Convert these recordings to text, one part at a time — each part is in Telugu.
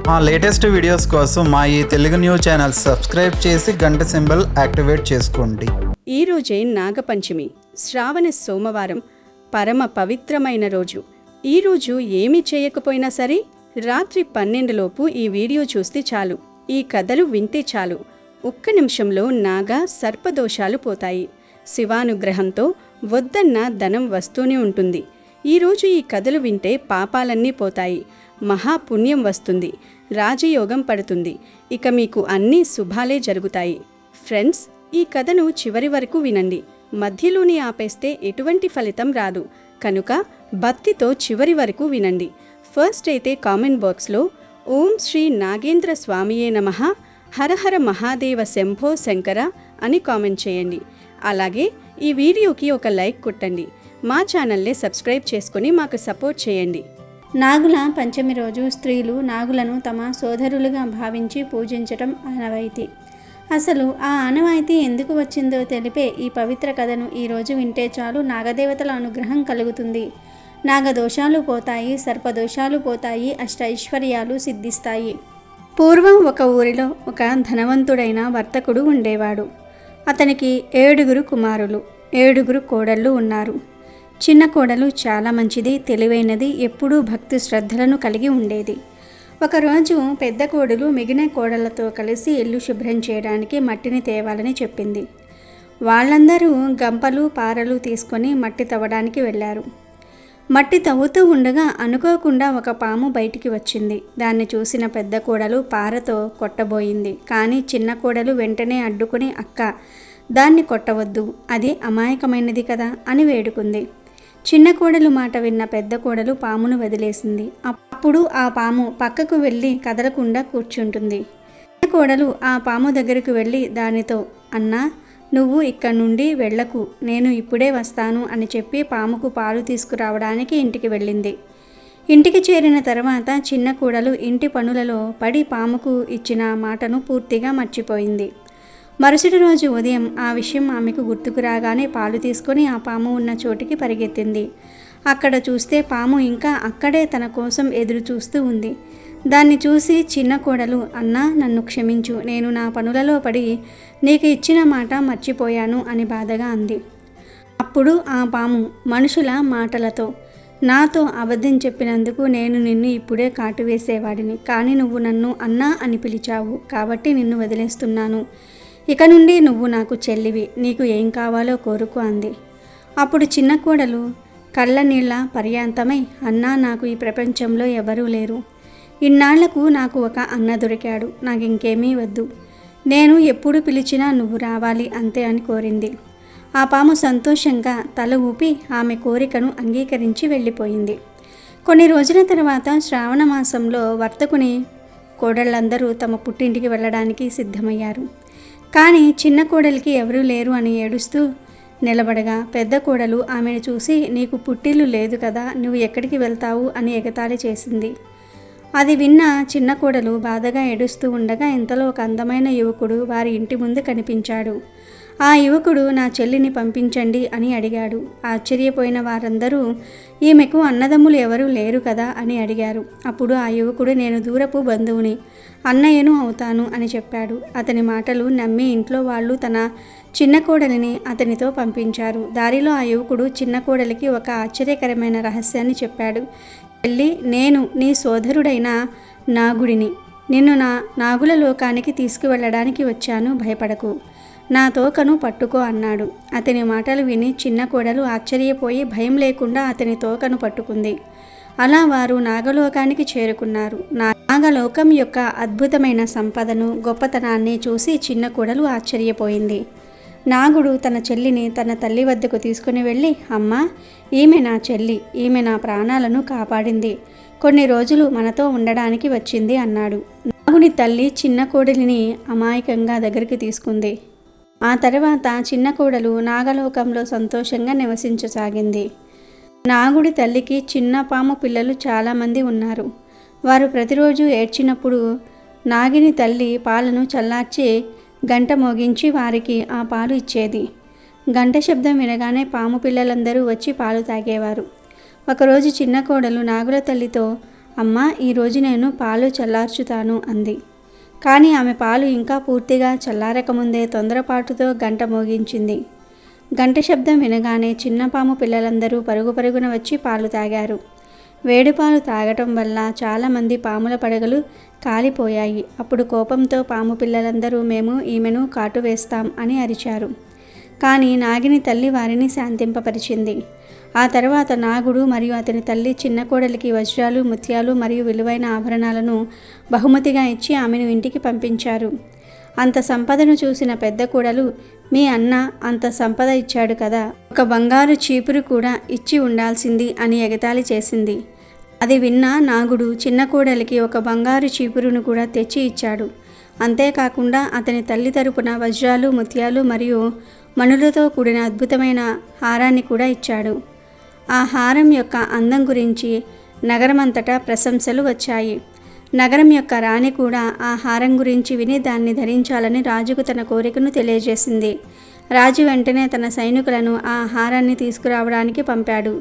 మా లేటెస్ట్ వీడియోస్ కోసం మా ఈ తెలుగు న్యూస్ ఛానల్ సబ్స్క్రైబ్ చేసి గంట సింబల్ యాక్టివేట్ చేసుకోండి. ఈరోజే నాగపంచమి, శ్రావణ సోమవారం, పరమ పవిత్రమైన రోజు. ఈరోజు ఏమీ చేయకపోయినా సరే రాత్రి 12 లోపు ఈ వీడియో చూస్తే చాలు, ఈ కథలు వింటే చాలు, ఒక్క నిమిషంలో నాగ సర్పదోషాలు పోతాయి. శివానుగ్రహంతో వద్దన్న ధనం వస్తూనే ఉంటుంది. ఈరోజు ఈ కథలు వింటే పాపాలన్నీ పోతాయి, మహాపుణ్యం వస్తుంది, రాజయోగం పడుతుంది. ఇక మీకు అన్ని శుభాలే జరుగుతాయి. ఫ్రెండ్స్, ఈ కథను చివరి వరకు వినండి. మధ్యలోనే ఆపేస్తే ఎటువంటి ఫలితం రాదు కనుక భక్తితో చివరి వరకు వినండి. ఫస్ట్ అయితే కామెంట్ బాక్స్లో ఓం శ్రీ నాగేంద్ర స్వామియే నమః, హరహర మహాదేవ శంభో శంకర అని కామెంట్ చేయండి. అలాగే ఈ వీడియోకి ఒక లైక్ కొట్టండి. మా ఛానల్ని సబ్స్క్రైబ్ చేసుకుని మాకు సపోర్ట్ చేయండి. నాగుల పంచమి రోజు స్త్రీలు నాగులను తమ సోదరులుగా భావించి పూజించటం ఆనవాయితీ. అసలు ఆ ఆనవాయితీ ఎందుకు వచ్చిందో తెలిపే ఈ పవిత్ర కథను ఈరోజు వింటే చాలు, నాగదేవతల అనుగ్రహం కలుగుతుంది. నాగదోషాలు పోతాయి, సర్పదోషాలు పోతాయి, అష్టైశ్వర్యాలు సిద్ధిస్తాయి. పూర్వం ఒక ఊరిలో ఒక ధనవంతుడైన వర్తకుడు ఉండేవాడు. అతనికి 7 కుమారులు, 7 కోడళ్ళు ఉన్నారు. చిన్న కోడలు చాలా మంచిది, తెలివైనది, ఎప్పుడూ భక్తి శ్రద్ధలను కలిగి ఉండేది. ఒకరోజు పెద్ద కోడలు మిగిలిన కోడళ్లతో కలిసి ఇల్లు శుభ్రం చేయడానికి మట్టిని తేవాలని చెప్పింది. వాళ్ళందరూ గంపలు పారలు తీసుకొని మట్టి తవ్వడానికి వెళ్ళారు. మట్టి తవ్వుతూ ఉండగా అనుకోకుండా ఒక పాము బయటికి వచ్చింది. దాన్ని చూసిన పెద్ద కోడలు పారతో కొట్టబోయింది. కానీ చిన్న కోడలు వెంటనే అడ్డుకుని, అక్క, దాన్ని కొట్టవద్దు, అది అమాయకమైనది కదా అని వేడుకుంది. చిన్న కోడలు మాట విన్న పెద్ద కోడలు పామును వదిలేసింది. అప్పుడు ఆ పాము పక్కకు వెళ్ళి కదలకుండా కూర్చుంటుంది. చిన్న కోడలు ఆ పాము దగ్గరకు వెళ్ళి దానితో, అన్నా, నువ్వు ఇక్కడి నుండి వెళ్ళకు, నేను ఇప్పుడే వస్తాను అని చెప్పి పాముకు పాలు తీసుకురావడానికి ఇంటికి వెళ్ళింది. ఇంటికి చేరిన తర్వాత చిన్న కోడలు ఇంటి పనులలో పడి పాముకు ఇచ్చిన మాటను పూర్తిగా మర్చిపోయింది. మరుసటి రోజు ఉదయం ఆ విషయం ఆమెకు గుర్తుకు రాగానే పాలు తీసుకొని ఆ పాము ఉన్న చోటికి పరిగెత్తింది. అక్కడ చూస్తే పాము ఇంకా అక్కడే తన కోసం ఎదురు చూస్తూ ఉంది. దాన్ని చూసి చిన్న కోడలు, అన్నా, నన్ను క్షమించు, నేను నా పనులలో పడి నీకు ఇచ్చిన మాట మర్చిపోయాను అని బాధగా అంది. అప్పుడు ఆ పాము మనుషుల మాటలతో, నాతో అబద్ధం చెప్పినందుకు నేను నిన్ను ఇప్పుడే కాటు వేసేవాడిని, కానీ నువ్వు నన్ను అన్నా అని పిలిచావు కాబట్టి నిన్ను వదిలేస్తున్నాను. ఇక నుండి నువ్వు నాకు చెల్లివి, నీకు ఏం కావాలో కోరుకో అంది. అప్పుడు చిన్న కోడలు కళ్ళ నీళ్ళ పర్యాంతమై, అన్నా, నాకు ఈ ప్రపంచంలో ఎవరూ లేరు. ఇన్నాళ్లకు నాకు ఒక అన్న దొరికాడు, నాకు ఇంకేమీ వద్దు. నేను ఎప్పుడు పిలిచినా నువ్వు రావాలి అంతే అని కోరింది. ఆ పాము సంతోషంగా తల ఊపి ఆమె కోరికను అంగీకరించి వెళ్ళిపోయింది. కొన్ని రోజుల తర్వాత శ్రావణ మాసంలో వర్తకుని కోడళ్ళందరూ తమ పుట్టింటికి వెళ్ళడానికి సిద్ధమయ్యారు. కానీ చిన్న కోడలికి ఎవరూ లేరు అని ఏడుస్తూ నిలబడగా పెద్ద కోడలు ఆమెను చూసి, నీకు పుట్టిల్లు లేదు కదా, నువ్వు ఎక్కడికి వెళ్తావు అని ఎగతాళి చేసింది. అది విన్న చిన్న కోడలు బాధగా ఏడుస్తూ ఉండగా ఇంతలో ఒక అందమైన యువకుడు వారి ఇంటి ముందు కనిపించాడు. ఆ యువకుడు, నా చెల్లిని పంపించండి అని అడిగాడు. ఆశ్చర్యపోయిన వారందరూ ఈమెకు అన్నదమ్ములు ఎవరూ లేరు కదా అని అడిగారు. అప్పుడు ఆ యువకుడు, నేను దూరపు బంధువుని, అన్నయ్యను అవుతాను అని చెప్పాడు. అతని మాటలు నమ్మి ఇంట్లో వాళ్ళు తన చిన్న కోడలిని అతనితో పంపించారు. దారిలో ఆ యువకుడు చిన్న కోడలికి ఒక ఆశ్చర్యకరమైన రహస్యాన్ని చెప్పాడు. చెల్లి, నేను నీ సోదరుడైన నాగుడిని, నిన్ను నా నాగుల లోకానికి తీసుకువెళ్ళడానికి వచ్చాను, భయపడకు, నా తోకను పట్టుకో అన్నాడు. అతని మాటలు విని చిన్న కోడలు ఆశ్చర్యపోయి భయం లేకుండా అతని తోకను పట్టుకుంది. అలా వారు నాగలోకానికి చేరుకున్నారు. నాగలోకం యొక్క అద్భుతమైన సంపదను, గొప్పతనాన్ని చూసి చిన్న కోడలు ఆశ్చర్యపోయింది. నాగుడు తన చెల్లిని తన తల్లి వద్దకు తీసుకుని వెళ్ళి, అమ్మా, ఈమె నా చెల్లి, ఈమె నా ప్రాణాలను కాపాడింది, కొన్ని రోజులు మనతో ఉండడానికి వచ్చింది అన్నాడు. నాగుడి తల్లి చిన్న కోడలిని అమాయకంగా దగ్గరికి తీసుకుంది. ఆ తర్వాత చిన్న కోడలు నాగలోకంలో సంతోషంగా నివసించసాగింది. నాగుడి తల్లికి చిన్న పాము పిల్లలు చాలామంది ఉన్నారు. వారు ప్రతిరోజు ఏడ్చినప్పుడు నాగిని తల్లి పాలను చల్లార్చి గంట మోగించి వారికి ఆ పాలు ఇచ్చేది. గంట శబ్దం వినగానే పాము పిల్లలందరూ వచ్చి పాలు తాగేవారు. ఒకరోజు చిన్న కోడలు నాగుల తల్లితో, అమ్మా, ఈరోజు నేను పాలు చల్లార్చుతాను అంది. కానీ ఆమె పాలు ఇంకా పూర్తిగా చల్లారకముందే తొందరపాటుతో గంట మోగించింది. గంట శబ్దం వినగానే చిన్నపాము పిల్లలందరూ పరుగు పరుగున వచ్చి పాలు తాగారు. వేడిపాలు తాగటం వల్ల చాలామంది పాముల పడగలు కాలిపోయాయి. అప్పుడు కోపంతో పాము పిల్లలందరూ మేము ఈమెను కాటు వేస్తాం అని అరిచారు. కానీ నాగిని తల్లి వారిని శాంతింపపరిచింది. ఆ తర్వాత నాగుడు మరియు అతని తల్లి చిన్న కోడలికి వజ్రాలు, ముత్యాలు మరియు విలువైన ఆభరణాలను బహుమతిగా ఇచ్చి ఆమెను ఇంటికి పంపించారు. అంత సంపదను చూసిన పెద్ద కోడలు, మీ అన్న అంత సంపద ఇచ్చాడు కదా, ఒక బంగారు చీపురు కూడా ఇచ్చి ఉండాల్సింది అని ఎగతాళి చేసింది. అది విన్న నాగుడు చిన్న కోడలికి ఒక బంగారు చీపురును కూడా తెచ్చి ఇచ్చాడు. అంతేకాకుండా అతని తల్లి తరపున వజ్రాలు, ముత్యాలు మరియు మణులతో కూడిన అద్భుతమైన హారాన్ని కూడా ఇచ్చాడు. ఆ హారం యొక్క అందం గురించి నగరమంతటా ప్రశంసలు వచ్చాయి. నగరం యొక్క రాణి కూడా ఆ హారం గురించి విని దాన్ని ధరించాలని రాజుకు తన కోరికను తెలియజేసింది. రాజు వెంటనే తన సైనికులను ఆ హారాన్ని తీసుకురావడానికి పంపాడు.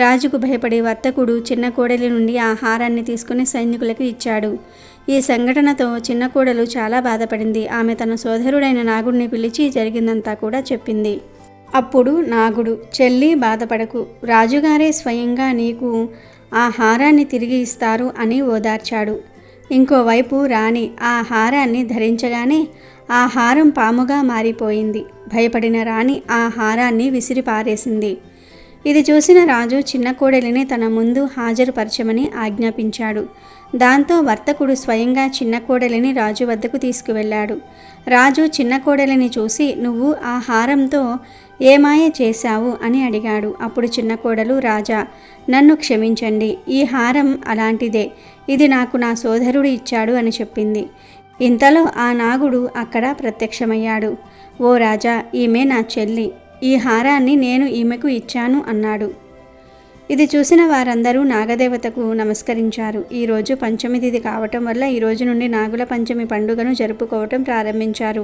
రాజుకు భయపడి వర్తకుడు చిన్న కోడలి నుండి ఆ హారాన్ని తీసుకుని సైనికులకు ఇచ్చాడు. ఈ సంఘటనతో చిన్న కోడలు చాలా బాధపడింది. ఆమె తన సోదరుడైన నాగుడిని పిలిచి జరిగిందంతా కూడా చెప్పింది. అప్పుడు నాగుడు, చెల్లి బాధపడకు, రాజుగారే స్వయంగా నీకు ఆ హారాన్ని తిరిగి ఇస్తారు అని ఓదార్చాడు. ఇంకోవైపు రాణి ఆ హారాన్ని ధరించగానే ఆ హారం పాముగా మారిపోయింది. భయపడిన రాణి ఆ హారాన్ని విసిరి పారేసింది. ఇది చూసిన రాజు చిన్న కోడలిని తన ముందు హాజరుపరచమని ఆజ్ఞాపించాడు. దాంతో వర్తకుడు స్వయంగా చిన్న కోడలిని రాజు వద్దకు తీసుకువెళ్ళాడు. రాజు చిన్న కోడలిని చూసి, నువ్వు ఆ హారంతో ఏ మాయ చేశావు అని అడిగాడు. అప్పుడు చిన్న కోడలు, రాజా, నన్ను క్షమించండి, ఈ హారం అలాంటిదే, ఇది నాకు నా సోదరుడు ఇచ్చాడు అని చెప్పింది. ఇంతలో ఆ నాగుడు అక్కడ ప్రత్యక్షమయ్యాడు. ఓ రాజా, ఈమె నా చెల్లి, ఈ హారాన్ని నేను ఈమెకు ఇచ్చాను అన్నాడు. ఇది చూసిన వారందరూ నాగదేవతకు నమస్కరించారు. ఈరోజు పంచమి తిథి కావటం వల్ల ఈ రోజు నుండి నాగుల పంచమి పండుగను జరుపుకోవటం ప్రారంభించారు.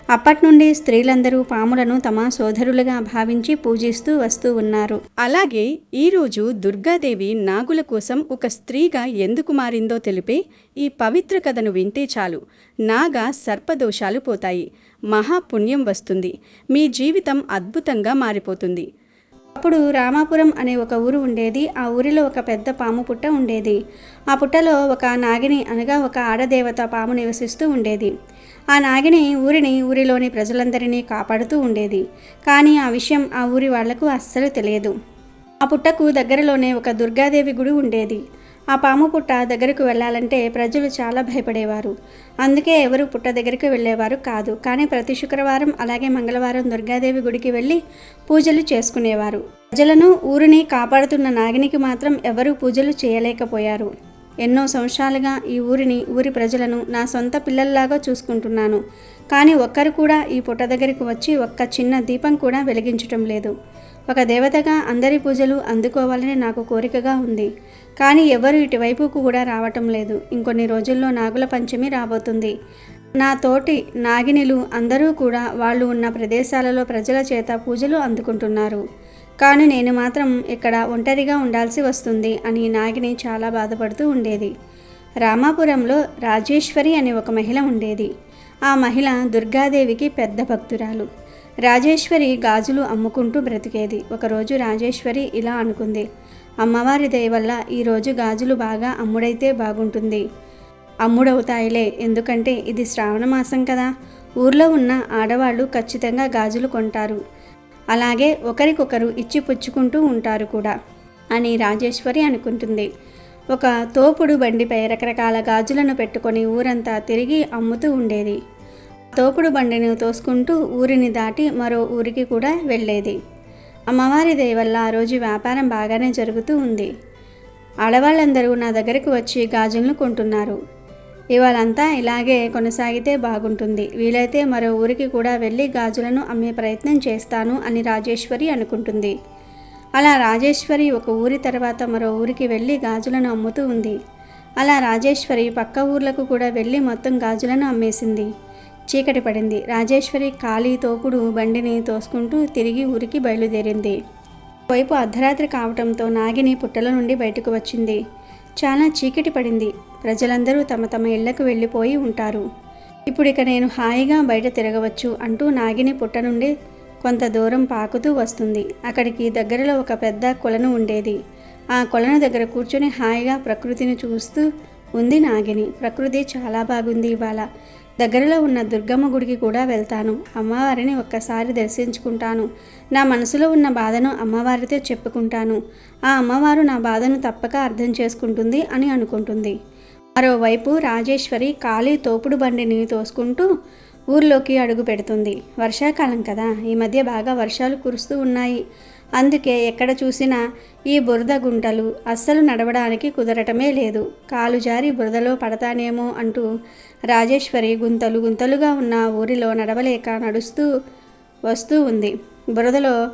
అప్పటి నుండి స్త్రీలందరూ పాములను తమ సోదరులుగా భావించి పూజిస్తూ వస్తూ ఉన్నారు. అలాగే ఈరోజు దుర్గాదేవి నాగుల కోసం ఒక స్త్రీగా ఎందుకు మారిందో తెలిపే ఈ పవిత్ర కథను వింటే చాలు, నాగ సర్పదోషాలు పోతాయి, మహాపుణ్యం వస్తుంది, మీ జీవితం అద్భుతంగా మారిపోతుంది. అప్పుడు రామాపురం అనే ఒక ఊరు ఉండేది. ఆ ఊరిలో ఒక పెద్ద పాము పుట్ట ఉండేది. ఆ పుట్టలో ఒక నాగిని అనగా ఒక ఆడదేవత పాము నివసిస్తూ ఉండేది. ఆ నాగిని ఊరిలోని ప్రజలందరినీ కాపాడుతూ ఉండేది. కానీ ఆ విషయం ఆ ఊరి వాళ్లకు అస్సలు తెలియదు. ఆ పుట్టకు దగ్గరలోనే ఒక దుర్గాదేవి గుడి ఉండేది. ఆ పాము పుట్ట దగ్గరకు వెళ్ళాలంటే ప్రజలు చాలా భయపడేవారు. అందుకే ఎవరు పుట్ట దగ్గరికి వెళ్ళేవారు కాదు. కానీ ప్రతి శుక్రవారం అలాగే మంగళవారం దుర్గాదేవి గుడికి వెళ్ళి పూజలు చేసుకునేవారు. ప్రజలను, ఊరిని కాపాడుతున్న నాగినికి మాత్రం ఎవరూ పూజలు చేయలేకపోయారు. ఎన్నో సంవత్సరాలుగా ఈ ఊరి ప్రజలను నా సొంత పిల్లల్లాగా చూసుకుంటున్నాను. కానీ ఒక్కరు కూడా ఈ పుట్ట దగ్గరికి వచ్చి ఒక్క చిన్న దీపం కూడా వెలిగించటం లేదు. ఒక దేవతగా అందరి పూజలు అందుకోవాలని నాకు కోరికగా ఉంది. కానీ ఎవరు ఇటువైపుకు కూడా రావటం లేదు. ఇంకొన్ని రోజుల్లో నాగుల పంచమి రాబోతుంది. నా తోటి నాగినిలు అందరూ కూడా వాళ్ళు ఉన్న ప్రదేశాలలో ప్రజల చేత పూజలు అందుకుంటున్నారు. కానీ నేను మాత్రం ఇక్కడ ఒంటరిగా ఉండాల్సి వస్తుంది అని నాగిని చాలా బాధపడుతూ ఉండేది. రామాపురంలో రాజేశ్వరి అనే ఒక మహిళ ఉండేది. ఆ మహిళ దుర్గాదేవికి పెద్ద భక్తురాలు. రాజేశ్వరి గాజులు అమ్ముకుంటూ బ్రతికేది. ఒకరోజు రాజేశ్వరి ఇలా అనుకుంది, అమ్మవారి దయ వల్ల ఈరోజు గాజులు బాగా అమ్ముడైతే బాగుంటుంది. అమ్ముడవుతాయిలే, ఎందుకంటే ఇది శ్రావణ మాసం కదా, ఊర్లో ఉన్న ఆడవాళ్ళు ఖచ్చితంగా గాజులు కొంటారు, అలాగే ఒకరికొకరు ఇచ్చి పుచ్చుకుంటూ ఉంటారు కూడా అని రాజేశ్వరి అనుకుంటుంది. ఒక తోపుడు బండిపై రకరకాల గాజులను పెట్టుకొని ఊరంతా తిరిగి అమ్ముతూ ఉండేది. తోపుడు బండిని తోసుకుంటూ ఊరిని దాటి మరో ఊరికి కూడా వెళ్ళేది. అమ్మవారి దయ వల్ల ఆ రోజు వ్యాపారం బాగానే జరుగుతూ ఉంది. ఆడవాళ్ళందరూ నా దగ్గరికి వచ్చి గాజులను కొంటున్నారు. ఇవాళంతా ఇలాగే కొనసాగితే బాగుంటుంది. వీలైతే మరో ఊరికి కూడా వెళ్ళి గాజులను అమ్మే ప్రయత్నం చేస్తాను అని రాజేశ్వరి అనుకుంటుంది. అలా రాజేశ్వరి ఒక ఊరి తర్వాత మరో ఊరికి వెళ్ళి గాజులను అమ్ముతూ ఉంది. అలా రాజేశ్వరి పక్క ఊర్లకు కూడా వెళ్ళి మొత్తం గాజులను అమ్మేసింది. చీకటి పడింది. రాజేశ్వరి ఖాళీ తోపుడు బండిని తోసుకుంటూ తిరిగి ఊరికి బయలుదేరింది. వైపు అర్ధరాత్రి కావటంతో నాగిని పుట్టల నుండి బయటకు వచ్చింది. చాలా చీకటి పడింది. ప్రజలందరూ తమ తమ ఇళ్లకు వెళ్ళిపోయి ఉంటారు. ఇప్పుడు ఇక నేను హాయిగా బయట తిరగవచ్చు అంటూ నాగిని పుట్ట నుండి కొంత దూరం పాకుతూ వస్తుంది. అక్కడికి దగ్గరలో ఒక పెద్ద కొలను ఉండేది. ఆ కొలను దగ్గర కూర్చొని హాయిగా ప్రకృతిని చూస్తూ ఉంది నాగిని. ప్రకృతి చాలా బాగుంది. ఇవాళ దగ్గరలో ఉన్న దుర్గమ్మ గుడికి కూడా వెళ్తాను. అమ్మవారిని ఒక్కసారి దర్శించుకుంటాను. నా మనసులో ఉన్న బాధను అమ్మవారితో చెప్పుకుంటాను. ఆ అమ్మవారు నా బాధను తప్పక అర్థం చేసుకుంటుంది అని అనుకుంటుంది. మరోవైపు రాజేశ్వరి ఖాళీ తోపుడు బండిని తోసుకుంటూ ఊర్లోకి అడుగు పెడుతుంది. వర్షాకాలం కదా, ఈ మధ్య బాగా వర్షాలు కురుస్తూ ఉన్నాయి. అందుకే ఎక్కడ చూసినా ఈ బురద గుంటలు, అస్సలు నడవడానికి కుదరటమే లేదు. కాలు జారి బురదలో పడతానేమో అంటూ రాజేశ్వరి గుంతలు గుంతలుగా ఉన్న ఊరిలో నడవలేక నడుస్తూ వస్తూ ఉంది. బురదలో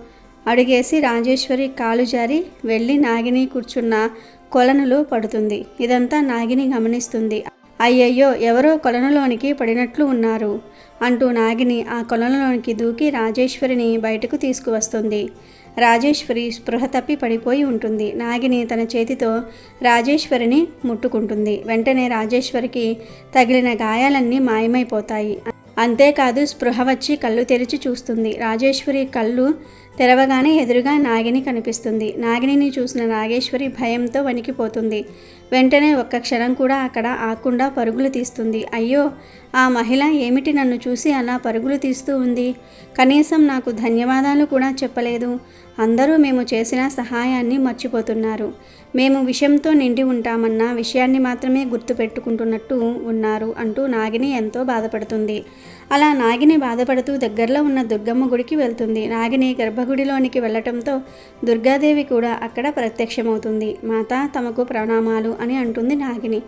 అడుగేసి రాజేశ్వరి కాలు జారి వెళ్ళి నాగిని కూర్చున్న కొలనులో పడుతుంది. ఇదంతా నాగిని గమనిస్తుంది. అయ్యయ్యో, ఎవరో కొలనులోనికి పడినట్లు ఉన్నారు అంటూ నాగిని ఆ కొలనులోనికి దూకి రాజేశ్వరిని బయటకు తీసుకువస్తుంది. రాజేశ్వరి స్పృహ తప్పి పడిపోయి ఉంటుంది. నాగిని తన చేతితో రాజేశ్వరిని ముట్టుకుంటుంది. వెంటనే రాజేశ్వరికి తగిలిన గాయాలన్నీ మాయమైపోతాయి. అంతేకాదు స్పృహ వచ్చి కళ్ళు తెరిచి చూస్తుంది. రాజేశ్వరి కళ్ళు తెరవగానే ఎదురుగా నాగిని కనిపిస్తుంది. నాగిని చూసిన నాగేశ్వరి భయంతో వణికిపోతుంది. వెంటనే ఒక్క క్షణం కూడా అక్కడ ఆకుండా పరుగులు తీస్తుంది. అయ్యో, ఆ మహిళ ఏమిటి నన్ను చూసి అలా పరుగులు తీస్తూ ఉంది? కనీసం నాకు ధన్యవాదాలు కూడా చెప్పలేదు. అందరూ మేము చేసిన సహాయాన్ని మర్చిపోతున్నారు. మేము విషయంతో నిండి ఉంటామన్న విషయాన్ని మాత్రమే గుర్తుపెట్టుకుంటున్నట్టు ఉన్నారు అంటూ నాగిని ఎంతో బాధపడుతుంది. అలా నాగిని బాధపడుతూ దగ్గరలో ఉన్న దుర్గమ్మ గుడికి వెళ్తుంది. నాగిని గర్భగుడిలోనికి వెళ్ళటంతో దుర్గాదేవి కూడా అక్కడ ప్రత్యక్షమవుతుంది. మాత, తమకు ప్రణామాలు అని అంటుంది నాగిని.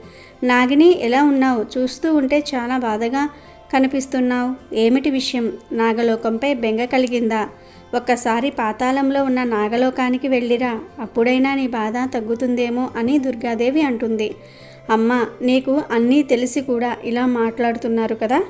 నాగిని, ఎలా ఉన్నావు? చూస్తూ ఉంటే చాలా బాధగా కనిపిస్తున్నావు. ఏమిటి విషయం? నాగలోకంపై బెంగ కలిగిందా? ఒక్కసారి పాతాళంలో ఉన్న నాగలోకానికి వెళ్ళిరా, అప్పుడైనా నీ బాధ తగ్గుతుందేమో అని దుర్గాదేవి అంటుంది. అమ్మా, నీకు అన్నీ తెలిసి కూడా ఇలా మాట్లాడుతున్నారు కదా.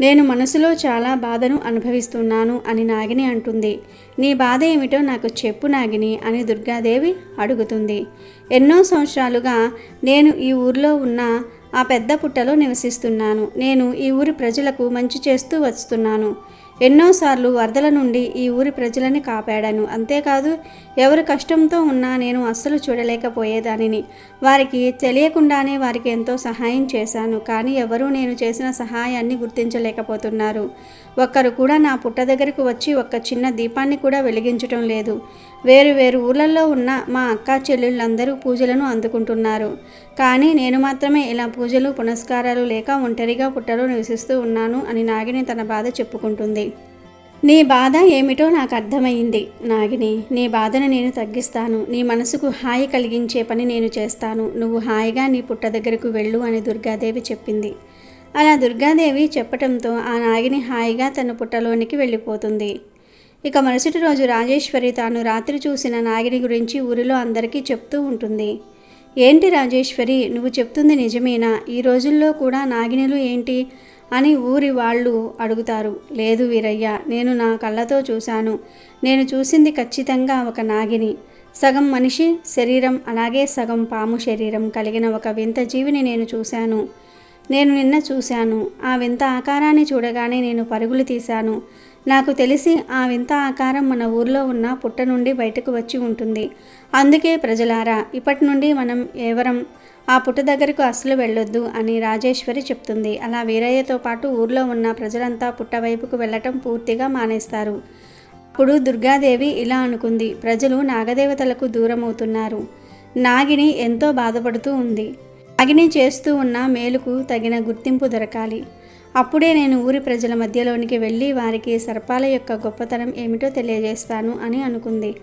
నేను మనసులో చాలా బాధను అనుభవిస్తున్నాను అని నాగిని అంటుంది. నీ బాధ ఏమిటో నాకు చెప్పు నాగిని అని దుర్గాదేవి అడుగుతుంది. ఎన్నో సంవత్సరాలుగా నేను ఈ ఊర్లో ఉన్న ఆ పెద్ద పుట్టలో నివసిస్తున్నాను. నేను ఈ ఊరి ప్రజలకు మంచి చేస్తూ వస్తున్నాను. ఎన్నోసార్లు వరదల నుండి ఈ ఊరి ప్రజలని కాపాడాను. అంతేకాదు ఎవరు కష్టంతో ఉన్నా నేను అస్సలు చూడలేకపోయేదానిని. వారికి తెలియకుండానే వారికి ఎంతో సహాయం చేశాను. కానీ ఎవరూ నేను చేసిన సహాయాన్ని గుర్తించలేకపోతున్నారు. ఒక్కరు కూడా నా పుట్ట దగ్గరకు వచ్చి ఒక్క చిన్న దీపాన్ని కూడా వెలిగించటం లేదు. వేరు వేరు ఊళ్ళల్లో ఉన్న మా అక్క చెల్లెళ్ళందరూ పూజలను అందుకుంటున్నారు. కానీ నేను మాత్రమే ఇలా పూజలు పునస్కారాలు లేక ఒంటరిగా పుట్టలో నివసిస్తూ ఉన్నాను అని నాగిని తన బాధ చెప్పుకుంటుంది. నీ బాధ ఏమిటో నాకు అర్థమైంది నాగిని. నీ బాధను నేను తగ్గిస్తాను. నీ మనసుకు హాయి కలిగించే పని నేను చేస్తాను. నువ్వు హాయిగా నీ పుట్ట దగ్గరకు వెళ్ళు అని దుర్గాదేవి చెప్పింది. అలా దుర్గాదేవి చెప్పటంతో ఆ నాగిని హాయిగా తన పుట్టలోనికి వెళ్ళిపోతుంది. ఇక మరుసటి రోజు రాజేశ్వరి తాను రాత్రి చూసిన నాగిని గురించి ఊరిలో అందరికీ చెప్తూ ఉంటుంది. ఏంటి రాజేశ్వరి, నువ్వు చెప్తుంది నిజమేనా? ఈ రోజుల్లో కూడా నాగినులు ఏంటి అని ఊరి వాళ్ళు అడుగుతారు. లేదు వీరయ్య, నేను నా కళ్ళతో చూశాను. నేను చూసింది ఖచ్చితంగా ఒక నాగిని. సగం మనిషి శరీరం అలాగే సగం పాము శరీరం కలిగిన ఒక వింత జీవిని నేను చూశాను. నేను నిన్న చూశాను. ఆ వింత ఆకారాన్ని చూడగానే నేను పరుగులు తీశాను. నాకు తెలిసి ఆ వింత ఆకారం మన ఊర్లో ఉన్న పుట్ట నుండి బయటకు వచ్చి ఉంటుంది. అందుకే ప్రజలారా, ఇప్పటి నుండి మనం ఎవరం ఆ పుట్ట దగ్గరకు అస్సలు వెళ్ళొద్దు అని రాజేశ్వరి చెప్తుంది. అలా వీరయ్యతో పాటు ఊర్లో ఉన్న ప్రజలంతా పుట్ట వైపుకు వెళ్ళటం పూర్తిగా మానేస్తారు. అప్పుడు దుర్గాదేవి ఇలా అనుకుంది, ప్రజలు నాగదేవతలకు దూరమవుతున్నారు. నాగిని ఎంతో బాధపడుతూ ఉంది. నాగిని చేస్తూ ఉన్న మేలుకు తగిన గుర్తింపు దొరకాలి. అప్పుడే నేను ఊరి ప్రజల మధ్యలోనికి వెళ్ళి వారికి సర్పాల యొక్క గొప్పతనం ఏమిటో తెలియజేస్తాను అని అనుకుంది.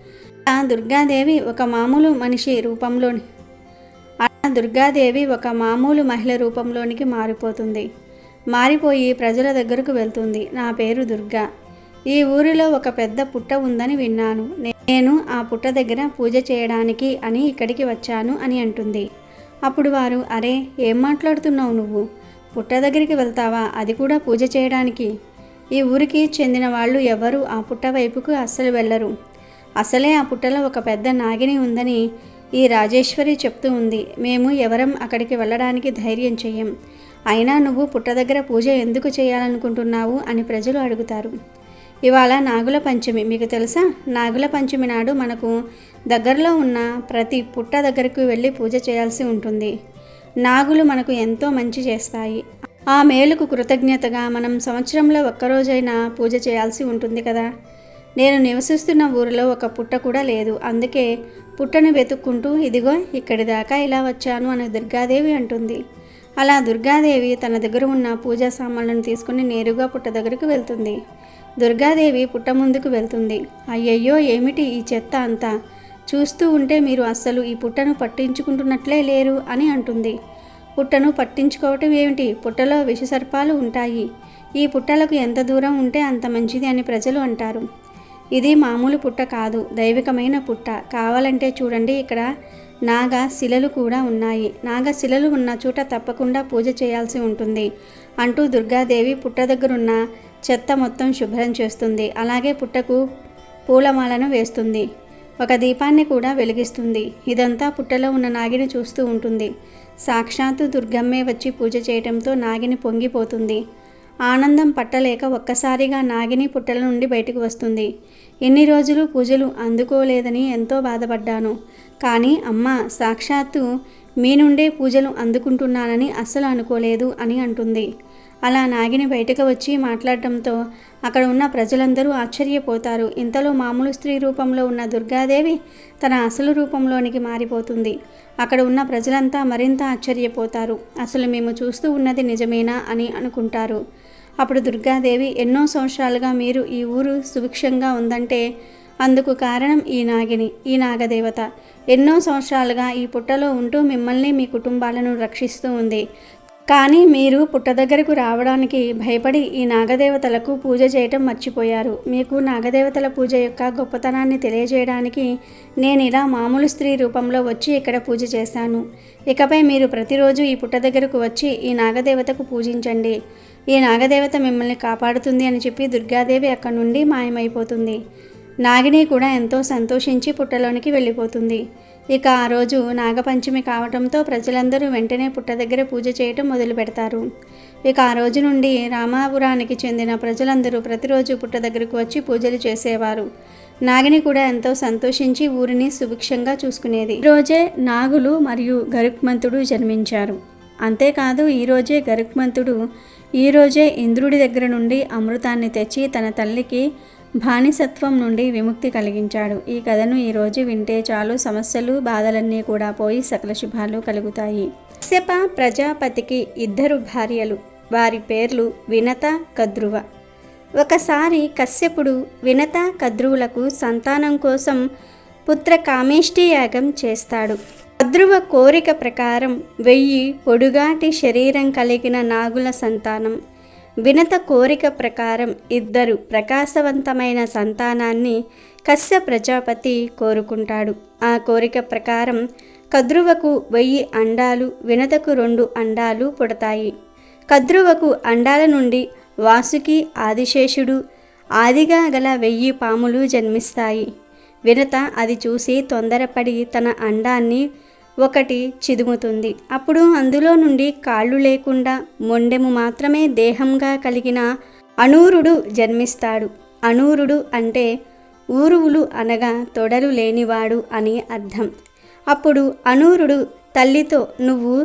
దుర్గాదేవి ఒక మామూలు మహిళ రూపంలోనికి మారిపోతుంది. మారిపోయి ప్రజల దగ్గరకు వెళ్తుంది. నా పేరు దుర్గా. ఈ ఊరిలో ఒక పెద్ద పుట్ట ఉందని విన్నాను. నేను ఆ పుట్ట దగ్గర పూజ చేయడానికి అని ఇక్కడికి వచ్చాను అని అంటుంది. అప్పుడు వారు, అరే, ఏం మాట్లాడుతున్నావు నువ్వు? పుట్ట దగ్గరికి వెళ్తావా, అది కూడా పూజ చేయడానికి? ఈ ఊరికి చెందిన వాళ్ళు ఎవరు ఆ పుట్ట వైపుకు అస్సలు వెళ్ళరు. అసలే ఆ పుట్టలో ఒక పెద్ద నాగిని ఉందని ఈ రాజేశ్వరి చెప్తూ ఉంది, మేము ఎవరం అక్కడికి వెళ్ళడానికి ధైర్యం చెయ్యం. అయినా నువ్వు పుట్ట దగ్గర పూజ ఎందుకు చేయాలనుకుంటున్నావు అని ప్రజలు అడుగుతారు. ఇవాళ నాగుల పంచమి, మీకు తెలుసా? నాగుల పంచమి నాడు మనకు దగ్గరలో ఉన్న ప్రతి పుట్ట దగ్గరకు వెళ్ళి పూజ చేయాల్సి ఉంటుంది. నాగులు మనకు ఎంతో మంచి చేస్తాయి. ఆ మేలుకు కృతజ్ఞతగా మనం సంవత్సరంలో ఒక్కరోజైనా పూజ చేయాల్సి ఉంటుంది కదా. నేను నివసిస్తున్న ఊరిలో ఒక పుట్ట కూడా లేదు. అందుకే పుట్టను వెతుక్కుంటూ ఇదిగో ఇక్కడి దాకా ఇలా వచ్చాను అని దుర్గాదేవి అంటుంది. అలా దుర్గాదేవి తన దగ్గర ఉన్న పూజా సామాన్లను తీసుకుని నేరుగా పుట్ట దగ్గరకు వెళ్తుంది. దుర్గాదేవి పుట్ట ముందుకు వెళ్తుంది. అయ్యయ్యో, ఏమిటి ఈ చెత్త అంతా? చూస్తూ ఉంటే మీరు అస్సలు ఈ పుట్టను పట్టించుకుంటున్నట్లే లేరు అని అంటుంది. పుట్టను పట్టించుకోవటం ఏమిటి? పుట్టలో విషసర్పాలు ఉంటాయి. ఈ పుట్టలకు ఎంత దూరం ఉంటే అంత మంచిది అని ప్రజలు అంటారు. ఇది మామూలు పుట్ట కాదు, దైవికమైన పుట్ట. కావాలంటే చూడండి, ఇక్కడ నాగశిలలు కూడా ఉన్నాయి. నాగశిలలు ఉన్న చోట తప్పకుండా పూజ చేయాల్సి ఉంటుంది అంటూ దుర్గాదేవి పుట్ట దగ్గరున్న చెత్త మొత్తం శుభ్రం చేస్తుంది. అలాగే పుట్టకు పూలమాలను వేస్తుంది. ఒక దీపాన్ని కూడా వెలిగిస్తుంది. ఇదంతా పుట్టలో ఉన్న నాగిని చూస్తూ ఉంటుంది. సాక్షాత్తు దుర్గమ్మే వచ్చి పూజ చేయటంతో నాగిని పొంగిపోతుంది. ఆనందం పట్టలేక ఒక్కసారిగా నాగిని పుట్టల నుండి బయటకు వస్తుంది. ఎన్ని రోజులు పూజలు అందుకోలేదని ఎంతో బాధపడ్డాను. కానీ అమ్మ, సాక్షాత్తు మీ నుండే పూజలు అందుకుంటున్నానని అస్సలు అనుకోలేదు అని అంటుంది. అలా నాగిని బయటకు వచ్చి మాట్లాడటంతో అక్కడ ఉన్న ప్రజలందరూ ఆశ్చర్యపోతారు. ఇంతలో మామూలు స్త్రీ రూపంలో ఉన్న దుర్గాదేవి తన అసలు రూపంలోనికి మారిపోతుంది. అక్కడ ఉన్న ప్రజలంతా మరింత ఆశ్చర్యపోతారు. అసలు మేము చూస్తూ ఉన్నది నిజమేనా అని అనుకుంటారు. అప్పుడు దుర్గాదేవి, ఎన్నో సంవత్సరాలుగా మీరు ఈ ఊరు సుభిక్షంగా ఉందంటే అందుకు కారణం ఈ నాగిని, ఈ నాగదేవత. ఎన్నో సంవత్సరాలుగా ఈ పుట్టలో ఉంటూ మిమ్మల్ని మీ కుటుంబాలను రక్షిస్తూ ఉంది. కానీ మీరు పుట్ట దగ్గరకు రావడానికి భయపడి ఈ నాగదేవతలకు పూజ చేయటం మర్చిపోయారు. మీకు నాగదేవతల పూజ యొక్క గొప్పతనాన్ని తెలియజేయడానికి నేను ఇలా మామూలు స్త్రీ రూపంలో వచ్చి ఇక్కడ పూజ చేశాను. ఇకపై మీరు ప్రతిరోజు ఈ పుట్ట దగ్గరకు వచ్చి ఈ నాగదేవతకు పూజించండి. ఈ నాగదేవత మిమ్మల్ని కాపాడుతుంది అని చెప్పి దుర్గాదేవి అక్కడి నుండి మాయమైపోతుంది. నాగిని కూడా ఎంతో సంతోషించి పుట్టలోనికి వెళ్ళిపోతుంది. ఇక ఆ రోజు నాగపంచమి కావటంతో ప్రజలందరూ వెంటనే పుట్ట దగ్గర పూజ చేయటం మొదలు పెడతారు. ఇక ఆ రోజు నుండి రామాపురానికి చెందిన ప్రజలందరూ ప్రతిరోజు పుట్ట దగ్గరకు వచ్చి పూజలు చేసేవారు. నాగిని కూడా ఎంతో సంతోషించి ఊరిని సుభిక్షంగా చూసుకునేది. ఈరోజే నాగులు మరియు గరుత్మంతుడు జన్మించారు. అంతేకాదు ఈరోజే గరుత్మంతుడు ఈరోజే ఇంద్రుడి దగ్గర నుండి అమృతాన్ని తెచ్చి తన తల్లికి బానిసత్వం నుండి విముక్తి కలిగించాడు. ఈ కథను ఈరోజు వింటే చాలు, సమస్యలు బాధలన్నీ కూడా పోయి సకల శుభాలు కలుగుతాయి. కశ్యప ప్రజాపతికి 2 భార్యలు. వారి పేర్లు వినత, కద్రువ. ఒకసారి కశ్యపుడు వినత, కద్రువులకు సంతానం కోసం పుత్ర కామేష్టి యాగం చేస్తాడు. కద్రువ కోరిక ప్రకారం 1000 పొడుగాటి శరీరం కలిగిన నాగుల సంతానం. వినత కోరిక ప్రకారం 2 ప్రకాశవంతమైన సంతానాన్ని కశ్యప ప్రజాపతి కోరుకుంటాడు. ఆ కోరిక ప్రకారం కద్రువకు 1000 అండాలు, వినతకు 2 అండాలు పుడతాయి. కద్రువకు అండాల నుండి వాసుకి, ఆదిశేషుడు, ఆదిగా గల 1000 పాములు జన్మిస్తాయి. వినత అది చూసి తొందరపడి తన అండాన్ని ఒకటి చిదుముతుంది. అప్పుడు అందులో నుండి కాళ్ళు లేకుండా మొండెము మాత్రమే దేహంగా కలిగిన అనూరుడు జన్మిస్తాడు. అనూరుడు అంటే ఊరువులు అనగా తొడలు లేనివాడు అని అర్థం. అప్పుడు అనూరుడు తల్లితో, నువ్వు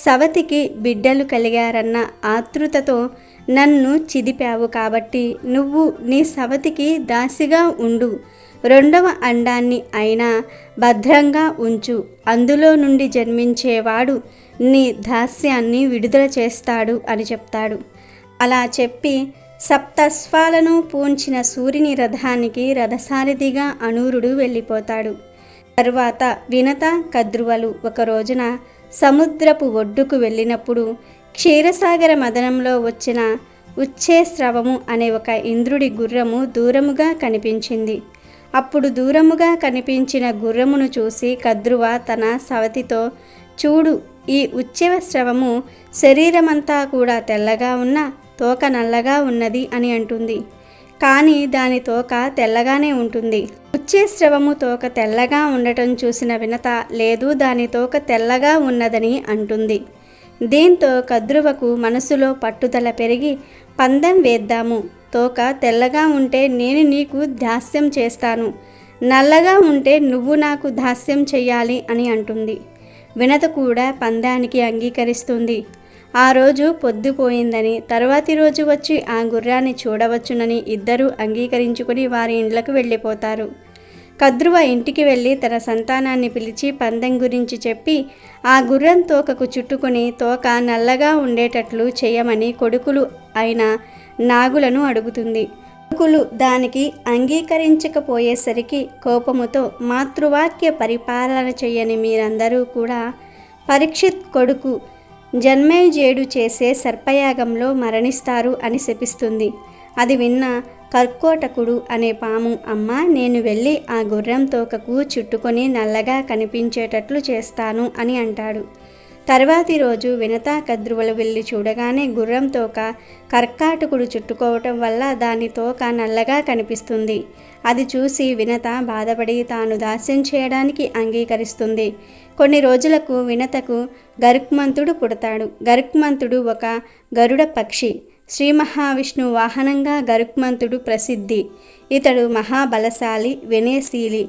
సవతికి బిడ్డలు కలిగారన్న ఆతృతతో నన్ను చిదిపావు కాబట్టి నువ్వు నీ సవతికి దాసిగా ఉండు. 2వ అండాన్ని అయినా భద్రంగా ఉంచు. అందులో నుండి జన్మించేవాడు నీ దాస్యాన్ని విడుదల చేస్తాడు అని చెప్తాడు. అలా చెప్పి సప్తస్వాలను పూంచిన సూర్యుని రథానికి రథసారథిగా అనూరుడు వెళ్ళిపోతాడు. తరువాత వినత, కద్రువలు ఒక రోజున సముద్రపు ఒడ్డుకు వెళ్ళినప్పుడు క్షీరసాగర మదనంలో వచ్చిన ఉచ్ఛేస్రవము అనే ఒక ఇంద్రుడి గుర్రము దూరముగా కనిపించింది. అప్పుడు దూరముగా కనిపించిన గుర్రమును చూసి కద్రువ తన సవతితో, చూడు, ఈ ఉచ్ఛేస్రవము శరీరమంతా కూడా తెల్లగా ఉన్న తోక నల్లగా ఉన్నది అని అంటుంది. కానీ దాని తోక తెల్లగానే ఉంటుంది. ఉచ్చేస్రవము తోక తెల్లగా ఉండటం చూసిన వినత లేదు, దాని తోక తెల్లగా ఉన్నదని అంటుంది. దీంతో కద్రువకు మనసులో పట్టుదల పెరిగి పందెం వేద్దాము, తోక తెల్లగా ఉంటే నేను నీకు దాస్యం చేస్తాను, నల్లగా ఉంటే నువ్వు నాకు దాస్యం చెయ్యాలి అని అంటుంది. వినత కూడా పందానికి అంగీకరిస్తుంది. ఆ రోజు పొద్దుపోయిందని, తర్వాతి రోజు వచ్చి ఆ గుర్రాన్ని చూడవచ్చునని ఇద్దరూ అంగీకరించుకుని వారి ఇండ్లకు వెళ్ళిపోతారు. కద్రువ ఇంటికి వెళ్ళి తన సంతానాన్ని పిలిచి పందెం గురించి చెప్పి ఆ గుర్రం తోకకు చుట్టుకుని తోక నల్లగా ఉండేటట్లు చేయమని కొడుకులు అయిన నాగులను అడుగుతుంది. కొడుకులు దానికి అంగీకరించకపోయేసరికి కోపముతో మాతృవాక్య పరిపాలన చేయని మీరందరూ కూడా పరీక్షిత్ కొడుకు జన్మేజయుడు చేసే సర్పయాగంలో మరణిస్తారు అని శపిస్తుంది. అది విన్న కర్కోటకుడు అనే పాము, అమ్మ నేను వెళ్ళి ఆ గుర్రం తోకకు చుట్టుకొని నల్లగా కనిపించేటట్లు చేస్తాను అని అంటాడు. తర్వాతి రోజు వినత కద్రువలు వెళ్ళి చూడగానే గుర్రం తోక కర్కాటకుడు చుట్టుకోవటం వల్ల దాని తోక నల్లగా కనిపిస్తుంది. అది చూసి వినత బాధపడి తాను దాస్యం చేయడానికి అంగీకరిస్తుంది. కొన్ని రోజులకు వినతకు గరుక్మంతుడు పుడతాడు. గరుక్మంతుడు ఒక గరుడ పక్షి. శ్రీ మహావిష్ణు వాహనంగా గరుక్మంతుడు ప్రసిద్ధి. ఇతడు మహాబలశాలి, వినయశీలి.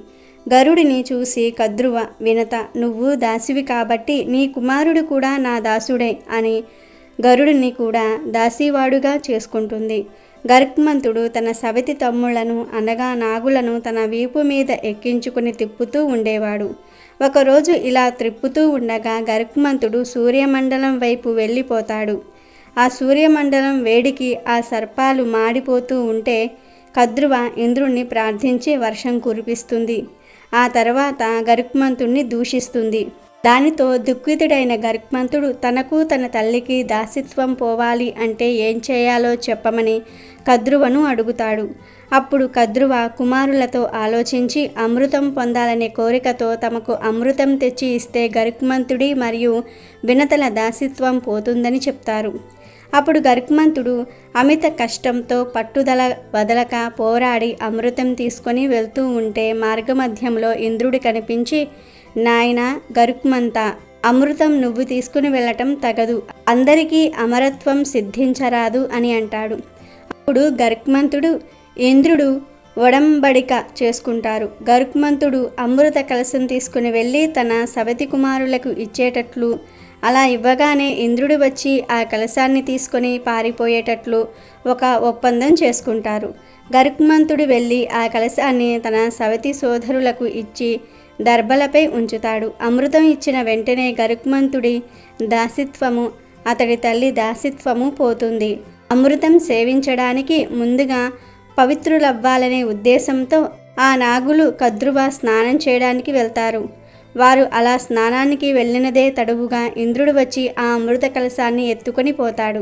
గరుడిని చూసి కద్రువ, వినత నువ్వు దాసివి కాబట్టి నీ కుమారుడు కూడా నా దాసుడే అని గరుడిని కూడా దాసీవాడుగా చేసుకుంటుంది. గరుక్మంతుడు తన సవతి తమ్ముళ్లను అనగా నాగులను తన వీపు మీద ఎక్కించుకుని తిప్పుతూ ఉండేవాడు. ఒకరోజు ఇలా త్రిప్పుతూ ఉండగా గరుక్మంతుడు సూర్యమండలం వైపు వెళ్ళిపోతాడు. ఆ సూర్యమండలం వేడికి ఆ సర్పాలు మాడిపోతూ ఉంటే కద్రువ ఇంద్రుణ్ణి ప్రార్థించి వర్షం కురిపిస్తుంది. ఆ తర్వాత గరుక్మంతుణ్ణి దూషిస్తుంది. దానితో దుఃఖితుడైన గరుక్మంతుడు తనకు తన తల్లికి దాసిత్వం పోవాలి అంటే ఏం చేయాలో చెప్పమని కద్రువను అడుగుతాడు. అప్పుడు కద్రువ కుమారులతో ఆలోచించి అమృతం పొందాలనే కోరికతో తమకు అమృతం తెచ్చి ఇస్తే గరుక్మంతుడి మరియు వినతల దాసిత్వం పోతుందని చెప్తారు. అప్పుడు గరుక్మంతుడు అమిత కష్టంతో పట్టుదల వదలక పోరాడి అమృతం తీసుకొని వెళ్తూ ఉంటే మార్గమధ్యంలో ఇంద్రుడి కనిపించి, నాయనా గరుక్మంత, అమృతం నువ్వు తీసుకుని వెళ్ళటం తగదు, అందరికీ అమరత్వం సిద్ధించరాదు అని అంటాడు. అప్పుడు గరుక్మంతుడు ఇంద్రుడు ఒడంబడిక చేసుకుంటారు. గరుక్మంతుడు అమృత కలశం తీసుకుని వెళ్ళి తన సవతి కుమారులకు ఇచ్చేటట్లు, అలా ఇవ్వగానే ఇంద్రుడు వచ్చి ఆ కలశాన్ని తీసుకొని పారిపోయేటట్లు ఒక ఒప్పందం చేసుకుంటారు. గరుక్మంతుడు వెళ్ళి ఆ కలశాన్ని తన సవతి సోదరులకు ఇచ్చి దర్భలపై ఉంచుతాడు. అమృతం ఇచ్చిన వెంటనే గరుక్మంతుడి దాసిత్వము, అతడి తల్లి దాసిత్వము పోతుంది. అమృతం సేవించడానికి ముందుగా పవిత్రులవ్వాలనే ఉద్దేశంతో ఆ నాగులు కద్రువ స్నానం చేయడానికి వెళ్తారు. వారు అలా స్నానానికి వెళ్ళినదే తడువుగా ఇంద్రుడు వచ్చి ఆ అమృత కలశాన్ని ఎత్తుకొని పోతాడు.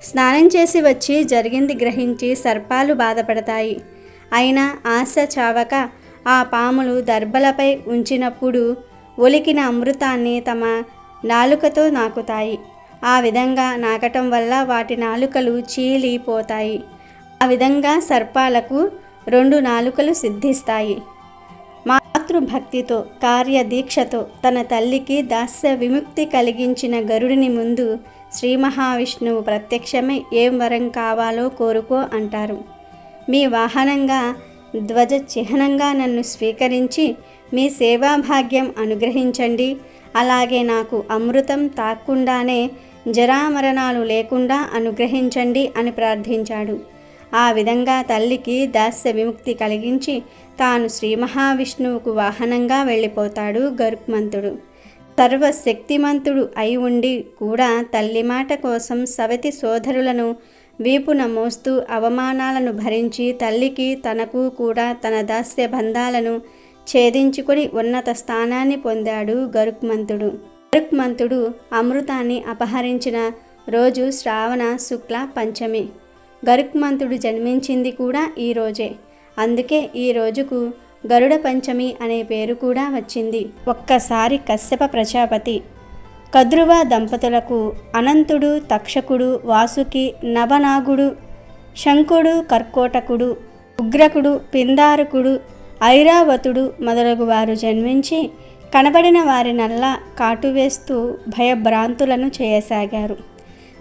స్నానం చేసి వచ్చి జరిగింది గ్రహించి సర్పాలు బాధపడతాయి. అయినా ఆశ చావక ఆ పాములు దర్భలపై ఉంచినప్పుడు ఒలికిన అమృతాన్ని తమ నాలుకతో నాకుతాయి. ఆ విధంగా నాకటం వల్ల వాటి నాలుకలు చీలిపోతాయి. ఆ విధంగా సర్పాలకు 2 నాలుకలు సిద్ధిస్తాయి. మాతృభక్తితో కార్యదీక్షతో తన తల్లికి దాస్య విముక్తి కలిగించిన గరుడిని ముందు శ్రీ మహావిష్ణువు ప్రత్యక్షమై ఏం వరం కావాలో కోరుకో అంటారు. మీ వాహనంగా ధ్వజ చిహ్నంగా నన్ను స్వీకరించి మీ సేవాభాగ్యం అనుగ్రహించండి, అలాగే నాకు అమృతం తాక్కుండానే జరామరణాలు లేకుండా అనుగ్రహించండి అని ప్రార్థించాడు. ఆ విధంగా తల్లికి దాస్య విముక్తి కలిగించి తాను శ్రీ మహావిష్ణువుకు వాహనంగా వెళ్ళిపోతాడు గరుక్మంతుడు. సర్వశక్తిమంతుడు అయి ఉండి కూడా తల్లి మాట కోసం సవతి సోదరులను వీపున మోస్తూ అవమానాలను భరించి తల్లికి తనకు కూడా తన దాస్య బంధాలను ఛేదించుకొని ఉన్నత స్థానాన్ని పొందాడు గరుక్మంతుడు. గరుక్మంతుడు అమృతాన్ని అపహరించిన రోజు శ్రావణ శుక్ల పంచమి. గరుక్మంతుడు జన్మించింది కూడా ఈ రోజే. అందుకే ఈ రోజుకు గరుడ పంచమి అనే పేరు కూడా వచ్చింది. ఒక్కసారి కశ్యప ప్రజాపతి కద్రువ దంపతులకు అనంతుడు, తక్షకుడు, వాసుకి, నభనాగుడు, శంకుడు, కర్కోటకుడు, ఉగ్రకుడు, పిందారకుడు, ఐరావతుడు మొదలగు వారు జన్మించి కనబడిన వారినల్లా కాటువేస్తూ భయభ్రాంతులను చేయసాగారు.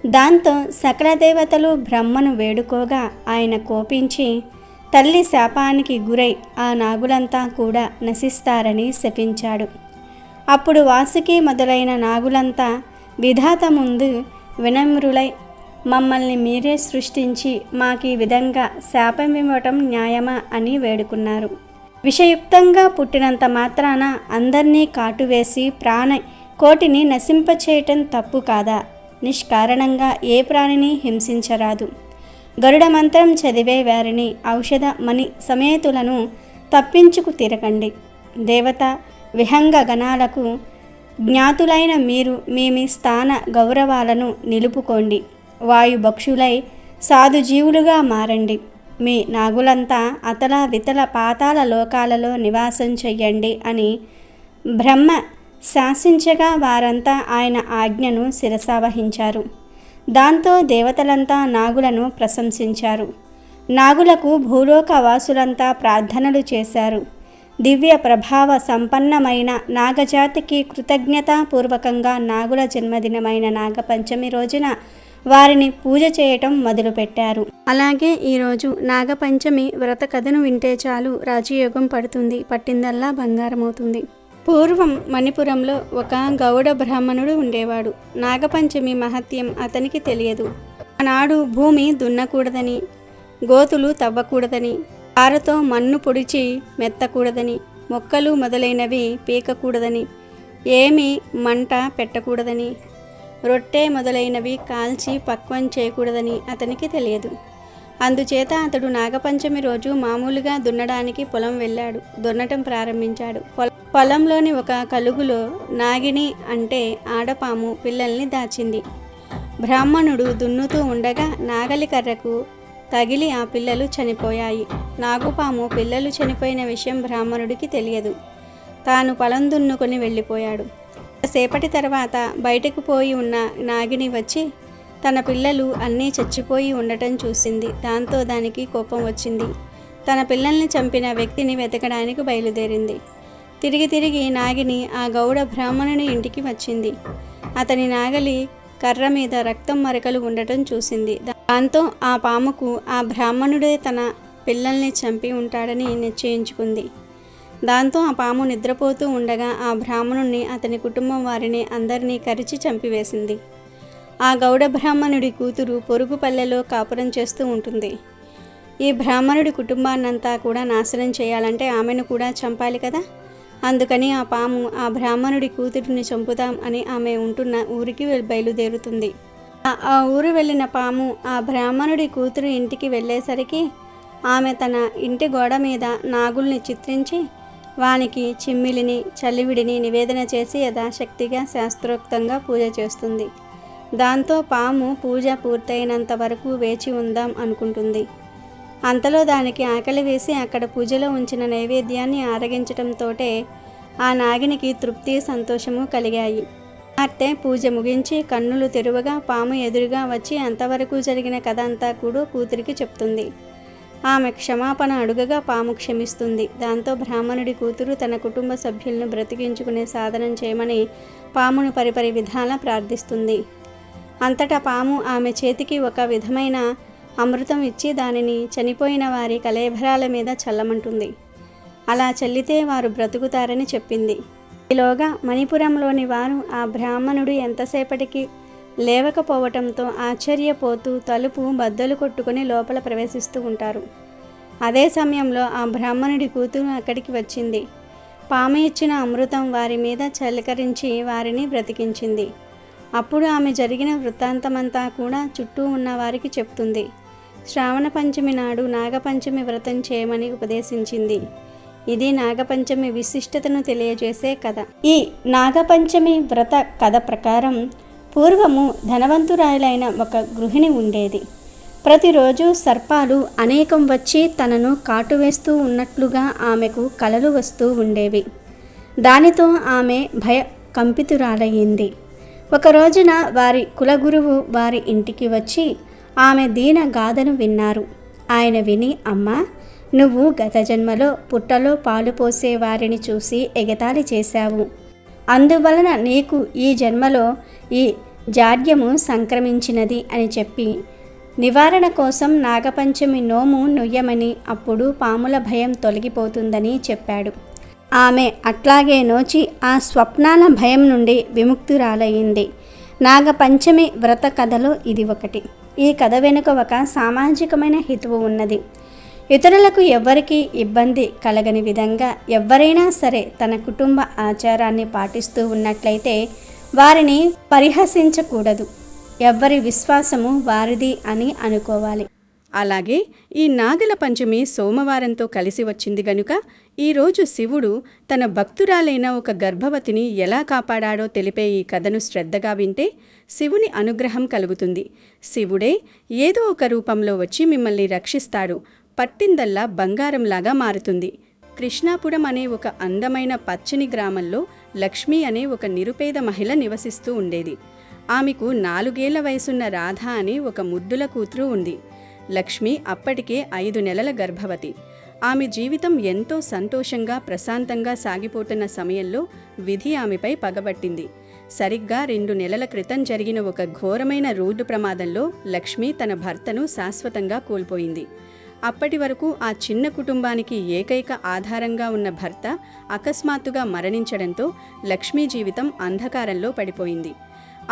దాంతో సకల దేవతలు బ్రహ్మను వేడుకోగా ఆయన కోపించి తల్లి శాపానికి గురై ఆ నాగులంతా కూడా నశిస్తారని శపించాడు. అప్పుడు వాసుకి మొదలైన నాగులంతా విధాత ముందు వినమ్రులై, మమ్మల్ని మీరే సృష్టించి మాకీ విధంగా శాపం ఇవ్వటం న్యాయమా అని వేడుకున్నారు. విషయుక్తంగా పుట్టినంత మాత్రాన అందరినీ కాటువేసి కోటిని నశింపచేయటం తప్పు కాదా? నిష్కారణంగా ఏ ప్రాణిని హింసించరాదు. గరుడ మంత్రం చదివే వారిని, ఔషధ మణి సమేతులను తప్పించుకు తిరగండి. దేవత విహంగ గణాలకు జ్ఞాతులైన మీరు మీ స్థాన గౌరవాలను నిలుపుకోండి. వాయుభక్షులై సాధుజీవులుగా మారండి. మీ నాగులంతా అతల వితల పాతాల లోకాలలో నివాసం చెయ్యండి అని బ్రహ్మ శాసించగా వారంతా ఆయన ఆజ్ఞను శిరసావహించారు. దాంతో దేవతలంతా నాగులను ప్రశంసించారు. నాగులకు భూలోక వాసులంతా ప్రార్థనలు చేశారు. దివ్య ప్రభావ సంపన్నమైన నాగజాతికి కృతజ్ఞతాపూర్వకంగా నాగుల జన్మదినమైన నాగపంచమి రోజున వారిని పూజ చేయటం మొదలుపెట్టారు. అలాగే ఈరోజు నాగపంచమి వ్రత కథను వింటే చాలు రాజయోగం పడుతుంది, పట్టిందల్లా బంగారమవుతుంది. పూర్వం మణిపురంలో ఒక గౌడ బ్రాహ్మణుడు ఉండేవాడు. నాగపంచమి మహత్యం అతనికి తెలియదు. ఆనాడు భూమి దున్నకూడదని, గోతులు తవ్వకూడదని, పారతో మన్ను పొడిచి మెత్తకూడదని, మొక్కలు మొదలైనవి పీకకూడదని, ఏమీ మంట పెట్టకూడదని, రొట్టె మొదలైనవి కాల్చి పక్వం చేయకూడదని అతనికి తెలియదు. అందుచేత అతడు నాగపంచమి రోజు మామూలుగా దున్నడానికి పొలం వెళ్ళాడు. దున్నటం ప్రారంభించాడు. పొలంలోని ఒక కలుగులో నాగిని అంటే ఆడపాము పిల్లల్ని దాచింది. బ్రాహ్మణుడు దున్నుతూ ఉండగా నాగలి కర్రకు తగిలి ఆ పిల్లలు చనిపోయాయి. నాగుపాము పిల్లలు చనిపోయిన విషయం బ్రాహ్మణుడికి తెలియదు. తాను పొలం దున్నుకొని వెళ్ళిపోయాడు. సేపటి తర్వాత బయటకు పోయి ఉన్న నాగిని వచ్చి తన పిల్లలు అన్నీ చచ్చిపోయి ఉండటం చూసింది. దాంతో దానికి కోపం వచ్చింది. తన పిల్లల్ని చంపిన వ్యక్తిని వెతకడానికి బయలుదేరింది. తిరిగి నాగిని ఆ గౌడ బ్రాహ్మణుని ఇంటికి వచ్చింది. అతని నాగలి కర్ర మీద రక్తం మరకలు ఉండటం చూసింది. దాంతో ఆ పాముకు ఆ బ్రాహ్మణుడే తన పిల్లల్ని చంపి ఉంటాడని నిశ్చయించుకుంది. దాంతో ఆ పాము నిద్రపోతూ ఉండగా ఆ బ్రాహ్మణుణ్ణి, అతని కుటుంబం వారిని అందరినీ కరిచి చంపివేసింది. ఆ గౌడ బ్రాహ్మణుడి కూతురు పొరుగు పల్లెలో కాపురం చేస్తూ ఉంటుంది. ఈ బ్రాహ్మణుడి కుటుంబాన్నంతా కూడా నాశనం చేయాలంటే ఆమెను కూడా చంపాలి కదా. అందుకని ఆ పాము ఆ బ్రాహ్మణుడి కూతురిని చంపుతాం అని ఆమె ఉంటున్న ఊరికి బయలుదేరుతుంది. ఆ ఊరు వెళ్ళిన పాము ఆ బ్రాహ్మణుడి కూతురు ఇంటికి వెళ్ళేసరికి ఆమె తన ఇంటి గోడ మీద నాగుల్ని చిత్రించి వానికి చిమ్మిలిని, చల్లివిడిని నివేదన చేసి యథాశక్తిగా శాస్త్రోక్తంగా పూజ చేస్తుంది. దాంతో పాము పూజ పూర్తయినంత వరకు వేచి ఉందాం అనుకుంటుంది. అంతలో దానికి ఆకలి వేసి అక్కడ పూజలో ఉంచిన నైవేద్యాన్ని ఆరగించటంతోటే ఆ నాగినికి తృప్తి, సంతోషము కలిగాయి. కుమార్తె పూజ ముగించి కన్నులు తెరువగా పాము ఎదురుగా వచ్చి అంతవరకు జరిగిన కథ అంతా కూడా కూతురికి చెప్తుంది. ఆమె క్షమాపణ అడుగగా పాము క్షమిస్తుంది. దాంతో బ్రాహ్మణుడి కూతురు తన కుటుంబ సభ్యులను బ్రతికించుకునే సాధనం చేయమని పామును పరిపరి విధాలా ప్రార్థిస్తుంది. అంతటా పాము ఆమె చేతికి ఒక విధమైన అమృతం ఇచ్చి దానిని చనిపోయిన వారి కళేభరాల మీద చల్లమంటుంది. అలా చల్లితే వారు బ్రతుకుతారని చెప్పింది. ఈలోగా మణిపురంలోని వారు ఆ బ్రాహ్మణుడు ఎంతసేపటికి లేవకపోవటంతో ఆశ్చర్యపోతూ తలుపు బద్దలు కొట్టుకుని లోపల ప్రవేశిస్తూ ఉంటారు. అదే సమయంలో ఆ బ్రాహ్మణుడి కూతురు అక్కడికి వచ్చింది. పాము ఇచ్చిన అమృతం వారి మీద చల్లకరించి వారిని బ్రతికించింది. అప్పుడు ఆమె జరిగిన వృత్తాంతమంతా కూడా చుట్టూ ఉన్న వారికి చెప్తుంది. శ్రావణ పంచమి నాడు నాగపంచమి వ్రతం చేయమని ఉపదేశించింది. ఇది నాగపంచమి విశిష్టతను తెలియజేసే కథ. ఈ నాగపంచమి వ్రత కథ ప్రకారం పూర్వము ధనవంతురాలైన ఒక గృహిణి ఉండేది. ప్రతిరోజు సర్పాలు అనేకం వచ్చి తనను కాటువేస్తూ ఉన్నట్లుగా ఆమెకు కలలు వస్తూ ఉండేవి. దానితో ఆమె కంపితురాలయ్యింది. ఒక రోజున వారి కులగురువు వారి ఇంటికి వచ్చి ఆమె దీన గాథను విన్నారు. ఆయన విని, అమ్మా, నువ్వు గత జన్మలో పుట్టలో పాలు పోసే వారిని చూసి ఎగతాళి చేశావు. అందువలన నీకు ఈ జన్మలో ఈ జాడ్యము సంక్రమించినది అని చెప్పి నివారణ కోసం నాగపంచమి నోము నొయ్యమని, అప్పుడు పాముల భయం తొలగిపోతుందని చెప్పాడు. ఆమె అట్లాగే నోచి ఆ స్వప్నాల భయం నుండి విముక్తురాలయ్యింది. నాగపంచమి వ్రత కథలో ఇది ఒకటి. ఈ కథ వెనుక ఒక సామాజికమైన హితువు ఉన్నది. ఇతరులకు ఎవ్వరికీ ఇబ్బంది కలగని విధంగా ఎవరైనా సరే తన కుటుంబ ఆచారాన్ని పాటిస్తూ ఉన్నట్లయితే వారిని పరిహసించకూడదు. ఎవ్వరి విశ్వాసము వారిది అని అనుకోవాలి. అలాగే ఈ నాగల పంచమి సోమవారంతో కలిసి వచ్చింది గనుక ఈరోజు శివుడు తన భక్తురాలైన ఒక గర్భవతిని ఎలా కాపాడాడో తెలిపే ఈ కథను శ్రద్ధగా వింటే శివుని అనుగ్రహం కలుగుతుంది. శివుడే ఏదో ఒక రూపంలో వచ్చి మిమ్మల్ని రక్షిస్తాడు. పట్టిందల్లా బంగారంలాగా మారుతుంది. కృష్ణాపురం అనే ఒక అందమైన పచ్చని గ్రామంలో లక్ష్మి అనే ఒక నిరుపేద మహిళ నివసిస్తూ ఉండేది. ఆమెకు 4 ఏళ్ల వయసున్న రాధ అని ఒక ముద్దుల కూతురు ఉంది. లక్ష్మి అప్పటికే 5 నెలల గర్భవతి. ఆమె జీవితం ఎంతో సంతోషంగా ప్రశాంతంగా సాగిపోతున్న సమయంలో విధి ఆమెపై పగబట్టింది. సరిగ్గా 2 నెలల క్రితం జరిగిన ఒక ఘోరమైన రోడ్డు ప్రమాదంలో లక్ష్మి తన భర్తను శాశ్వతంగా కోల్పోయింది. అప్పటి వరకు ఆ చిన్న కుటుంబానికి ఏకైక ఆధారంగా ఉన్న భర్త అకస్మాత్తుగా మరణించడంతో లక్ష్మీ జీవితం అంధకారంలో పడిపోయింది.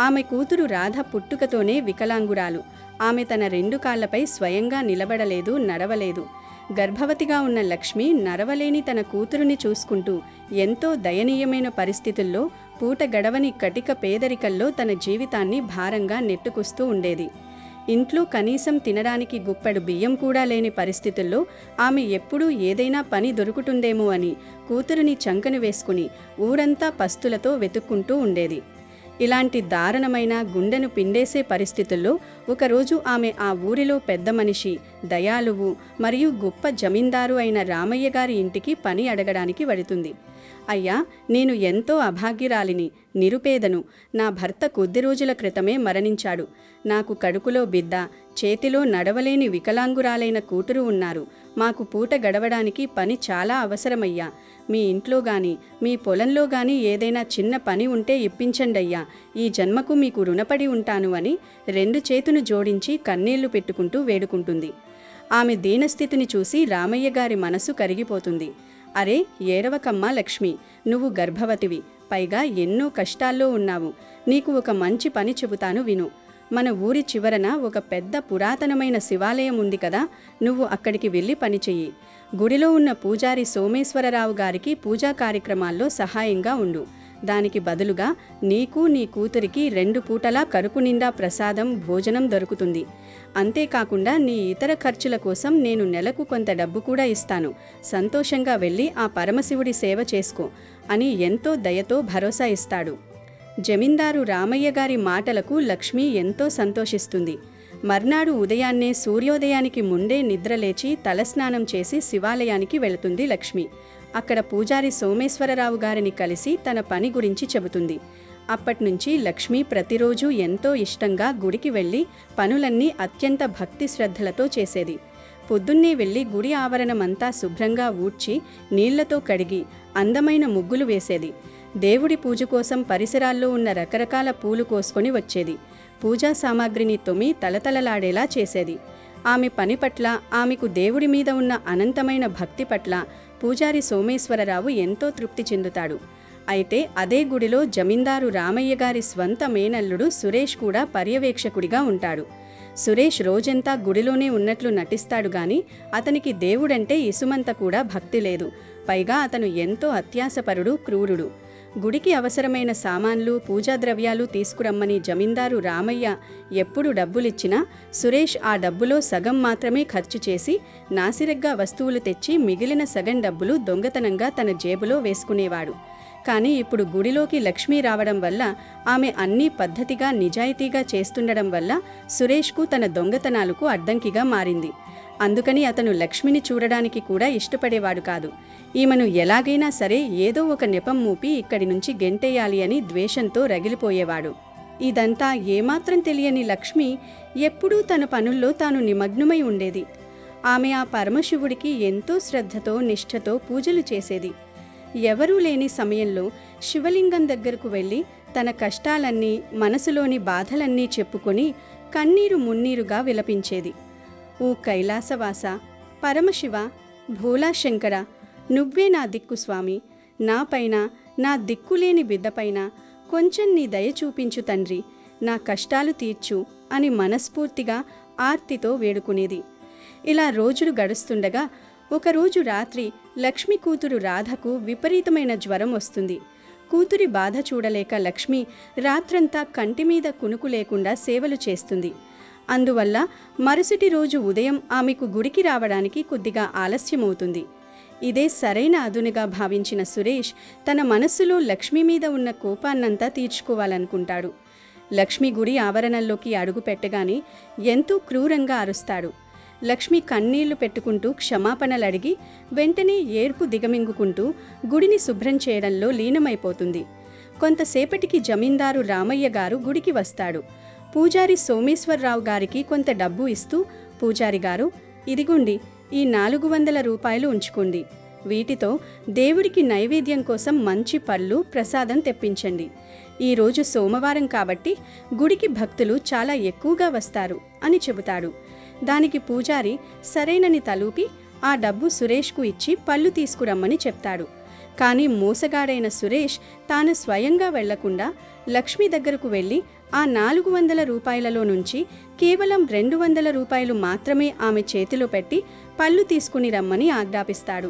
ఆమె కూతురు రాధ పుట్టుకతోనే వికలాంగురాలు. ఆమె తన 2 కాళ్లపై స్వయంగా నిలబడలేదు, నడవలేదు. గర్భవతిగా ఉన్న లక్ష్మి నడవలేని తన కూతురుని చూసుకుంటూ ఎంతో దయనీయమైన పరిస్థితుల్లో పూట గడవని కటిక పేదరికల్లో తన జీవితాన్ని భారంగా నెట్టుకొస్తూ ఉండేది. ఇంట్లో కనీసం తినడానికి గుప్పెడు బియ్యం కూడా లేని పరిస్థితుల్లో ఆమె ఎప్పుడూ ఏదైనా పని దొరుకుతుందేమో అని కూతురుని చంకను వేసుకుని ఊరంతా పస్తులతో వెతుక్కుంటూ ఉండేది. ఇలాంటి దారుణమైన గుండెను పిండేసే పరిస్థితుల్లో ఒకరోజు ఆమె ఆ ఊరిలో పెద్ద మనిషి, దయాళువు మరియు గొప్ప జమీందారు అయిన రామయ్య గారి ఇంటికి పని అడగడానికి వెళుతుంది. అయ్యా, నేను ఎంతో అభాగ్యురాలిని, నిరుపేదను. నా భర్త కొద్ది రోజుల క్రితమే మరణించాడు. నాకు కడుపులో బిడ్డ, చేతిలో నడవలేని వికలాంగురాలైన కూతురు ఉన్నారు. మాకు పూట గడవడానికి పని చాలా అవసరమయ్యా. మీ ఇంట్లో గాని మీ పొలంలో గాని ఏదైనా చిన్న పని ఉంటే ఇప్పించండయ్యా. ఈ జన్మకు మీకు రుణపడి ఉంటాను అని 2 చేతులు జోడించి కన్నీళ్లు పెట్టుకుంటూ వేడుకుంటుంది. ఆమె దీనస్థితిని చూసి రామయ్య గారి మనసు కరిగిపోతుంది. అరే, ఏడవకమ్మా లక్ష్మి, నువ్వు గర్భవతివి, పైగా ఎన్నో కష్టాల్లో ఉన్నావు. నీకు ఒక మంచి పని చెబుతాను విను. మన ఊరి చివరన ఒక పెద్ద పురాతనమైన శివాలయం ఉంది కదా, నువ్వు అక్కడికి వెళ్ళి పనిచెయ్యి. గుడిలో ఉన్న పూజారి సోమేశ్వరరావు గారికి పూజా కార్యక్రమాల్లో సహాయంగా ఉండు. దానికి బదులుగా నీకు నీ కూతురికి 2 పూటలా కడుపు నిండా ప్రసాదం, భోజనం దొరుకుతుంది. అంతేకాకుండా నీ ఇతర ఖర్చుల కోసం నేను నెలకు కొంత డబ్బు కూడా ఇస్తాను. సంతోషంగా వెళ్ళి ఆ పరమశివుడి సేవ చేసుకో అని ఎంతో దయతో భరోసా ఇస్తాడు. జమీందారు రామయ్య గారి మాటలకు లక్ష్మి ఎంతో సంతోషిస్తుంది. మర్నాడు ఉదయాన్నే సూర్యోదయానికి ముందే నిద్రలేచి తలస్నానం చేసి శివాలయానికి వెళుతుంది లక్ష్మి. అక్కడ పూజారి సోమేశ్వరరావు గారిని కలిసి తన పని గురించి చెబుతుంది. అప్పట్నుంచి లక్ష్మి ప్రతిరోజు ఎంతో ఇష్టంగా గుడికి వెళ్ళి పనులన్నీ అత్యంత భక్తి శ్రద్ధలతో చేసేది. పొద్దున్నే వెళ్ళి గుడి ఆవరణమంతా శుభ్రంగా ఊడ్చి నీళ్లతో కడిగి అందమైన ముగ్గులు వేసేది. దేవుడి పూజ కోసం పరిసరాల్లో ఉన్న రకరకాల పూలు కోసుకొని వచ్చేది. పూజా సామాగ్రిని తొమి తలతలలాడేలా చేసేది. ఆమె పని పట్ల, ఆమెకు దేవుడి మీద ఉన్న అనంతమైన భక్తి పట్ల పూజారి సోమేశ్వరరావు ఎంతో తృప్తి చెందుతాడు. అయితే అదే గుడిలో జమీందారు రామయ్య గారి స్వంత మేనల్లుడు సురేష్ కూడా పర్యవేక్షకుడిగా ఉంటాడు. సురేష్ రోజంతా గుడిలోనే ఉన్నట్లు నటిస్తాడు గాని అతనికి దేవుడంటే ఇసుమంత కూడా భక్తి లేదు. పైగా అతను ఎంతో అత్యాసపరుడు, క్రూరుడు. గుడికి అవసరమైన సామాన్లు, పూజా ద్రవ్యాలు తీసుకురమ్మని జమీందారు రామయ్య ఎప్పుడు డబ్బులిచ్చినా సురేష్ ఆ డబ్బులో సగం మాత్రమే ఖర్చు చేసి నాసిరగ్గా వస్తువులు తెచ్చి మిగిలిన సగం డబ్బులు దొంగతనంగా తన జేబులో వేసుకునేవాడు. కానీ ఇప్పుడు గుడిలోకి లక్ష్మి రావడం వల్ల, ఆమె అన్నీ పద్ధతిగా నిజాయితీగా చేస్తుండడం వల్ల సురేష్కు తన దొంగతనాలకు అడ్డంకిగా మారింది. అందుకని అతను లక్ష్మిని చూడడానికి కూడా ఇష్టపడేవాడు కాదు. ఈమెను ఎలాగైనా సరే ఏదో ఒక నెపం మూపి ఇక్కడి నుంచి గెంటేయాలి అని ద్వేషంతో రగిలిపోయేవాడు. ఇదంతా ఏమాత్రం తెలియని లక్ష్మి ఎప్పుడూ తన పనుల్లో తాను నిమగ్నమై ఉండేది. ఆమె ఆ పరమశివుడికి ఎంతో శ్రద్ధతో నిష్ఠతో పూజలు చేసేది. ఎవరూ లేని సమయంలో శివలింగం దగ్గరకు వెళ్ళి తన కష్టాలన్నీ, మనసులోని బాధలన్నీ చెప్పుకొని కన్నీరు మున్నీరుగా విలపించేది. ఓ కైలాసవాస, పరమశివ, భోలాశంకర, నువ్వే నా దిక్కు స్వామి, నాపైన, నా దిక్కులేని బిడ్డపైన కొంచెం నీ దయ చూపించు తండ్రి, నా కష్టాలు తీర్చు అని మనస్ఫూర్తిగా ఆర్తితో వేడుకునేది. ఇలా రోజులు గడుస్తుండగా ఒకరోజు రాత్రి లక్ష్మి కూతురు రాధకు విపరీతమైన జ్వరం వస్తుంది. కూతురి బాధ చూడలేక లక్ష్మి రాత్రంతా కంటిమీద కునుకు లేకుండా సేవలు చేస్తుంది. అందువల్ల మరుసటి రోజు ఉదయం ఆమెకు గుడికి రావడానికి కొద్దిగా ఆలస్యమవుతుంది. ఇదే సరైన అదునుగా భావించిన సురేష్ తన మనస్సులో లక్ష్మి మీద ఉన్న కోపాన్నంతా తీర్చుకోవాలనుకుంటాడు. లక్ష్మి గుడి ఆవరణల్లోకి అడుగు పెట్టగానే ఎంతో క్రూరంగా అరుస్తాడు. లక్ష్మి కన్నీళ్లు పెట్టుకుంటూ క్షమాపణలడిగి వెంటనే ఏర్పు దిగమింగుకుంటూ గుడిని శుభ్రం చేయడంలో లీనమైపోతుంది. కొంతసేపటికి జమీందారు రామయ్య గారు గుడికి వస్తాడు. పూజారి సోమేశ్వరరావు గారికి కొంత డబ్బు ఇస్తూ, పూజారి గారు, ఇదిగోండి ఈ 400 రూపాయలు ఉంచుకోండి. వీటితో దేవుడికి నైవేద్యం కోసం మంచి పళ్ళు, ప్రసాదం తెప్పించండి. ఈరోజు సోమవారం కాబట్టి గుడికి భక్తులు చాలా ఎక్కువగా వస్తారు అని చెబుతాడు. దానికి పూజారి సరేనని తలూపి ఆ డబ్బు సురేష్కు ఇచ్చి పళ్ళు తీసుకురమ్మని చెప్తాడు. కానీ మోసగాడైన సురేష్ తాను స్వయంగా వెళ్లకుండా లక్ష్మి దగ్గరకు వెళ్ళి ఆ 400 రూపాయలలో నుంచి కేవలం 200 రూపాయలు మాత్రమే ఆమె చేతిలో పెట్టి పళ్ళు తీసుకుని రమ్మని ఆజ్ఞాపిస్తాడు.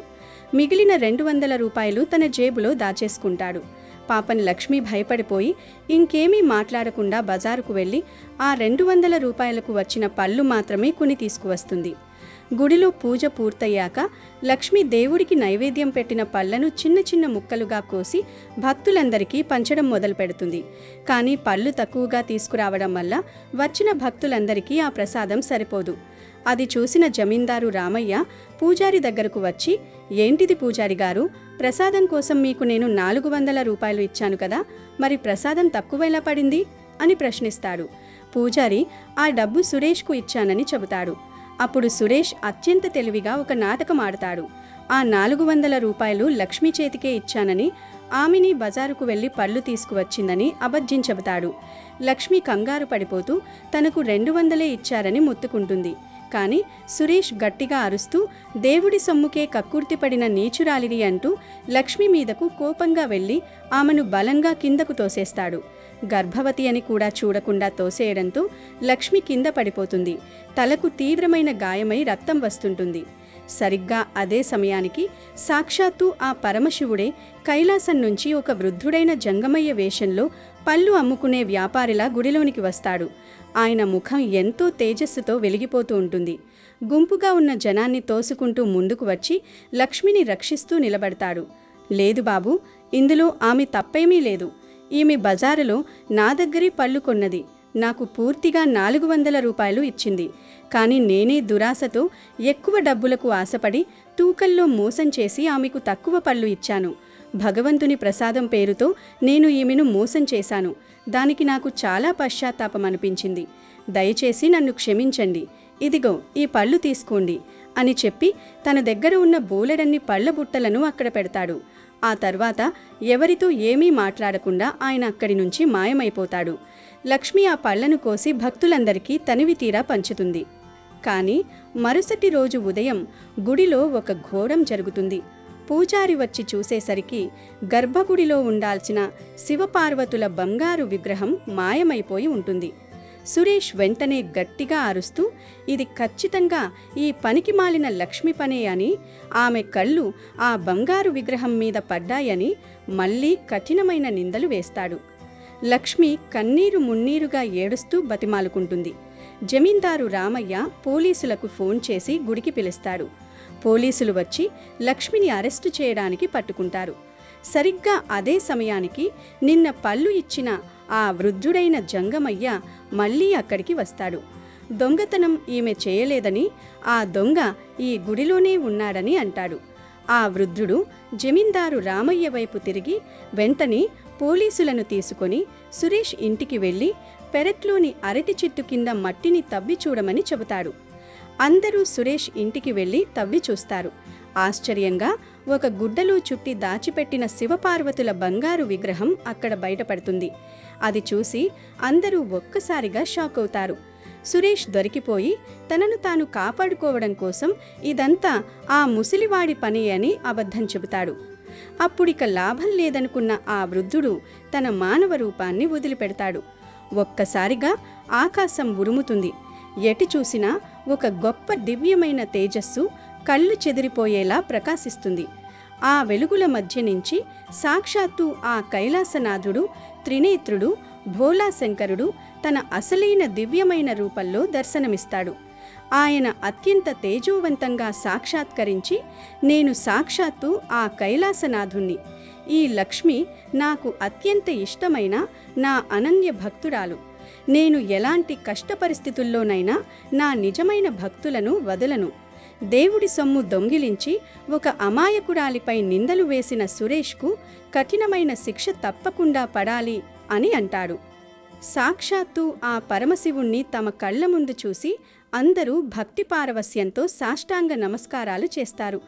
మిగిలిన 200 రూపాయలు తన జేబులో దాచేసుకుంటాడు. పాపం లక్ష్మి భయపడిపోయి ఇంకేమీ మాట్లాడకుండా బజారుకు వెళ్ళి ఆ 200 రూపాయలకు వచ్చిన పళ్ళు మాత్రమే కొని తీసుకువస్తుంది. గుడిలో పూజ పూర్తయ్యాక లక్ష్మి దేవుడికి నైవేద్యం పెట్టిన పళ్లను చిన్న చిన్న ముక్కలుగా కోసి భక్తులందరికీ పంచడం మొదలు పెడుతుంది. కానీ పళ్ళు తక్కువగా తీసుకురావడం వల్ల వచ్చిన భక్తులందరికీ ఆ ప్రసాదం సరిపోదు. అది చూసిన జమీందారు రామయ్య పూజారి దగ్గరకు వచ్చి, ఏంటిది పూజారి గారు, ప్రసాదం కోసం మీకు నేను 400 రూపాయలు ఇచ్చాను కదా, మరి ప్రసాదం తక్కువెలా పడింది అని ప్రశ్నిస్తాడు. పూజారి ఆ డబ్బు సురేష్కు ఇచ్చానని చెబుతాడు. అప్పుడు సురేష్ అత్యంత తెలివిగా ఒక నాటకం ఆడతాడు. ఆ 400 రూపాయలు లక్ష్మి చేతికే ఇచ్చానని, ఆమెని బజారుకు వెళ్లి పళ్ళు తీసుకువచ్చిందని అబద్ధం చెబుతాడు. లక్ష్మి కంగారు పడిపోతూ తనకు 200 ఇచ్చారని మొత్తుకుంటుంది. కానీ సురేష్ గట్టిగా అరుస్తూ దేవుడి సొమ్ముకే కక్కుర్తిపడిన నీచురాలిని అంటూ లక్ష్మి మీదకు కోపంగా వెళ్ళి ఆమెను బలంగా కిందకు తోసేస్తాడు. గర్భవతి అని కూడా చూడకుండా తోసేయడంతో లక్ష్మి కింద పడిపోతుంది. తలకు తీవ్రమైన గాయమై రక్తం వస్తుంటుంది. సరిగ్గా అదే సమయానికి సాక్షాత్తు ఆ పరమశివుడే కైలాసం నుంచి ఒక వృద్ధుడైన జంగమయ్య వేషంలో పళ్ళు అమ్ముకునే వ్యాపారిలా గుడిలోనికి వస్తాడు. ఆయన ముఖం ఎంతో తేజస్సుతో వెలిగిపోతూ ఉంటుంది. గుంపుగా ఉన్న జనాన్ని తోసుకుంటూ ముందుకు వచ్చి లక్ష్మిని రక్షిస్తూ నిలబడతాడు. లేదు బాబు, ఇందులో ఆమె తప్పేమీ లేదు. ఈమె బజారులో నా దగ్గరే పళ్ళు కొన్నది. నాకు పూర్తిగా 400 రూపాయలు ఇచ్చింది. కానీ నేనే దురాశతో ఎక్కువ డబ్బులకు ఆశపడి తూకల్లో మోసం చేసి ఆమెకు తక్కువ పళ్ళు ఇచ్చాను. భగవంతుని ప్రసాదం పేరుతో నేను ఈమెను మోసం చేశాను. దానికి నాకు చాలా పశ్చాత్తాపం అనిపించింది. దయచేసి నన్ను క్షమించండి. ఇదిగో ఈ పళ్ళు తీసుకోండి అని చెప్పి తన దగ్గర ఉన్న బోలెడన్ని పళ్ళ బుట్టలను అక్కడ పెడతాడు. ఆ తర్వాత ఎవరితో ఏమీ మాట్లాడకుండా ఆయన అక్కడి నుంచి మాయమైపోతాడు. లక్ష్మి ఆ పళ్లను కోసి భక్తులందరికీ తనివి తీరా పంచుతుంది. కానీ మరుసటి రోజు ఉదయం గుడిలో ఒక ఘోరం జరుగుతుంది. పూజారి వచ్చి చూసేసరికి గర్భగుడిలో ఉండాల్సిన శివపార్వతుల బంగారు విగ్రహం మాయమైపోయి ఉంటుంది. సురేష్ వెంటనే గట్టిగా అరుస్తూ, ఇది ఖచ్చితంగా ఈ పనికి మాలిన లక్ష్మి పనే అని, ఆమె కళ్ళు ఆ బంగారు విగ్రహం మీద పడ్డాయని మళ్ళీ కఠినమైన నిందలు వేస్తాడు. లక్ష్మి కన్నీరు మున్నీరుగా ఏడుస్తూ బతిమాలుకుంటుంది. జమీందారు రామయ్య పోలీసులకు ఫోన్ చేసి గుడికి పిలుస్తాడు. పోలీసులు వచ్చి లక్ష్మిని అరెస్టు చేయడానికి పట్టుకుంటారు. సరిగ్గా అదే సమయానికి నిన్న పళ్ళు ఇచ్చిన ఆ వృద్ధుడైన జంగమయ్య మళ్ళీ అక్కడికి వస్తాడు. దొంగతనం ఈమె చేయలేదని, ఆ దొంగ ఈ గుడిలోనే ఉన్నాడని అంటాడు. ఆ వృద్ధుడు జమీందారు రామయ్య వైపు తిరిగి వెంటనే పోలీసులను తీసుకొని సురేష్ ఇంటికి వెళ్ళి పెరట్లోని అరటి చెట్టు కింద మట్టిని తవ్వి చూడమని చెబుతాడు. అందరూ సురేష్ ఇంటికి వెళ్ళి తవ్వి చూస్తారు. ఆశ్చర్యంగా ఒక గుడ్డలో చుట్టి దాచిపెట్టిన శివపార్వతుల బంగారు విగ్రహం అక్కడ బయటపడుతుంది. అది చూసి అందరూ ఒక్కసారిగా షాక్ అవుతారు. సురేష్ దొరికిపోయి తనను తాను కాపాడుకోవడం కోసం ఇదంతా ఆ ముసలివాడి పని అని అబద్ధం చెబుతాడు. అప్పుడిక లాభం లేదనుకున్న ఆ వృద్ధుడు తన మానవ రూపాన్ని వదిలిపెడతాడు. ఒక్కసారిగా ఆకాశం ఉరుముతుంది. ఎటు చూసినా ఒక గొప్ప దివ్యమైన తేజస్సు కళ్ళు చెదిరిపోయేలా ప్రకాశిస్తుంది. ఆ వెలుగుల మధ్య నుంచి సాక్షాత్తు ఆ కైలాసనాథుడు, త్రినేత్రుడు, భోలాశంకరుడు తన అసలైన దివ్యమైన రూపంలో దర్శనమిస్తాడు. ఆయన అత్యంత తేజోవంతంగా సాక్షాత్కరించి, నేను సాక్షాత్తు ఆ కైలాసనాథుణ్ణి. ఈ లక్ష్మి నాకు అత్యంత ఇష్టమైన నా అనన్య భక్తురాలు. నేను ఎలాంటి కష్ట పరిస్థితుల్లోనైనా నా నిజమైన భక్తులను వదలను. దేవుడి సొమ్ము దొంగిలించి ఒక అమాయకురాలిపై నిందలు వేసిన సురేష్కు కఠినమైన శిక్ష తప్పకుండా పడాలి అని అంటాడు. సాక్షాత్తు ఆ పరమశివుణ్ణి తమ కళ్ల ముందు చూసి అందరూ భక్తి పారవస్యంతో సాష్టాంగ నమస్కారాలు చేస్తారు.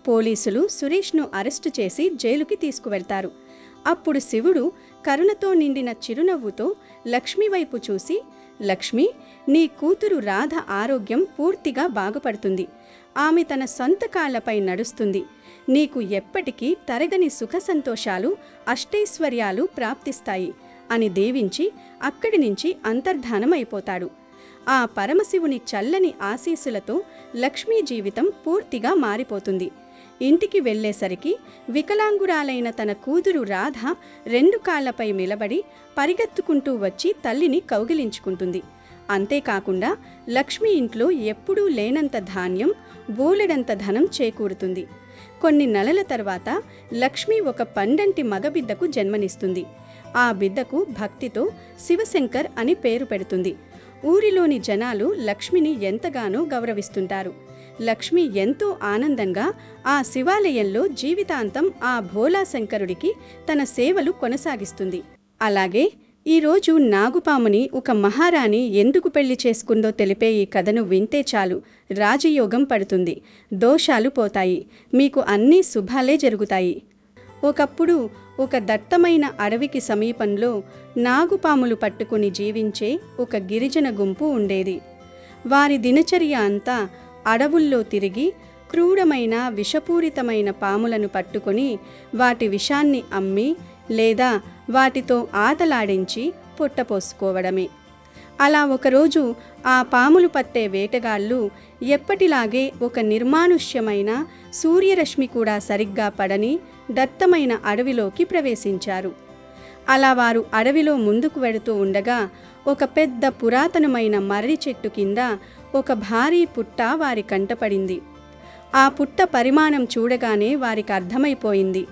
పోలీసులు సురేష్ను అరెస్టు చేసి జైలుకి తీసుకువెళ్తారు. అప్పుడు శివుడు కరుణతో నిండిన చిరునవ్వుతో లక్ష్మి వైపు చూసి, లక్ష్మి, నీ కూతురు రాధ ఆరోగ్యం పూర్తిగా బాగుపడుతుంది. ఆమె తన సొంత కాళ్లపై నడుస్తుంది. నీకు ఎప్పటికీ తరగని సుఖ సంతోషాలు, అష్టైశ్వర్యాలు ప్రాప్తిస్తాయి అని దీవించి అక్కడి నుంచి అంతర్ధానమైపోతాడు. ఆ పరమశివుని చల్లని ఆశీస్సులతో లక్ష్మీ జీవితం పూర్తిగా మారిపోతుంది. ఇంటికి వెళ్లేసరికి వికలాంగురాలైన తన కూతురు రాధ 2 కాళ్లపై నిలబడి పరిగెత్తుకుంటూ వచ్చి తల్లిని కౌగిలించుకుంటుంది. అంతేకాకుండా లక్ష్మి ఇంట్లో ఎప్పుడూ లేనంత ధాన్యం, బోలెడంత ధనం చేకూరుతుంది. కొన్ని నెలల తర్వాత లక్ష్మి ఒక పండంటి మగబిడ్డకు జన్మనిస్తుంది. ఆ బిడ్డకు భక్తితో శివశంకర్ అని పేరు పెడుతుంది. ఊరిలోని జనాలు లక్ష్మిని ఎంతగానో గౌరవిస్తుంటారు. లక్ష్మి ఎంతో ఆనందంగా ఆ శివాలయంలో జీవితాంతం ఆ భోలాశంకరుడికి తన సేవలు కొనసాగిస్తుంది. అలాగే ఈరోజు నాగుపాముని ఒక మహారాణి ఎందుకు పెళ్లి చేసుకుందో తెలిపే ఈ కథను వింటే చాలు, రాజయోగం పడుతుంది, దోషాలు పోతాయి, మీకు అన్నీ శుభాలే జరుగుతాయి. ఒకప్పుడు ఒక దట్టమైన అడవికి సమీపంలో నాగుపాములు పట్టుకుని జీవించే ఒక గిరిజన గుంపు ఉండేది. వారి దినచర్య అంతా అడవుల్లో తిరిగి క్రూరమైన విషపూరితమైన పాములను పట్టుకొని వాటి విషాన్ని అమ్మి లేదా వాటితో ఆటలాడించి పొట్టపోసుకోవడమే. అలా ఒకరోజు ఆ పాములు పట్టే వేటగాళ్ళు ఎప్పటిలాగే ఒక నిర్మానుష్యమైన సూర్యరశ్మి కూడా సరిగ్గా పడని దట్టమైన అడవిలోకి ప్రవేశించారు. అలా వారు అడవిలో ముందుకు వెడుతూ ఉండగా ఒక పెద్ద పురాతనమైన మర్రి చెట్టు కింద ఒక భారీ పుట్ట వారి కంటపడింది. ఆ పుట్ట పరిమాణం చూడగానే వారికి అర్థమైపోయింది,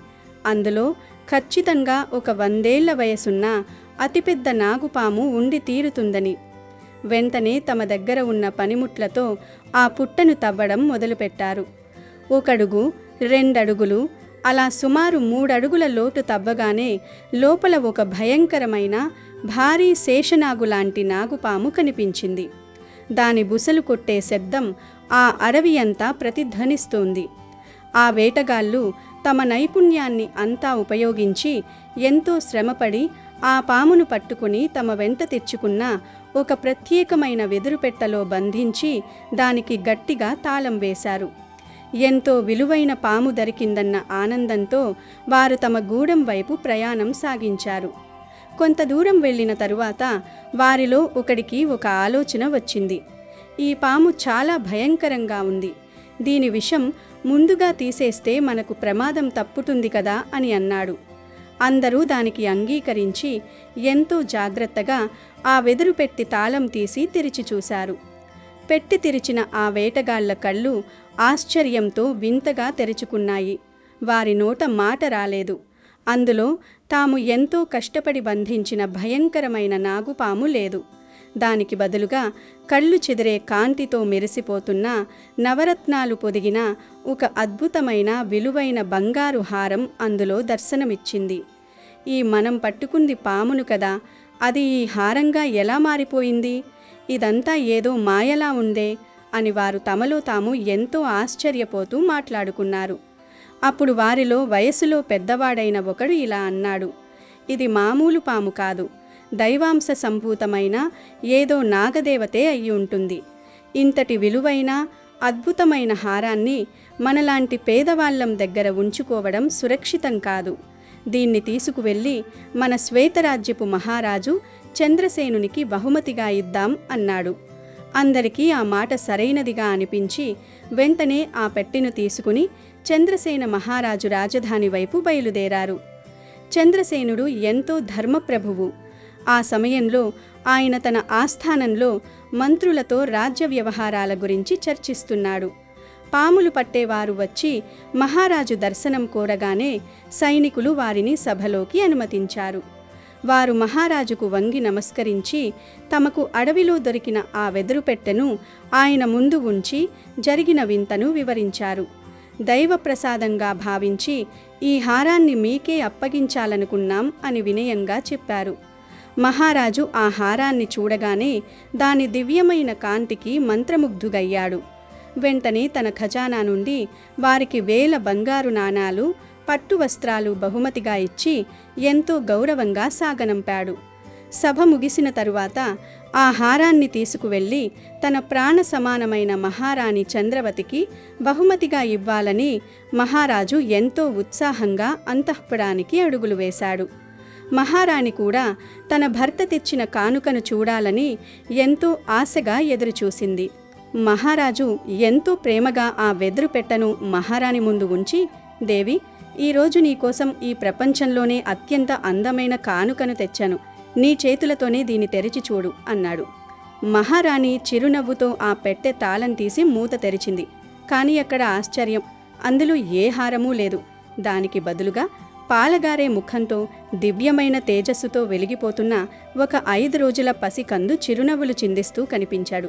అందులో ఖచ్చితంగా ఒక 100 ఏళ్ల వయసున్న అతిపెద్ద నాగుపాము ఉండి తీరుతుందని. వెంటనే తమ దగ్గర ఉన్న పనిముట్లతో ఆ పుట్టను తవ్వడం మొదలుపెట్టారు. 1 అడుగు, 2 అడుగులు, అలా సుమారు 3 అడుగుల లోతు తవ్వగానే లోపల ఒక భయంకరమైన భారీ శేషనాగు లాంటి నాగుపాము కనిపించింది. దాని బుసలు కొట్టే శబ్దం ఆ అడవి అంతా ప్రతిధ్వనిస్తోంది. ఆ వేటగాళ్ళు తమ నైపుణ్యాన్ని అంతా ఉపయోగించి ఎంతో శ్రమపడి ఆ పామును పట్టుకుని తమ వెంట తెచ్చుకున్న ఒక ప్రత్యేకమైన వెదురుపెట్టలో బంధించి దానికి గట్టిగా తాళం వేశారు. ఎంతో విలువైన పాము దొరికిందన్న ఆనందంతో వారు తమ గూడెం వైపు ప్రయాణం సాగించారు. కొంత దూరం వెళ్ళిన తరువాత వారిలో ఒకడికి ఒక ఆలోచన వచ్చింది. ఈ పాము చాలా భయంకరంగా ఉంది, దీని విషం ముందుగా తీసేస్తే మనకు ప్రమాదం తప్పుతుంది కదా అని అన్నాడు. అందరూ దానికి అంగీకరించి ఎంతో జాగ్రత్తగా ఆ వెదురు పెట్టి తాళం తీసి తెరిచి చూశారు. పెట్టి తెరిచిన ఆ వేటగాళ్ల కళ్ళు ఆశ్చర్యంతో వింతగా తెరుచుకున్నాయి. వారి నోట మాట రాలేదు. అందులో తాము ఎంతో కష్టపడి బంధించిన భయంకరమైన నాగుపాము లేదు. దానికి బదులుగా కళ్ళు చెదిరే కాంతితో మెరిసిపోతున్న నవరత్నాలు పొదిగిన ఒక అద్భుతమైన విలువైన బంగారు హారం అందులో దర్శనమిచ్చింది. ఈ మనం పట్టుకుంది పామును కదా, అది ఈ హారంగా ఎలా మారిపోయింది? ఇదంతా ఏదో మాయలా ఉందే అని వారు తమలో తాము ఎంతో ఆశ్చర్యపోతూ మాట్లాడుకున్నారు. అప్పుడు వారిలో వయసులో పెద్దవాడైన ఒకడు ఇలా అన్నాడు, ఇది మామూలు పాము కాదు, దైవాంశ సంభూతమైన ఏదో నాగదేవతే అయి ఉంటుంది. ఇంతటి విలువైన అద్భుతమైన హారాన్ని మనలాంటి పేదవాళ్ళం దగ్గర ఉంచుకోవడం సురక్షితం కాదు. దీన్ని తీసుకువెళ్ళి మన శ్వేతరాజ్యపు మహారాజు చంద్రసేనునికి బహుమతిగా ఇద్దాం అన్నాడు. అందరికీ ఆ మాట సరైనదిగా అనిపించి వెంటనే ఆ పెట్టెను తీసుకుని చంద్రసేన మహారాజు రాజధాని వైపు బయలుదేరారు. చంద్రసేనుడు ఎంతో ధర్మప్రభువు. ఆ సమయంలో ఆయన తన ఆస్థానంలో మంత్రులతో రాజ్య వ్యవహారాల గురించి చర్చిస్తున్నాడు. పాములు పట్టేవారు వచ్చి మహారాజు దర్శనం కోరగానే సైనికులు వారిని సభలోకి అనుమతించారు. వారు మహారాజుకు వంగి నమస్కరించి తమకు అడవిలో దొరికిన ఆ వెదురు పెట్టెను ఆయన ముందు ఉంచి జరిగిన వింతను వివరించారు. దైవప్రసాదంగా భావించి ఈ హారాన్ని మీకే అప్పగించాలనుకున్నాం అని వినయంగా చెప్పారు. మహారాజు ఆ హారాన్ని చూడగానే దాని దివ్యమైన కాంతికి మంత్రముగ్ధుడయ్యాడు. వెంటనే తన ఖజానా నుండి వారికి 1000 బంగారు నాణాలు, పట్టు వస్త్రాలు బహుమతిగా ఇచ్చి ఎంతో గౌరవంగా సాగనంపాడు. సభ ముగిసిన తరువాత ఆ హారాన్ని తీసుకువెళ్ళి తన ప్రాణ సమానమైన మహారాణి చంద్రవతికి బహుమతిగా ఇవ్వాలని మహారాజు ఎంతో ఉత్సాహంగా అంతఃపురానికి అడుగులు వేశాడు. మహారాణి కూడా తన భర్త తెచ్చిన కానుకను చూడాలని ఎంతో ఆశగా ఎదురుచూసింది. మహారాజు ఎంతో ప్రేమగా ఆ వెదురు పెట్టెను మహారాణి ముందు ఉంచి, దేవి, ఈరోజు నీకోసం ఈ ప్రపంచంలోనే అత్యంత అందమైన కానుకను తెచ్చాను. నీ చేతులతోనే దీన్ని తెరిచి చూడు అన్నాడు. మహారాణి చిరునవ్వుతో ఆ పెట్టె తాళం తీసి మూత తెరిచింది. కానీ అక్కడ ఆశ్చర్యం, అందులో ఏ హారమూ లేదు. దానికి బదులుగా పాలగారే ముఖంతో దివ్యమైన తేజస్సుతో వెలిగిపోతున్న ఒక 5 రోజుల పసికందు చిరునవ్వులు చిందిస్తూ కనిపించాడు.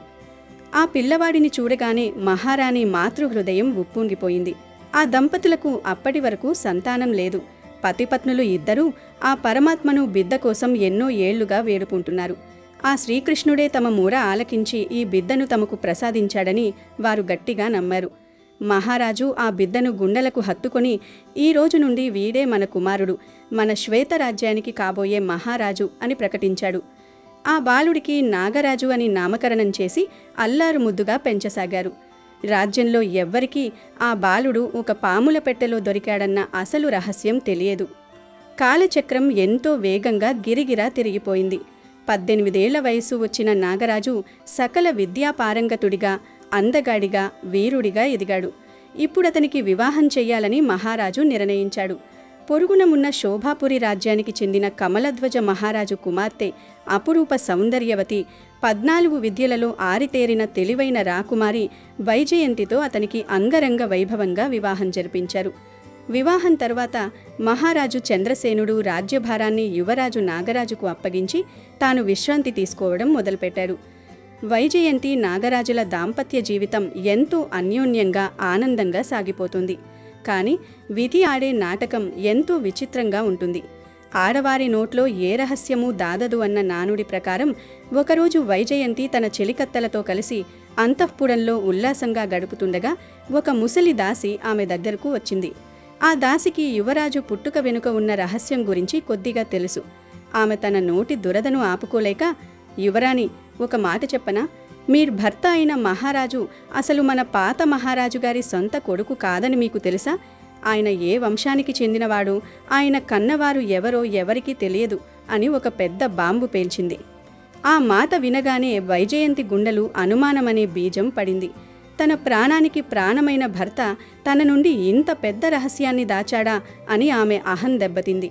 ఆ పిల్లవాడిని చూడగానే మహారాణి మాతృహృదయం ఉప్పొంగిపోయింది. ఆ దంపతులకు అప్పటి వరకు సంతానం లేదు. పతిపత్నులు ఇద్దరూ ఆ పరమాత్మను బిడ్డ కోసం ఎన్నో ఏళ్లుగా వేడుకుంటున్నారు. ఆ శ్రీకృష్ణుడే తమ మూర ఆలకించి ఈ బిడ్డను తమకు ప్రసాదించాడని వారు గట్టిగా నమ్మారు. మహారాజు ఆ బిడ్డను గుండెలకు హత్తుకొని, ఈ రోజు నుండి వీడే మన కుమారుడు, మన శ్వేతరాజ్యానికి కాబోయే మహారాజు అని ప్రకటించాడు. ఆ బాలుడికి నాగరాజు అని నామకరణం చేసి అల్లారు ముద్దుగా పెంచసాగారు. రాజ్యంలో ఎవ్వరికీ ఆ బాలుడు ఒక పాముల పెట్టెలో దొరికాడన్న అసలు రహస్యం తెలియదు. కాలచక్రం ఎంతో వేగంగా గిరిగిరా తిరిగిపోయింది. 18 ఏళ్ల వయసు వచ్చిన నాగరాజు సకల విద్యాపారంగతుడిగా, అందగాడిగా, వీరుడిగా ఎదిగాడు. ఇప్పుడతనికి వివాహం చెయ్యాలని మహారాజు నిర్ణయించాడు. పొరుగున ఉన్న శోభాపురి రాజ్యానికి చెందిన కమలధ్వజ మహారాజు కుమార్తె అపురూప సౌందర్యవతి, 14 విద్యలలో ఆరితేరిన తెలివైన రాకుమారి వైజయంతితో అతనికి అంగరంగ వైభవంగా వివాహం జరిపించారు. వివాహం తర్వాత మహారాజు చంద్రసేనుడు రాజ్యభారాన్ని యువరాజు నాగరాజుకు అప్పగించి తాను విశ్రాంతి తీసుకోవడం మొదలుపెట్టాడు. వైజయంతి నాగరాజుల దాంపత్య జీవితం ఎంతో అన్యోన్యంగా, ఆనందంగా సాగిపోతుంది. కానీ విధి ఆడే నాటకం ఎంతో విచిత్రంగా ఉంటుంది. ఆడవారి నోట్లో ఏ రహస్యమూ దాదదు అన్న నానుడి ప్రకారం ఒకరోజు వైజయంతి తన చెలికత్తలతో కలిసి అంతఃపురంలో ఉల్లాసంగా గడుపుతుండగా ఒక ముసలి దాసి ఆమె దగ్గరకు వచ్చింది. ఆ దాసికి యువరాజు పుట్టుక వెనుక ఉన్న రహస్యం గురించి కొద్దిగా తెలుసు. ఆమె తన నోటి దురదను ఆపుకోలేక, యువరాణి, ఒక మాట చెప్పనా? మీరు భర్త అయిన మహారాజు అసలు మన పాత మహారాజు గారి సొంత కొడుకు కాదని మీకు తెలుసా? ఆయన ఏ వంశానికి చెందినవాడు, ఆయన కన్నవారు ఎవరో ఎవరికీ తెలియదు అని ఒక పెద్ద బాంబు పేల్చింది. ఆ మాట వినగానే వైజయంతి గుండెలు అనుమానమనే బీజం పడింది. తన ప్రాణానికి ప్రాణమైన భర్త తన నుండి ఇంత పెద్ద రహస్యాన్ని దాచాడా అని ఆమె అహం దెబ్బతింది.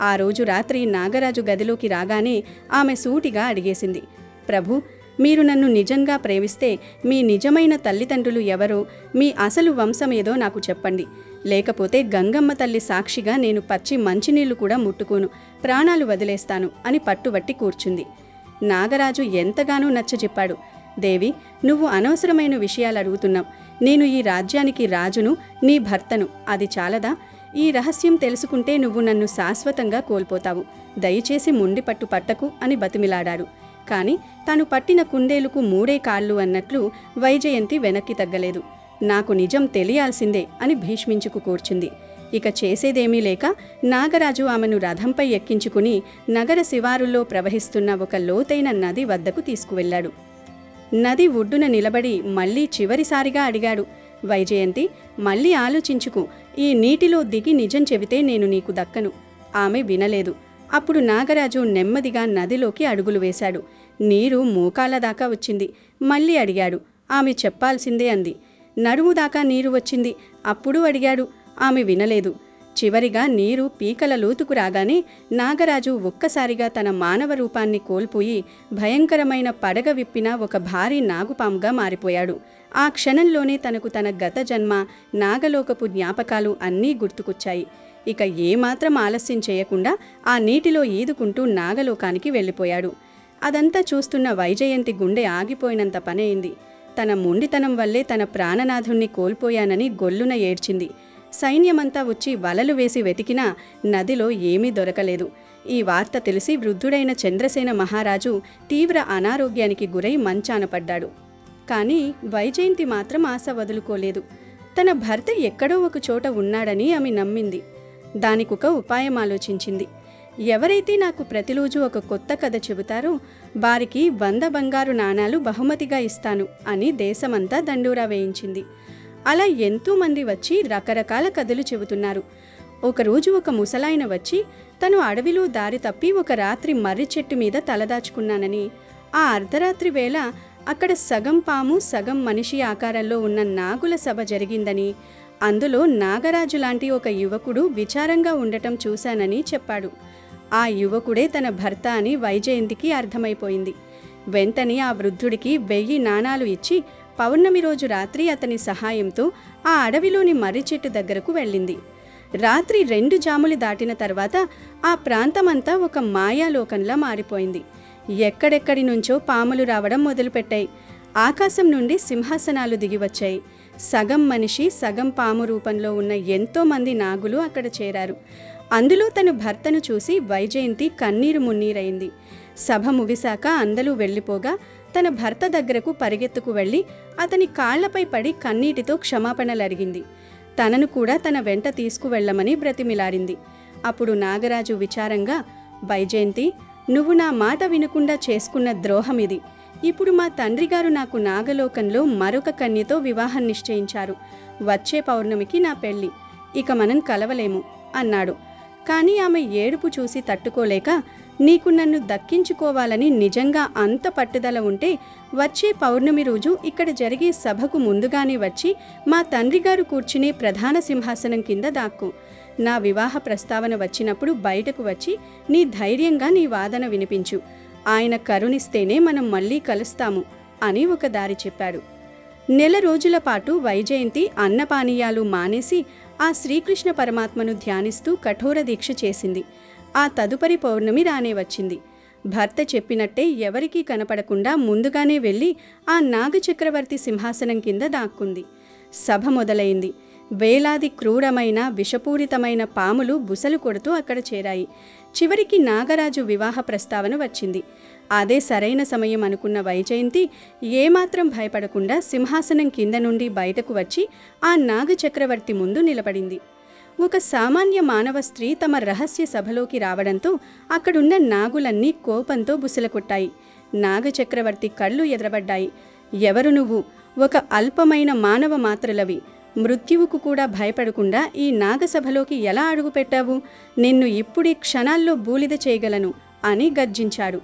ఆ రోజు రాత్రి నాగరాజు గదిలోకి రాగానే ఆమె సూటిగా అడిగేసింది, ప్రభు, మీరు నన్ను నిజంగా ప్రేమిస్తే మీ నిజమైన తల్లిదండ్రులు ఎవరో, మీ అసలు వంశమేదో నాకు చెప్పండి. లేకపోతే గంగమ్మ తల్లి సాక్షిగా నేను పచ్చి మంచినీళ్లు కూడా ముట్టుకోను, ప్రాణాలు వదిలేస్తాను అని పట్టుబట్టి కూర్చుంది. నాగరాజు ఎంతగానో నచ్చజెప్పాడు. దేవి, నువ్వు అనవసరమైన విషయాలు అడుగుతున్నావు. నేను ఈ రాజ్యానికి రాజును, నీ భర్తను. అది చాలదా? ఈ రహస్యం తెలుసుకుంటే నువ్వు నన్ను శాశ్వతంగా కోల్పోతావు. దయచేసి ముండిపట్టు పట్టకు అని బతిమిలాడాడు. కాని తాను పట్టిన కుందేలుకు 3 కాళ్ళు అన్నట్లు వైజయంతి వెనక్కి తగ్గలేదు. నాకు నిజం తెలియాల్సిందే అని భీష్మించుకు కూర్చుంది. ఇక చేసేదేమీ లేక నాగరాజు ఆమెను రథంపై ఎక్కించుకుని నగర శివారుల్లో ప్రవహిస్తున్న ఒక లోతైన నది వద్దకు తీసుకువెళ్లాడు. నది ఒడ్డున నిలబడి మళ్లీ చివరిసారిగా అడిగాడు, వైజయంతి, మళ్లీ ఆలోచించుకు. ఈ నీటిలో దిగి నిజం చెబితే నేను నీకు దక్కను. ఆమె వినలేదు. అప్పుడు నాగరాజు నెమ్మదిగా నదిలోకి అడుగులు వేశాడు. నీరు మోకాళ్ళ దాకా వచ్చింది. మళ్లీ అడిగాడు. ఆమె చెప్పాల్సిందే అంది. నడుము దాకా నీరు వచ్చింది. అప్పుడు అడిగాడు. ఆమె వినలేదు. చివరిగా నీరు పీకల లోతుకు రాగానే నాగరాజు ఒక్కసారిగా తన మానవ రూపాన్ని కోల్పోయి భయంకరమైన పడగ విప్పిన ఒక భారీ నాగుపాముగా మారిపోయాడు. ఆ క్షణంలోనే తనకు తన గత జన్మ, నాగలోకపు జ్ఞాపకాలు అన్నీ గుర్తుకొచ్చాయి. ఇక ఏమాత్రం ఆలస్యం చేయకుండా ఆ నీటిలో ఈదుకుంటూ నాగలోకానికి వెళ్ళిపోయాడు. అదంతా చూస్తున్న వైజయంతి గుండె ఆగిపోయినంత పనయింది. తన మొండితనం వల్లే తన ప్రాణనాథుణ్ణి కోల్పోయానని గొల్లున ఏడ్చింది. సైన్యమంతా వచ్చి వలలు వేసి వెతికినా నదిలో ఏమీ దొరకలేదు. ఈ వార్త తెలిసి వృద్ధుడైన చంద్రసేన మహారాజు తీవ్ర అనారోగ్యానికి గురై మంచాన పడ్డాడు. కానీ వైజయంతి మాత్రం ఆశ వదులుకోలేదు. తన భర్త ఎక్కడో ఒక చోట ఉన్నాడని ఆమె నమ్మింది. దానికొక ఉపాయం ఆలోచించింది. ఎవరైతే నాకు ప్రతిరోజు ఒక కొత్త కథ చెబుతారో వారికి 100 బంగారు నాణాలు బహుమతిగా ఇస్తాను అని దేశమంతా దండోరా వేయించింది. అలా ఎంతోమంది వచ్చి రకరకాల కథలు చెబుతున్నారు. ఒకరోజు ఒక ముసలాయన వచ్చి తను అడవిలో దారి తప్పి ఒక రాత్రి మర్రి చెట్టు మీద తలదాచుకున్నానని, ఆ అర్ధరాత్రి వేళ అక్కడ సగం పాము సగం మనిషి ఆకారంలో ఉన్న నాగుల సభ జరిగిందని, అందులో నాగరాజు లాంటి ఒక యువకుడు విచారంగా ఉండటం చూశానని చెప్పాడు. ఆ యువకుడే తన భర్త అని వైజయంతికి అర్థమైపోయింది. వెంటనే ఆ వృద్ధుడికి 1000 నాణాలు ఇచ్చి పౌర్ణమి రోజు రాత్రి అతని సహాయంతో ఆ అడవిలోని మర్రి చెట్టు దగ్గరకు వెళ్ళింది. రాత్రి 2 జాములు దాటిన తర్వాత ఆ ప్రాంతమంతా ఒక మాయాలోకంలా మారిపోయింది. ఎక్కడెక్కడి నుంచో పాములు రావడం మొదలుపెట్టాయి. ఆకాశం నుండి సింహాసనాలు దిగివచ్చాయి. సగం మనిషి సగం పాము రూపంలో ఉన్న ఎంతోమంది నాగులు అక్కడ చేరారు. అందులో తన భర్తను చూసి వైజయంతి కన్నీరు మున్నీరైంది. సభ ముగిశాక అందరూ వెళ్ళిపోగా తన భర్త దగ్గరకు పరిగెత్తుకు వెళ్ళి అతని కాళ్లపై పడి కన్నీటితో క్షమాపణలడిగింది. తనను కూడా తన వెంట తీసుకువెళ్లమని బ్రతిమిలాడింది. అప్పుడు నాగరాజు విచారంగా, వైజయంతి, నువ్వు నా మాట వినకుండా చేసుకున్న ద్రోహమిది. ఇప్పుడు మా తండ్రిగారు నాకు నాగలోకంలో మరొక కన్యతో వివాహం నిశ్చయించారు. వచ్చే పౌర్ణమికి నా పెళ్లి. ఇక మనం కలవలేము అన్నాడు. కానీ ఆమె ఏడుపు చూసి తట్టుకోలేక, నీకు నన్ను దక్కించుకోవాలని నిజంగా అంత పట్టుదల ఉంటే వచ్చే పౌర్ణమి రోజు ఇక్కడ జరిగే సభకు ముందుగానే వచ్చి మా తండ్రిగారు కూర్చునే ప్రధాన సింహాసనం కింద దాక్కు. నా వివాహ ప్రస్తావన వచ్చినప్పుడు బయటకు వచ్చి నీ ధైర్యంగా నీ వాదన వినిపించు. ఆయన కరుణిస్తేనే మనం మళ్ళీ కలుస్తాము అని ఒక దారి చెప్పాడు. 1 రోజుల పాటు వైజయంతి అన్నపానీయాలు మానేసి ఆ శ్రీకృష్ణ పరమాత్మను ధ్యానిస్తూ కఠోర దీక్ష చేసింది. ఆ తదుపరి పౌర్ణమి రానే వచ్చింది. భర్త చెప్పినట్టే ఎవరికీ కనపడకుండా ముందుగానే వెళ్ళి ఆ నాగచక్రవర్తి సింహాసనం కింద దాక్కుంది. సభ మొదలైంది. వేలాది క్రూరమైన విషపూరితమైన పాములు బుసలు కొడుతూ అక్కడ చేరాయి. చివరికి నాగరాజు వివాహ ప్రస్తావన వచ్చింది. అదే సరైన సమయం అనుకున్న వైజయంతి ఏమాత్రం భయపడకుండా సింహాసనం కింద నుండి బయటకు వచ్చి ఆ నాగచక్రవర్తి ముందు నిలబడింది. ఒక సామాన్య మానవ స్త్రీ తమ రహస్య సభలోకి రావడంతో అక్కడున్న నాగులన్నీ కోపంతో బుసలకొట్టాయి. నాగచక్రవర్తి కళ్ళు ఎదరబడ్డాయి. ఎవరు నువ్వు? ఒక అల్పమైన మానవ మాత్రలవి. మృత్యువుకు కూడా భయపడకుండా ఈ నాగసభలోకి ఎలా అడుగుపెట్టావు? నిన్ను ఇప్పుడే క్షణాల్లో బూలిద చేయగలను అని గర్జించాడు.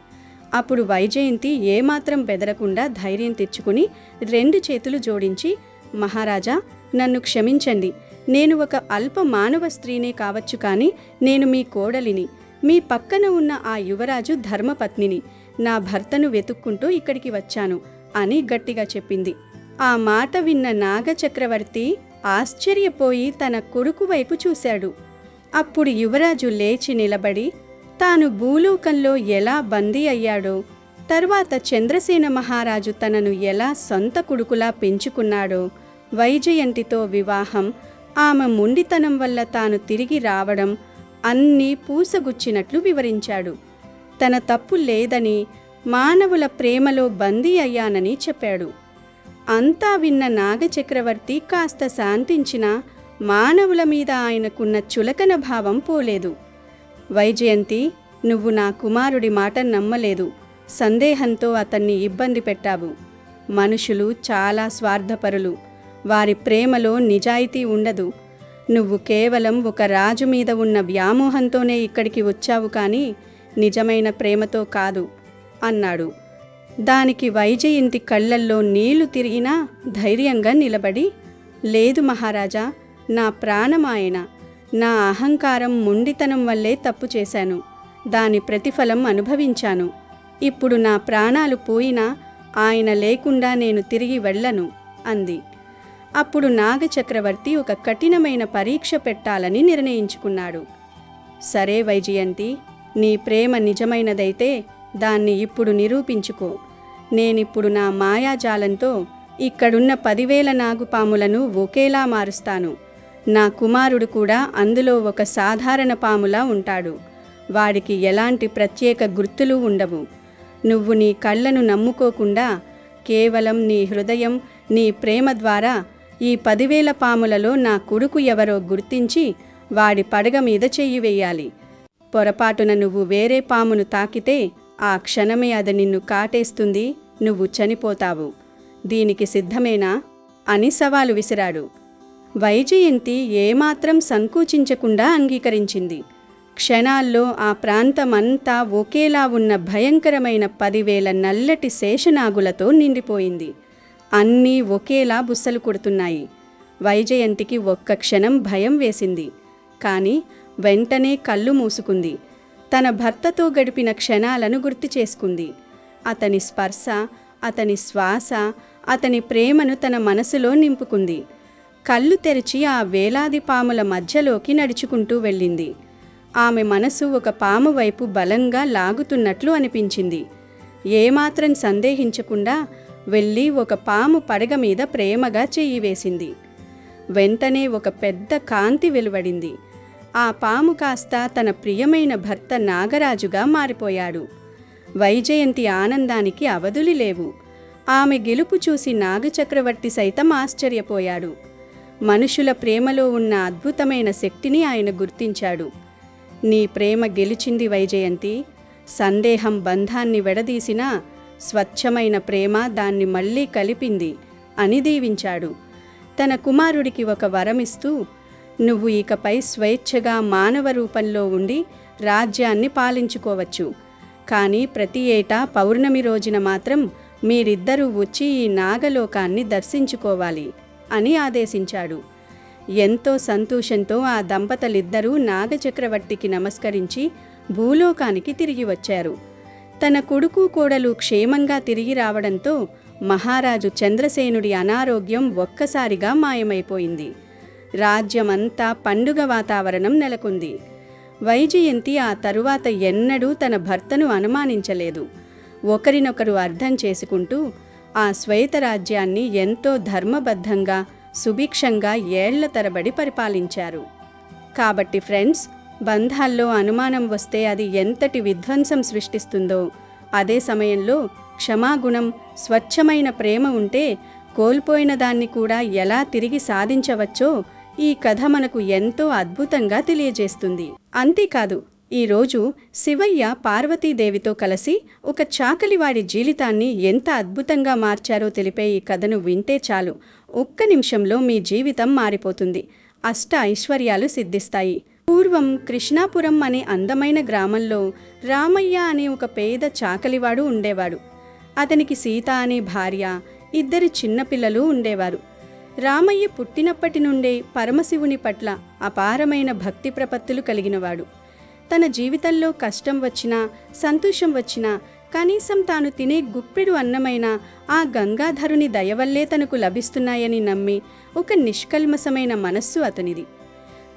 అప్పుడు వైజయంతి ఏమాత్రం బెదరకుండా ధైర్యం తెచ్చుకుని 2 చేతులు జోడించి, మహారాజా, నన్ను క్షమించండి. నేను ఒక అల్ప మానవ స్త్రీనే కావచ్చు, కానీ నేను మీ కోడలిని. మీ పక్కన ఉన్న ఆ యువరాజు ధర్మపత్నిని. నా భర్తను వెతుక్కుంటూ ఇక్కడికి వచ్చాను అని గట్టిగా చెప్పింది. ఆ మాట విన్న నాగచక్రవర్తి ఆశ్చర్యపోయి తన కొడుకు వైపు చూశాడు. అప్పుడు యువరాజు లేచి నిలబడి తాను భూలోకంలో ఎలా బందీ అయ్యాడో, తర్వాత చంద్రసేన మహారాజు తనను ఎలా సొంత కొడుకులా పెంచుకున్నాడో, వైజయంతితో వివాహం, ఆమె మొండితనం వల్ల తాను తిరిగి రావడం అన్నీ పూసగుచ్చినట్లు వివరించాడు. తన తప్పు లేదని, మానవుల ప్రేమలో బందీ అయ్యానని చెప్పాడు. అంతా విన్న నాగచక్రవర్తి కాస్త శాంతించినా మానవుల మీద ఆయనకున్న చులకన భావం పోలేదు. వైజయంతి, నువ్వు నా కుమారుడి మాట నమ్మలేదు. సందేహంతో అతన్ని ఇబ్బంది పెట్టావు. మనుషులు చాలా స్వార్థపరులు. వారి ప్రేమలో నిజాయితీ ఉండదు. నువ్వు కేవలం ఒక రాజు మీద ఉన్న వ్యామోహంతోనే ఇక్కడికి వచ్చావు కానీ నిజమైన ప్రేమతో కాదు అన్నాడు. దానికి వైజయంతి కళ్ళల్లో నీళ్లు తిరిగినా ధైర్యంగా నిలబడి, లేదు మహారాజా, నా ప్రాణమాయన, నా అహంకారం మొండితనం వల్లే తప్పు చేశాను. దాని ప్రతిఫలం అనుభవించాను. ఇప్పుడు నా ప్రాణాలు పోయినా ఆయన లేకుండా నేను తిరిగి వెళ్ళను అంది. అప్పుడు నాగచక్రవర్తి ఒక కఠినమైన పరీక్ష పెట్టాలని నిర్ణయించుకున్నాడు. సరే వైజయంతి, నీ ప్రేమ నిజమైనదైతే దాన్ని ఇప్పుడు నిరూపించుకో. నేనిప్పుడు నా మాయాజాలంతో ఇక్కడున్న 10,000 నాగుపాములను ఒకేలా మారుస్తాను. నా కుమారుడు కూడా అందులో ఒక సాధారణ పాములా ఉంటాడు. వాడికి ఎలాంటి ప్రత్యేక గుర్తులు ఉండవు. నువ్వు నీ కళ్ళను నమ్ముకోకుండా కేవలం నీ హృదయం, నీ ప్రేమ ద్వారా ఈ 10,000 పాములలో నా కొడుకు ఎవరో గుర్తించి వాడి పడగ మీద చెయ్యి వేయాలి. పొరపాటున నువ్వు వేరే పామును తాకితే ఆ క్షణమే అది నిన్ను కాటేస్తుంది, నువ్వు చనిపోతావు. దీనికి సిద్ధమేనా అని సవాలు విసిరాడు. వైజయంతి ఏమాత్రం సంకోచించకుండా అంగీకరించింది. క్షణాల్లో ఆ ప్రాంతమంతా ఒకేలా ఉన్న భయంకరమైన 10,000 నల్లటి శేషనాగులతో నిండిపోయింది. అన్నీ ఒకేలా బుస్సలు కొడుతున్నాయి. వైజయంతికి ఒక్క క్షణం భయం వేసింది. కానీ వెంటనే కళ్ళు మూసుకుంది. తన భర్తతో గడిపిన క్షణాలను గుర్తు చేసుకుంది. అతని స్పర్శ, అతని శ్వాస, అతని ప్రేమను తన మనసులో నింపుకుంది. కళ్ళు తెరిచి ఆ వేలాది పాముల మధ్యలోకి నడుచుకుంటూ వెళ్ళింది. ఆమె మనసు ఒక పాము వైపు బలంగా లాగుతున్నట్లు అనిపించింది. ఏమాత్రం సందేహించకుండా వెళ్ళి ఒక పాము పడగ మీద ప్రేమగా చెయ్యి వేసింది. వెంటనే ఒక పెద్ద కాంతి వెలువడింది. ఆ పాము కాస్త తన ప్రియమైన భర్త నాగరాజుగా మారిపోయాడు. వైజయంతి ఆనందానికి అవధులు లేవు. ఆమె గెలుపు చూసి నాగచక్రవర్తి సైతం ఆశ్చర్యపోయాడు. మనుషుల ప్రేమలో ఉన్న అద్భుతమైన శక్తిని ఆయన గుర్తించాడు. నీ ప్రేమ గెలిచింది వైజయంతి. సందేహం బంధాన్ని విడదీసినా స్వచ్ఛమైన ప్రేమ దాన్ని మళ్ళీ కలిపింది అని దీవించాడు. తన కుమారుడికి ఒక వరమిస్తూ, నువ్వు ఇకపై స్వేచ్ఛగా మానవ రూపంలో ఉండి రాజ్యాన్ని పాలించుకోవచ్చు. కానీ ప్రతి ఏటా పౌర్ణమి రోజున మాత్రం మీరిద్దరూ వచ్చి ఈ నాగలోకాన్ని దర్శించుకోవాలి అని ఆదేశించాడు. ఎంతో సంతోషంతో ఆ దంపతులిద్దరూ నాగచక్రవర్తికి నమస్కరించి భూలోకానికి తిరిగి వచ్చారు. తన కొడుకు కోడలు క్షేమంగా తిరిగి రావడంతో మహారాజు చంద్రసేనుడి అనారోగ్యం ఒక్కసారిగా మాయమైపోయింది. రాజ్యమంతా పండుగ వాతావరణం నెలకొంది. వైజయంతి ఆ తరువాత ఎన్నడూ తన భర్తను అనుమానించలేదు. ఒకరినొకరు అర్థం చేసుకుంటూ ఆ శ్వేతరాజ్యాన్ని ఎంతో ధర్మబద్ధంగా, సుభిక్షంగా ఏళ్ల తరబడి పరిపాలించారు. కాబట్టి ఫ్రెండ్స్, బంధాల్లో అనుమానం వస్తే అది ఎంతటి విధ్వంసం సృష్టిస్తుందో, అదే సమయంలో క్షమాగుణం, స్వచ్ఛమైన ప్రేమ ఉంటే కోల్పోయిన దాన్ని కూడా ఎలా తిరిగి సాధించవచ్చో ఈ కథ మనకు ఎంతో అద్భుతంగా తెలియజేస్తుంది. అంతేకాదు, ఈరోజు శివయ్య పార్వతీదేవితో కలిసి ఒక చాకలివాడి జీవితాన్ని ఎంత అద్భుతంగా మార్చారో తెలిపే ఈ కథను వింటే చాలు, ఒక్క నిమిషంలో మీ జీవితం మారిపోతుంది. అష్ట ఐశ్వర్యాలు సిద్ధిస్తాయి. పూర్వం కృష్ణాపురం అనే అందమైన గ్రామంలో రామయ్య అనే ఒక పేద చాకలివాడు ఉండేవాడు. అతనికి సీత అనే భార్య, 2 చిన్నపిల్లలు ఉండేవారు. రామయ్య పుట్టినప్పటి నుండే పరమశివుని పట్ల అపారమైన భక్తి ప్రపత్తులు కలిగినవాడు. తన జీవితంలో కష్టం వచ్చినా, సంతోషం వచ్చినా కనీసం తాను తినే గుప్పెడు అన్నమైన ఆ గంగాధరుని దయవల్లే తనకు లభిస్తున్నాయని నమ్మి ఒక నిష్కల్మసమైన మనస్సు అతనిది.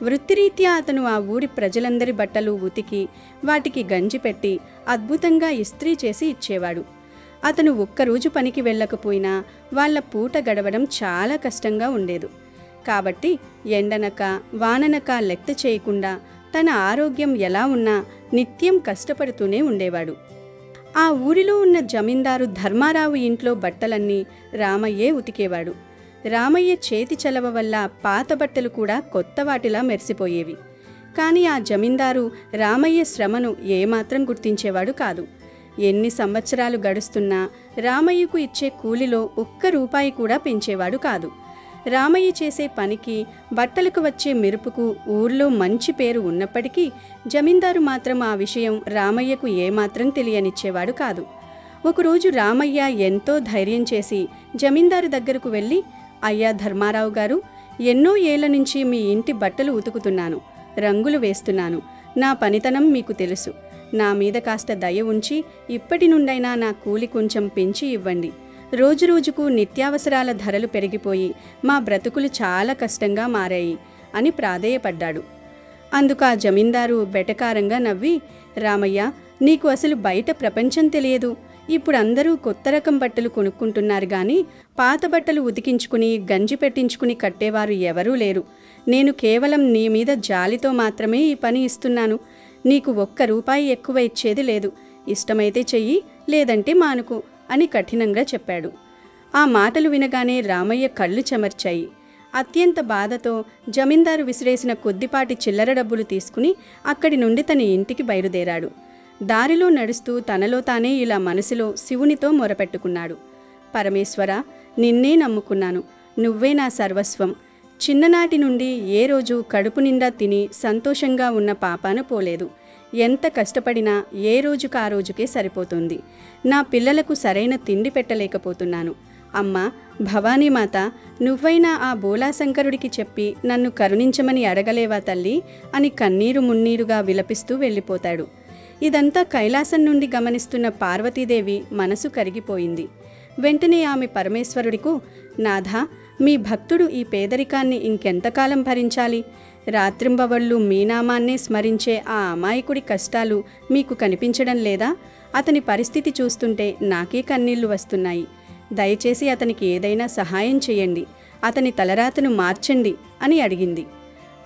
వృత్తిరీత్యా అతను ఆ ఊరి ప్రజలందరి బట్టలు ఉతికి వాటికి గంజి పెట్టి అద్భుతంగా ఇస్త్రీ చేసి ఇచ్చేవాడు. అతను ఒక్కరోజు పనికి వెళ్ళకపోయినా వాళ్ళ పూట గడవడం చాలా కష్టంగా ఉండేది. కాబట్టి ఎండనక వాననక లెక్క చేయకుండా తన ఆరోగ్యం ఎలా ఉన్నా నిత్యం కష్టపడుతూనే ఉండేవాడు. ఆ ఊరిలో ఉన్న జమీందారు ధర్మారావు ఇంట్లో బట్టలన్నీ రామయ్యే ఉతికేవాడు. రామయ్య చేతి చలవ వల్ల పాత బట్టలు కూడా కొత్త వాటిలా మెరిసిపోయేవి. కానీ ఆ జమీందారు రామయ్య శ్రమను ఏమాత్రం గుర్తించేవాడు కాదు. ఎన్ని సంవత్సరాలు గడుస్తున్నా రామయ్యకు ఇచ్చే కూలిలో ఒక్క రూపాయి కూడా పెంచేవాడు కాదు. రామయ్య చేసే పనికి, బట్టలకు వచ్చే మెరుపుకు ఊర్లో మంచి పేరు ఉన్నప్పటికీ జమీందారు మాత్రం ఆ విషయం రామయ్యకు ఏమాత్రం తెలియనిచ్చేవాడు కాదు. ఒకరోజు రామయ్య ఎంతో ధైర్యం చేసి జమీందారు దగ్గరకు వెళ్ళి, అయ్యా ధర్మారావు గారు, ఎన్నో ఏళ్ల నుంచి మీ ఇంటి బట్టలు ఉతుకుతున్నాను, రంగులు వేస్తున్నాను. నా పనితనం మీకు తెలుసు. నా మీద కాస్త దయ ఉంచి ఇప్పటి నుండైనా నా కూలి కొంచెం పెంచి ఇవ్వండి. రోజురోజుకు నిత్యావసరాల ధరలు పెరిగిపోయి మా బ్రతుకులు చాలా కష్టంగా మారాయి అని ప్రాధేయపడ్డాడు. అందుకు ఆ జమీందారు బెటకారంగా నవ్వి, రామయ్య, నీకు అసలు బయట ప్రపంచం తెలియదు. ఇప్పుడు అందరూ కొత్త రకం బట్టలు కొనుక్కుంటున్నారు గాని పాత బట్టలు ఉతికించుకుని గంజి పెట్టించుకుని కట్టేవారు ఎవరూ లేరు. నేను కేవలం నీ మీద జాలితో మాత్రమే ఈ పని ఇస్తున్నాను. నీకు ఒక్క రూపాయి ఎక్కువ ఇచ్చేది లేదు. ఇష్టమైతే చెయ్యి, లేదంటే మానుకో అని కఠినంగా చెప్పాడు. ఆ మాటలు వినగానే రామయ్య కళ్ళు చెమర్చాయి. అత్యంత బాధతో జమీందారు విసిరేసిన కొద్దిపాటి చిల్లర డబ్బులు తీసుకుని అక్కడి నుండి తన ఇంటికి బయలుదేరాడు. దారిలో నడుస్తూ తనలో తానే ఇలా మనసులో శివునితో మొరపెట్టుకున్నాడు. పరమేశ్వర, నిన్నే నమ్ముకున్నాను. నువ్వే నా సర్వస్వం. చిన్ననాటి నుండి ఏ రోజు కడుపు నిండా తిని సంతోషంగా ఉన్న పాపాన పోలేదు. ఎంత కష్టపడినా ఏ రోజుకు ఆ రోజుకే సరిపోతుంది. నా పిల్లలకు సరైన తిండి పెట్టలేకపోతున్నాను. అమ్మా భవానీమాత, నువ్వైనా ఆ బోలాశంకరుడికి చెప్పి నన్ను కరుణించమని అడగలేవా తల్లి అని కన్నీరు మున్నీరుగా విలపిస్తూ వెళ్ళిపోతాడు. ఇదంతా కైలాసం నుండి గమనిస్తున్న పార్వతీదేవి మనసు కరిగిపోయింది. వెంటనే ఆమె పరమేశ్వరుడికు, నాథా, మీ భక్తుడు ఈ పేదరికాన్ని ఇంకెంతకాలం భరించాలి? రాత్రింబవళ్ళు మీ నామాన్నే స్మరించే ఆ అమాయకుడి కష్టాలు మీకు కనిపించడం లేదా? అతని పరిస్థితి చూస్తుంటే నాకే కన్నీళ్లు వస్తున్నాయి. దయచేసి అతనికి ఏదైనా సహాయం చేయండి, అతని తలరాతను మార్చండి అని అడిగింది.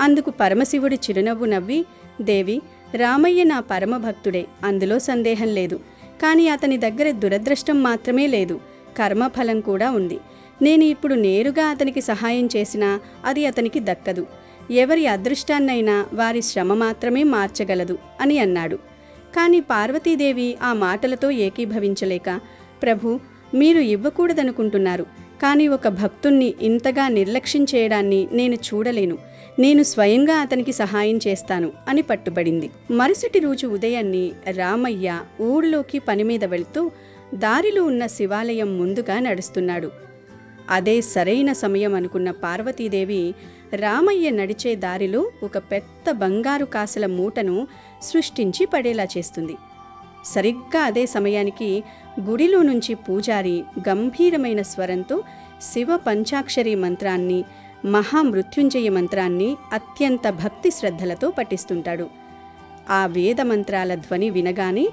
అందుకు పరమశివుడు చిరునవ్వు నవ్వి, దేవి, రామయ్య నా పరమభక్తుడే, అందులో సందేహం లేదు. కానీ అతని దగ్గర దురదృష్టం మాత్రమే లేదు, కర్మఫలం కూడా ఉంది. నేను ఇప్పుడు నేరుగా అతనికి సహాయం చేసినా అది అతనికి దక్కదు. ఎవరి అదృష్టాన్నైనా వారి శ్రమ మాత్రమే మార్చగలదు అని అన్నాడు. కానీ పార్వతీదేవి ఆ మాటలతో ఏకీభవించలేక, ప్రభు, మీరు ఇవ్వకూడదనుకుంటున్నారు, కానీ ఒక భక్తుణ్ణి ఇంతగా నిర్లక్ష్యం చేయడాన్ని నేను చూడలేను. నేను స్వయంగా అతనికి సహాయం చేస్తాను అని పట్టుబడింది. మరుసటి రోజు ఉదయాన్ని రామయ్య ఊరిలోకి పనిమీద వెళ్తూ దారిలో ఉన్న శివాలయం ముందుగా నడుస్తున్నాడు. అదే సరైన సమయం అనుకున్న పార్వతీదేవి రామయ్య నడిచే దారిలో ఒక పెద్ద బంగారు కాసుల మూటను సృష్టించి పడేలా చేస్తుంది. సరిగ్గా అదే సమయానికి గుడిలో నుంచి పూజారి గంభీరమైన స్వరంతో శివ పంచాక్షరి మంత్రాన్ని, మహామృత్యుంజయ మంత్రాన్ని అత్యంత భక్తి శ్రద్ధలతో పఠిస్తుంటాడు. ఆ వేద మంత్రాల ధ్వని వినగానే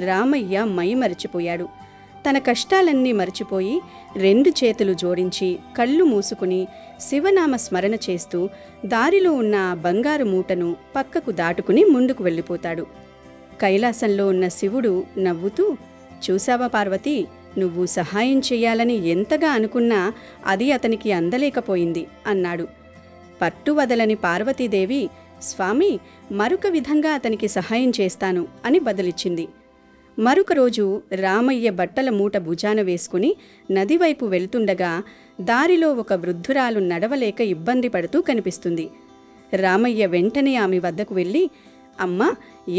రామయ్య మైమరిచిపోయాడు. తన కష్టాలన్నీ మరచిపోయి 2 చేతులు జోడించి కళ్ళు మూసుకుని శివనామ స్మరణ చేస్తూ దారిలో ఉన్న ఆ బంగారు మూటను పక్కకు దాటుకుని ముందుకు వెళ్ళిపోతాడు. కైలాసంలో ఉన్న శివుడు నవ్వుతూ, చూసావా పార్వతి, నువ్వు సహాయం చెయ్యాలని ఎంతగా అనుకున్నా అది అతనికి అందలేకపోయింది అన్నాడు. పట్టువదలని పార్వతీదేవి, స్వామి, మరొక విధంగా అతనికి సహాయం చేస్తాను అని బదులిచ్చింది. మరొక రోజు రామయ్య బట్టల మూట భుజాన వేసుకుని నదివైపు వెళ్తుండగా దారిలో ఒక వృద్ధురాలు నడవలేక ఇబ్బంది పడుతూ కనిపిస్తుంది. రామయ్య వెంటనే ఆమె వద్దకు వెళ్ళి, అమ్మా,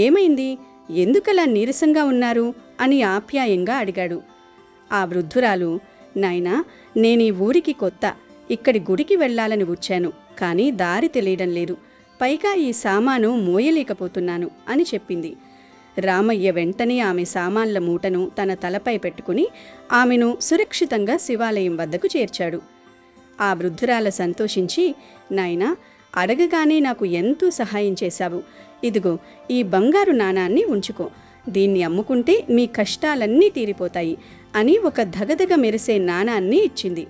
ఏమైంది? ఎందుకలా నీరసంగా ఉన్నారు అని ఆప్యాయంగా అడిగాడు. ఆ వృద్ధురాలు, నాయనా, నేనీ ఊరికి కొత్త, ఇక్కడి గుడికి వెళ్లాలని వచ్చాను, కానీ దారి తెలియడం లేదు. పైగా ఈ సామాను మోయలేకపోతున్నాను అని చెప్పింది. రామయ్య వెంటనే ఆమె సామాన్ల మూటను తన తలపై పెట్టుకుని ఆమెను సురక్షితంగా శివాలయం వద్దకు చేర్చాడు. ఆ వృద్ధురాల సంతోషించి, నాయనా, అడగగానే నాకు ఎంతో సహాయం చేశావు. ఇదిగో ఈ బంగారు నాణాన్ని ఉంచుకో, దీన్ని అమ్ముకుంటే మీ కష్టాలన్నీ తీరిపోతాయి అని ఒక ధగధగ మెరిసే నాణాన్ని ఇచ్చింది.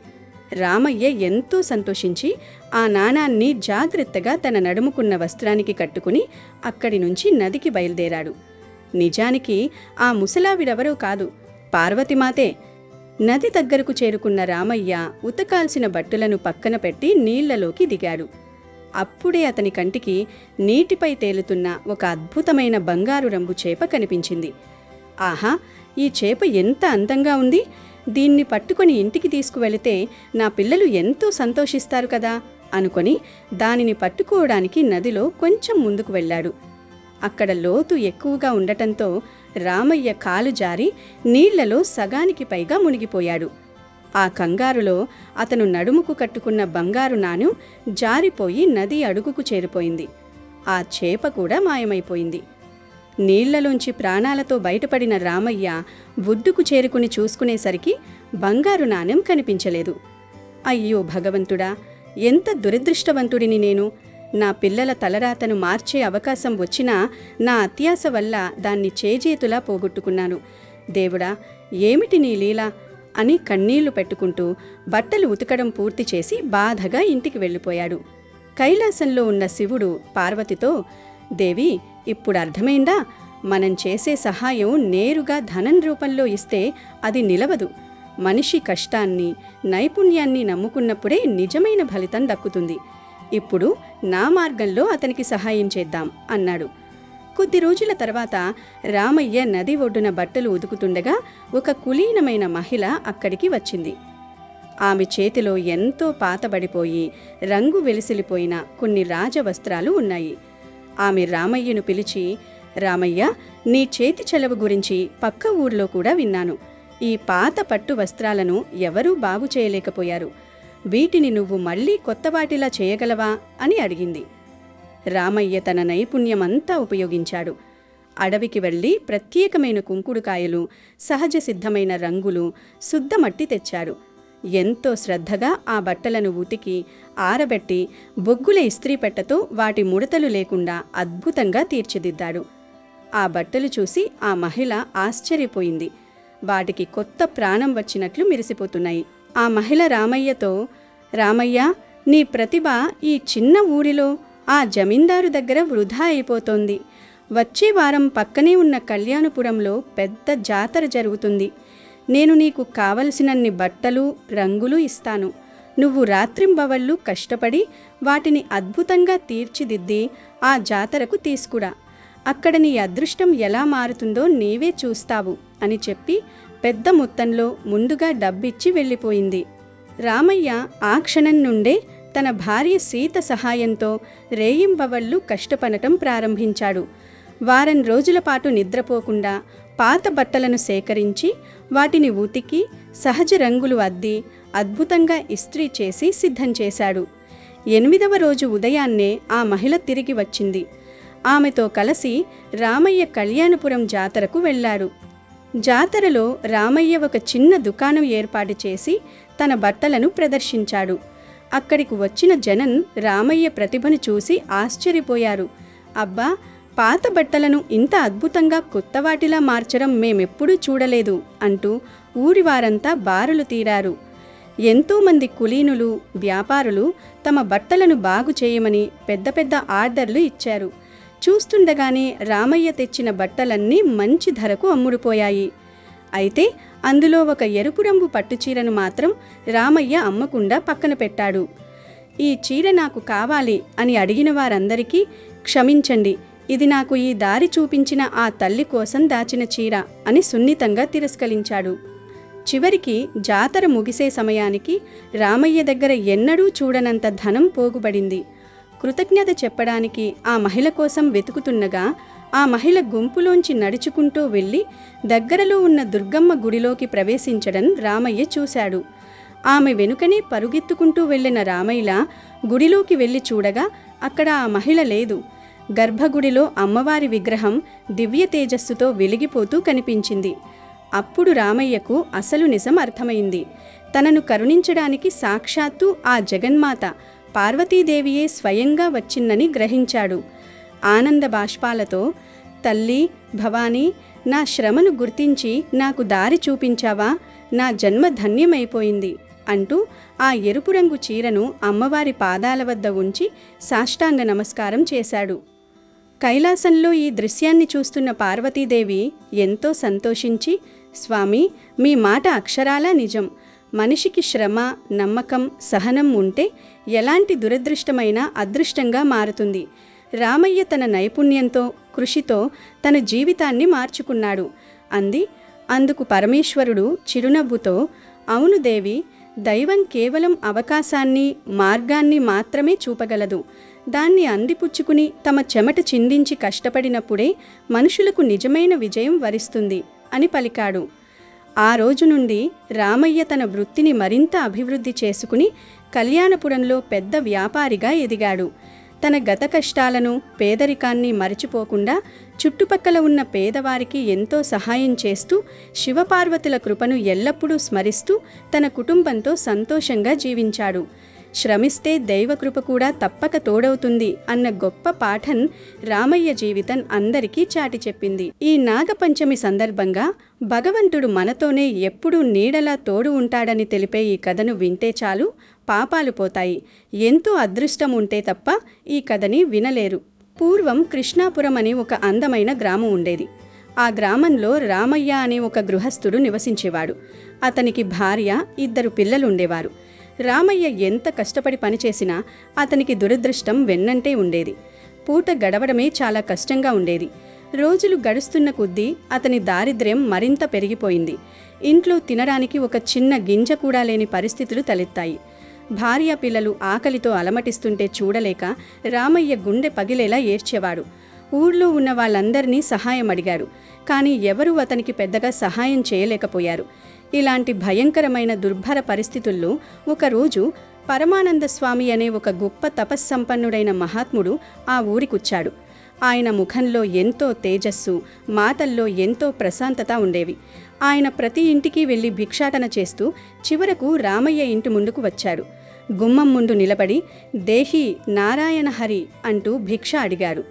రామయ్య ఎంతో సంతోషించి ఆ నాణాన్ని జాగ్రత్తగా తన నడుముకున్న వస్త్రానికి కట్టుకుని అక్కడి నుంచి నదికి బయలుదేరాడు. నిజానికి ఆ ముసలావిడెవరో కాదు, పార్వతీమాతే. నది దగ్గరకు చేరుకున్న రామయ్య ఉతకాల్సిన బట్టలను పక్కన పెట్టి నీళ్లలోకి దిగాడు. అప్పుడే అతని కంటికి నీటిపై తేలుతున్న ఒక అద్భుతమైన బంగారు రంగు చేప కనిపించింది. ఆహా, ఈ చేప ఎంత అందంగా ఉంది! దీన్ని పట్టుకొని ఇంటికి తీసుకువెళితే నా పిల్లలు ఎంతో సంతోషిస్తారు కదా అనుకొని దానిని పట్టుకోవడానికి నదిలో కొంచెం ముందుకు వెళ్ళాడు. అక్కడ లోతు ఎక్కువగా ఉండటంతో రామయ్య కాలు జారి నీళ్లలో సగానికి పైగా మునిగిపోయాడు. ఆ కంగారులో అతను నడుముకు కట్టుకున్న బంగారు నాణెం జారిపోయి నది అడుగుకు చేరిపోయింది. ఆ చేప కూడా మాయమైపోయింది. నీళ్లలోంచి ప్రాణాలతో బయటపడిన రామయ్య ఒడ్డుకు చేరుకుని చూసుకునేసరికి బంగారు నాణెం కనిపించలేదు. అయ్యో భగవంతుడా, ఎంత దురదృష్టవంతుడిని నేను! నా పిల్లల తలరాతను మార్చే అవకాశం వచ్చినా నా అత్యాశ వల్ల దాన్ని చేజేతులా పోగొట్టుకున్నాను. దేవుడా, ఏమిటి నీ లీల అని కన్నీళ్లు పెట్టుకుంటూ బట్టలు ఉతకడం పూర్తి చేసి బాధగా ఇంటికి వెళ్ళిపోయాడు. కైలాసంలో ఉన్న శివుడు పార్వతితో, దేవి, ఇప్పుడు అర్థమైందా? మనం చేసే సహాయం నేరుగా ధనం రూపంలో ఇస్తే అది నిలవదు. మనిషి కష్టాన్ని, నైపుణ్యాన్ని నమ్ముకున్నప్పుడే నిజమైన ఫలితం దక్కుతుంది. ఇప్పుడు నా మార్గంలో అతనికి సహాయం చేద్దాం అన్నాడు. కొద్ది రోజుల తర్వాత రామయ్య నది ఒడ్డున బట్టలు ఉతుకుతుండగా ఒక కులీనమైన మహిళ అక్కడికి వచ్చింది. ఆమె చేతిలో ఎంతో పాతబడిపోయి రంగు వెలిసిలిపోయిన కొన్ని రాజవస్త్రాలు ఉన్నాయి. ఆమె రామయ్యను పిలిచి, రామయ్య, నీ చేతి చలవ గురించి పక్క ఊర్లో కూడా విన్నాను. ఈ పాత పట్టు వస్త్రాలను ఎవరూ బాగు చేయలేకపోయారు. వీటిని నువ్వు మళ్లీ కొత్త వాటిలా చేయగలవా అని అడిగింది. రామయ్య తన నైపుణ్యమంతా ఉపయోగించాడు. అడవికి వెళ్ళి ప్రత్యేకమైన కుంకుడుకాయలు, సహజ సిద్ధమైన రంగులు, శుద్ధ మట్టి తెచ్చాడు. ఎంతో శ్రద్ధగా ఆ బట్టలను ఉతికి ఆరబెట్టి బొగ్గుల ఇస్త్రీపెట్టతో వాటి ముడతలు లేకుండా అద్భుతంగా తీర్చిదిద్దాడు. ఆ బట్టలు చూసి ఆ మహిళ ఆశ్చర్యపోయింది. వాటికి కొత్త ప్రాణం వచ్చినట్లు మెరిసిపోతున్నాయి. ఆ మహిళ రామయ్యతో, రామయ్య, నీ ప్రతిభ ఈ చిన్న ఊరిలో ఆ జమీందారు దగ్గర వృధా అయిపోతోంది. వచ్చే వారం పక్కనే ఉన్న కళ్యాణపురంలో పెద్ద జాతర జరుగుతుంది. నేను నీకు కావలసినన్ని బట్టలు, రంగులు ఇస్తాను. నువ్వు రాత్రింబవళ్ళు కష్టపడి వాటిని అద్భుతంగా తీర్చిదిద్ది ఆ జాతరకు తీసుకురా. అక్కడ నీ అదృష్టం ఎలా మారుతుందో నీవే చూస్తావు అని చెప్పి పెద్ద మొత్తంలో ముందుగా డబ్బిచ్చి వెళ్ళిపోయింది. రామయ్య ఆ క్షణం నుండే తన భార్య సీత సహాయంతో రేయింబవళ్ళు కష్టపడటం ప్రారంభించాడు. వారం రోజుల పాటు నిద్రపోకుండా పాత బట్టలను సేకరించి వాటిని ఉతికి సహజ రంగులు అద్ది అద్భుతంగా ఇస్త్రీ చేసి సిద్ధం చేశాడు. 8వ రోజు ఉదయాన్నే ఆ మహిళ తిరిగి వచ్చింది. ఆమెతో కలిసి రామయ్య కళ్యాణపురం జాతరకు వెళ్ళాడు. జాతరలో రామయ్య ఒక చిన్న దుకాణం ఏర్పాటు చేసి తన బట్టలను ప్రదర్శించాడు. అక్కడికి వచ్చిన జనం రామయ్య ప్రతిభను చూసి ఆశ్చర్యపోయారు. అబ్బా, పాత బట్టలను ఇంత అద్భుతంగా కొత్తవాటిలా మార్చడం మేమెప్పుడూ చూడలేదు అంటూ ఊరివారంతా బారులు తీరారు. ఎంతోమంది కులీనులు, వ్యాపారులు తమ బట్టలను బాగు చేయమని పెద్ద పెద్ద ఆర్డర్లు ఇచ్చారు. చూస్తుండగానే రామయ్య తెచ్చిన బట్టలన్నీ మంచి ధరకు అమ్ముడుపోయాయి. అయితే అందులో ఒక ఎరుపు రంగు పట్టుచీరను మాత్రం రామయ్య అమ్మకుండా పక్కన పెట్టాడు. ఈ చీర నాకు కావాలి అని అడిగిన వారందరికీ, క్షమించండి, ఇది నాకు ఈ దారి చూపించిన ఆ తల్లి కోసం దాచిన చీర అని సున్నితంగా తిరస్కరించాడు. చివరికి జాతర ముగిసే సమయానికి రామయ్య దగ్గర ఎన్నడూ చూడనంత ధనం పోగుబడింది. కృతజ్ఞత చెప్పడానికి ఆ మహిళ కోసం వెతుకుతుండగా ఆ మహిళ గుంపులోంచి నడుచుకుంటూ వెళ్ళి దగ్గరలో ఉన్న దుర్గమ్మ గుడిలోకి ప్రవేశించడం రామయ్య చూశాడు. ఆమె వెనుకనే పరుగెత్తుకుంటూ వెళ్ళిన రామయ్య గుడిలోకి వెళ్ళి చూడగా అక్కడ ఆ మహిళ లేదు. గర్భగుడిలో అమ్మవారి విగ్రహం దివ్య తేజస్సుతో వెలిగిపోతూ కనిపించింది. అప్పుడు రామయ్యకు అసలు నిజం అర్థమైంది. తనను కరుణించడానికి సాక్షాత్తు ఆ జగన్మాత పార్వతీదేవియే స్వయంగా వచ్చిందని గ్రహించాడు. ఆనంద బాష్పాలతో, తల్లి భవానీ, నా శ్రమను గుర్తించి నాకు దారి చూపించావా? నా జన్మ ధన్యమైపోయింది అంటూ ఆ ఎరుపు రంగు చీరను అమ్మవారి పాదాల వద్ద ఉంచి సాష్టాంగ నమస్కారం చేశాడు. కైలాసంలో ఈ దృశ్యాన్ని చూస్తున్న పార్వతీదేవి ఎంతో సంతోషించి, స్వామి, మీ మాట అక్షరాలా నిజం. మనిషికి శ్రమ, నమ్మకం, సహనం ఉంటే ఎలాంటి దురదృష్టమైనా అదృష్టంగా మారుతుంది. రామయ్య తన నైపుణ్యంతో, కృషితో తన జీవితాన్ని మార్చుకున్నాడు అంది. అందుకు పరమేశ్వరుడు చిరునవ్వుతో, అవును దేవి, దైవం కేవలం అవకాశాన్ని, మార్గాన్ని మాత్రమే చూపగలదు. దాన్ని అందిపుచ్చుకుని తమ చెమట చిందించి కష్టపడినప్పుడే మనుషులకు నిజమైన విజయం వరిస్తుంది అని పలికాడు. ఆ రోజు నుండి రామయ్య తన వృత్తిని మరింత అభివృద్ధి చేసుకుని కళ్యాణపురంలో పెద్ద వ్యాపారిగా ఎదిగాడు. తన గత కష్టాలను, పేదరికాన్ని మరచిపోకుండా చుట్టుపక్కల ఉన్న పేదవారికి ఎంతో సహాయం చేస్తూ శివపార్వతుల కృపను ఎల్లప్పుడూ స్మరిస్తూ తన కుటుంబంతో సంతోషంగా జీవించాడు. శ్రమిస్తే దైవకృప కూడా తప్పక తోడవుతుంది అన్న గొప్ప పాఠం రామయ్య జీవితం అందరికీ చాటి చెప్పింది. ఈ నాగపంచమి సందర్భంగా భగవంతుడు మనతోనే ఎప్పుడూ నీడలా తోడు ఉంటాడని తెలిపే ఈ కథను వింటే చాలు, పాపాలు పోతాయి. ఎంతో అదృష్టం ఉంటే తప్ప ఈ కథని వినలేరు. పూర్వం కృష్ణాపురం అని ఒక అందమైన గ్రామం ఉండేది. ఆ గ్రామంలో రామయ్య అనే ఒక గృహస్థుడు నివసించేవాడు. అతనికి భార్య, 2 పిల్లలుండేవారు. రామయ్య ఎంత కష్టపడి పనిచేసినా అతనికి దురదృష్టం వెన్నంటే ఉండేది. పూట గడవడమే చాలా కష్టంగా ఉండేది. రోజులు గడుస్తున్న కొద్దీ అతని దారిద్ర్యం మరింత పెరిగిపోయింది. ఇంట్లో తినడానికి ఒక చిన్న గింజ కూడా లేని పరిస్థితులు తలెత్తాయి. భార్య, పిల్లలు ఆకలితో అలమటిస్తుంటే చూడలేక రామయ్య గుండె పగిలేలా ఏడ్చేవాడు. ఊళ్ళో ఉన్న వాళ్ళందరినీ సహాయం అడిగారు, కానీ ఎవరూ అతనికి పెద్దగా సహాయం చేయలేకపోయారు. ఇలాంటి భయంకరమైన దుర్భర పరిస్థితుల్లో ఒకరోజు పరమానంద స్వామి అనే ఒక గొప్ప తపస్సంపన్నుడైన మహాత్ముడు ఆ ఊరికొచ్చాడు. ఆయన ముఖంలో ఎంతో తేజస్సు, మాటల్లో ఎంతో ప్రశాంతత ఉండేవి. ఆయన ప్రతి ఇంటికి వెళ్ళి భిక్షాటన చేస్తూ చివరకు రామయ్య ఇంటి ముందుకు వచ్చాడు. గుమ్మం ముందు నిలబడి దేహి నారాయణ హరి అంటూ భిక్ష అడిగాడు.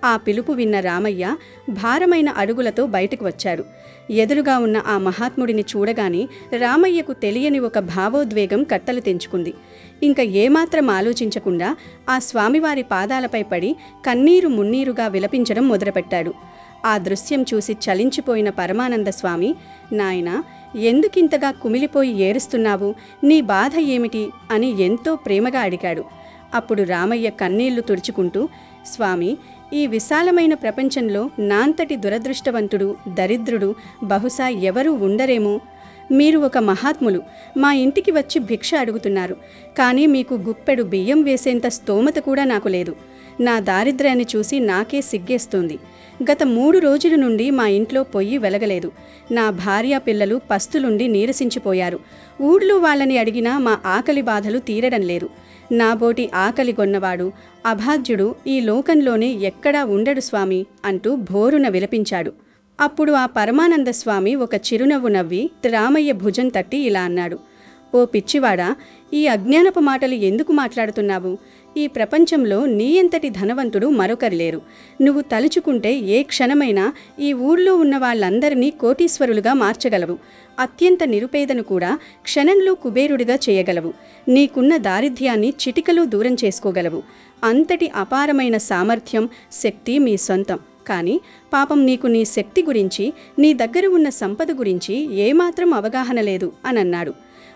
ఆ పిలుపు విన్న రామయ్య భారమైన అడుగులతో బయటకు వచ్చాడు. ఎదురుగా ఉన్న ఆ మహాత్ముడిని చూడగానే రామయ్యకు తెలియని ఒక భావోద్వేగం కట్టలు తెంచుకుంది. ఇంకా ఏమాత్రం ఆలోచించకుండా ఆ స్వామివారి పాదాలపై పడి కన్నీరు మున్నీరుగా విలపించడం మొదలుపెట్టాడు. ఆ దృశ్యం చూసి చలించిపోయిన పరమానంద స్వామి, నాయనా, ఎందుకింతగా కుమిలిపోయి ఏడుస్తున్నావు? నీ బాధ ఏమిటి అని ఎంతో ప్రేమగా అడిగాడు. అప్పుడు రామయ్య కన్నీళ్లు తుడుచుకుంటూ, స్వామి, ఈ విశాలమైన ప్రపంచంలో నాంతటి దురదృష్టవంతుడు, దరిద్రుడు బహుశా ఎవరూ ఉండరేమో. మీరు ఒక మహాత్ములు, మా ఇంటికి వచ్చి భిక్ష అడుగుతున్నారు. కానీ మీకు గుప్పెడు బియ్యం వేసేంత స్తోమత కూడా నాకు లేదు. నా దారిద్ర్యాన్ని చూసి నాకే సిగ్గేస్తోంది. గత 3 రోజుల నుండి మా ఇంట్లో పొయ్యి వెలగలేదు. నా భార్య, పిల్లలు పస్తులుండి నీరసించిపోయారు. ఊళ్ళో వాళ్ళని అడిగినా మా ఆకలి బాధలు తీరడం లేదు. నాబోటి ఆకలి గొన్నవాడు, అభాగ్యుడు ఈ లోకంలోనే ఎక్కడా ఉండడు స్వామి అంటూ భోరున విలపించాడు. అప్పుడు ఆ పరమానంద స్వామి ఒక చిరునవ్వు నవ్వి రామయ్య భుజం తట్టి ఇలా అన్నాడు, ఓ పిచ్చివాడా, ఈ అజ్ఞానపు మాటలు ఎందుకు మాట్లాడుతున్నావు? ఈ ప్రపంచంలో నీ ఎంతటి ధనవంతుడు మరొకరు లేరు. నువ్వు తలుచుకుంటే ఏ క్షణమైనా ఈ ఊళ్ళో ఉన్న వాళ్ళందరినీ కోటీశ్వరులుగా మార్చగలవు. అత్యంత నిరుపేదను కూడా క్షణంలో కుబేరుడిగా చేయగలవు. నీకున్న దారిద్ర్యాన్ని చిటికలో దూరం చేసుకోగలవు. అంతటి అపారమైన సామర్థ్యం, శక్తి మీ సొంతం. కానీ పాపం నీకు నీ శక్తి గురించి, నీ దగ్గర ఉన్న సంపద గురించి ఏమాత్రం అవగాహన లేదు అని అన్నాడు.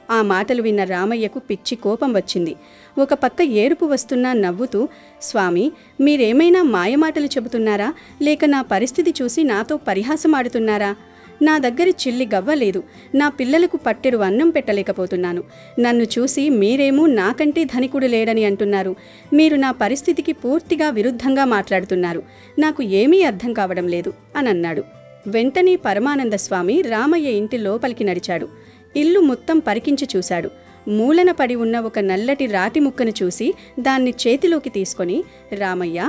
ఆ మాటలు విన్న రామయ్యకు పిచ్చి కోపం వచ్చింది. ఒక పక్క ఏడుపు వస్తున్నా నవ్వుతూ, స్వామి, మీరేమైనా మాయమాటలు చెబుతున్నారా? లేక నా పరిస్థితి చూసి నాతో పరిహాసమాడుతున్నారా? నా దగ్గర చిల్లి గవ్వలేదు. నా పిల్లలకు పట్టెడు అన్నం పెట్టలేకపోతున్నాను. నన్ను చూసి మీరేమో నాకంటే ధనికుడు లేడని అంటున్నారు. మీరు నా పరిస్థితికి పూర్తిగా విరుద్ధంగా మాట్లాడుతున్నారు. నాకు ఏమీ అర్థం కావడం లేదు అని అన్నాడు. వెంటనే పరమానంద స్వామి రామయ్య ఇంటి లోపలికి నడిచాడు. ఇల్లు మొత్తం పరికించి చూశాడు. మూలన పడి ఉన్న ఒక నల్లటి రాతి ముక్కను చూసి దాన్ని చేతిలోకి తీసుకొని, రామయ్య,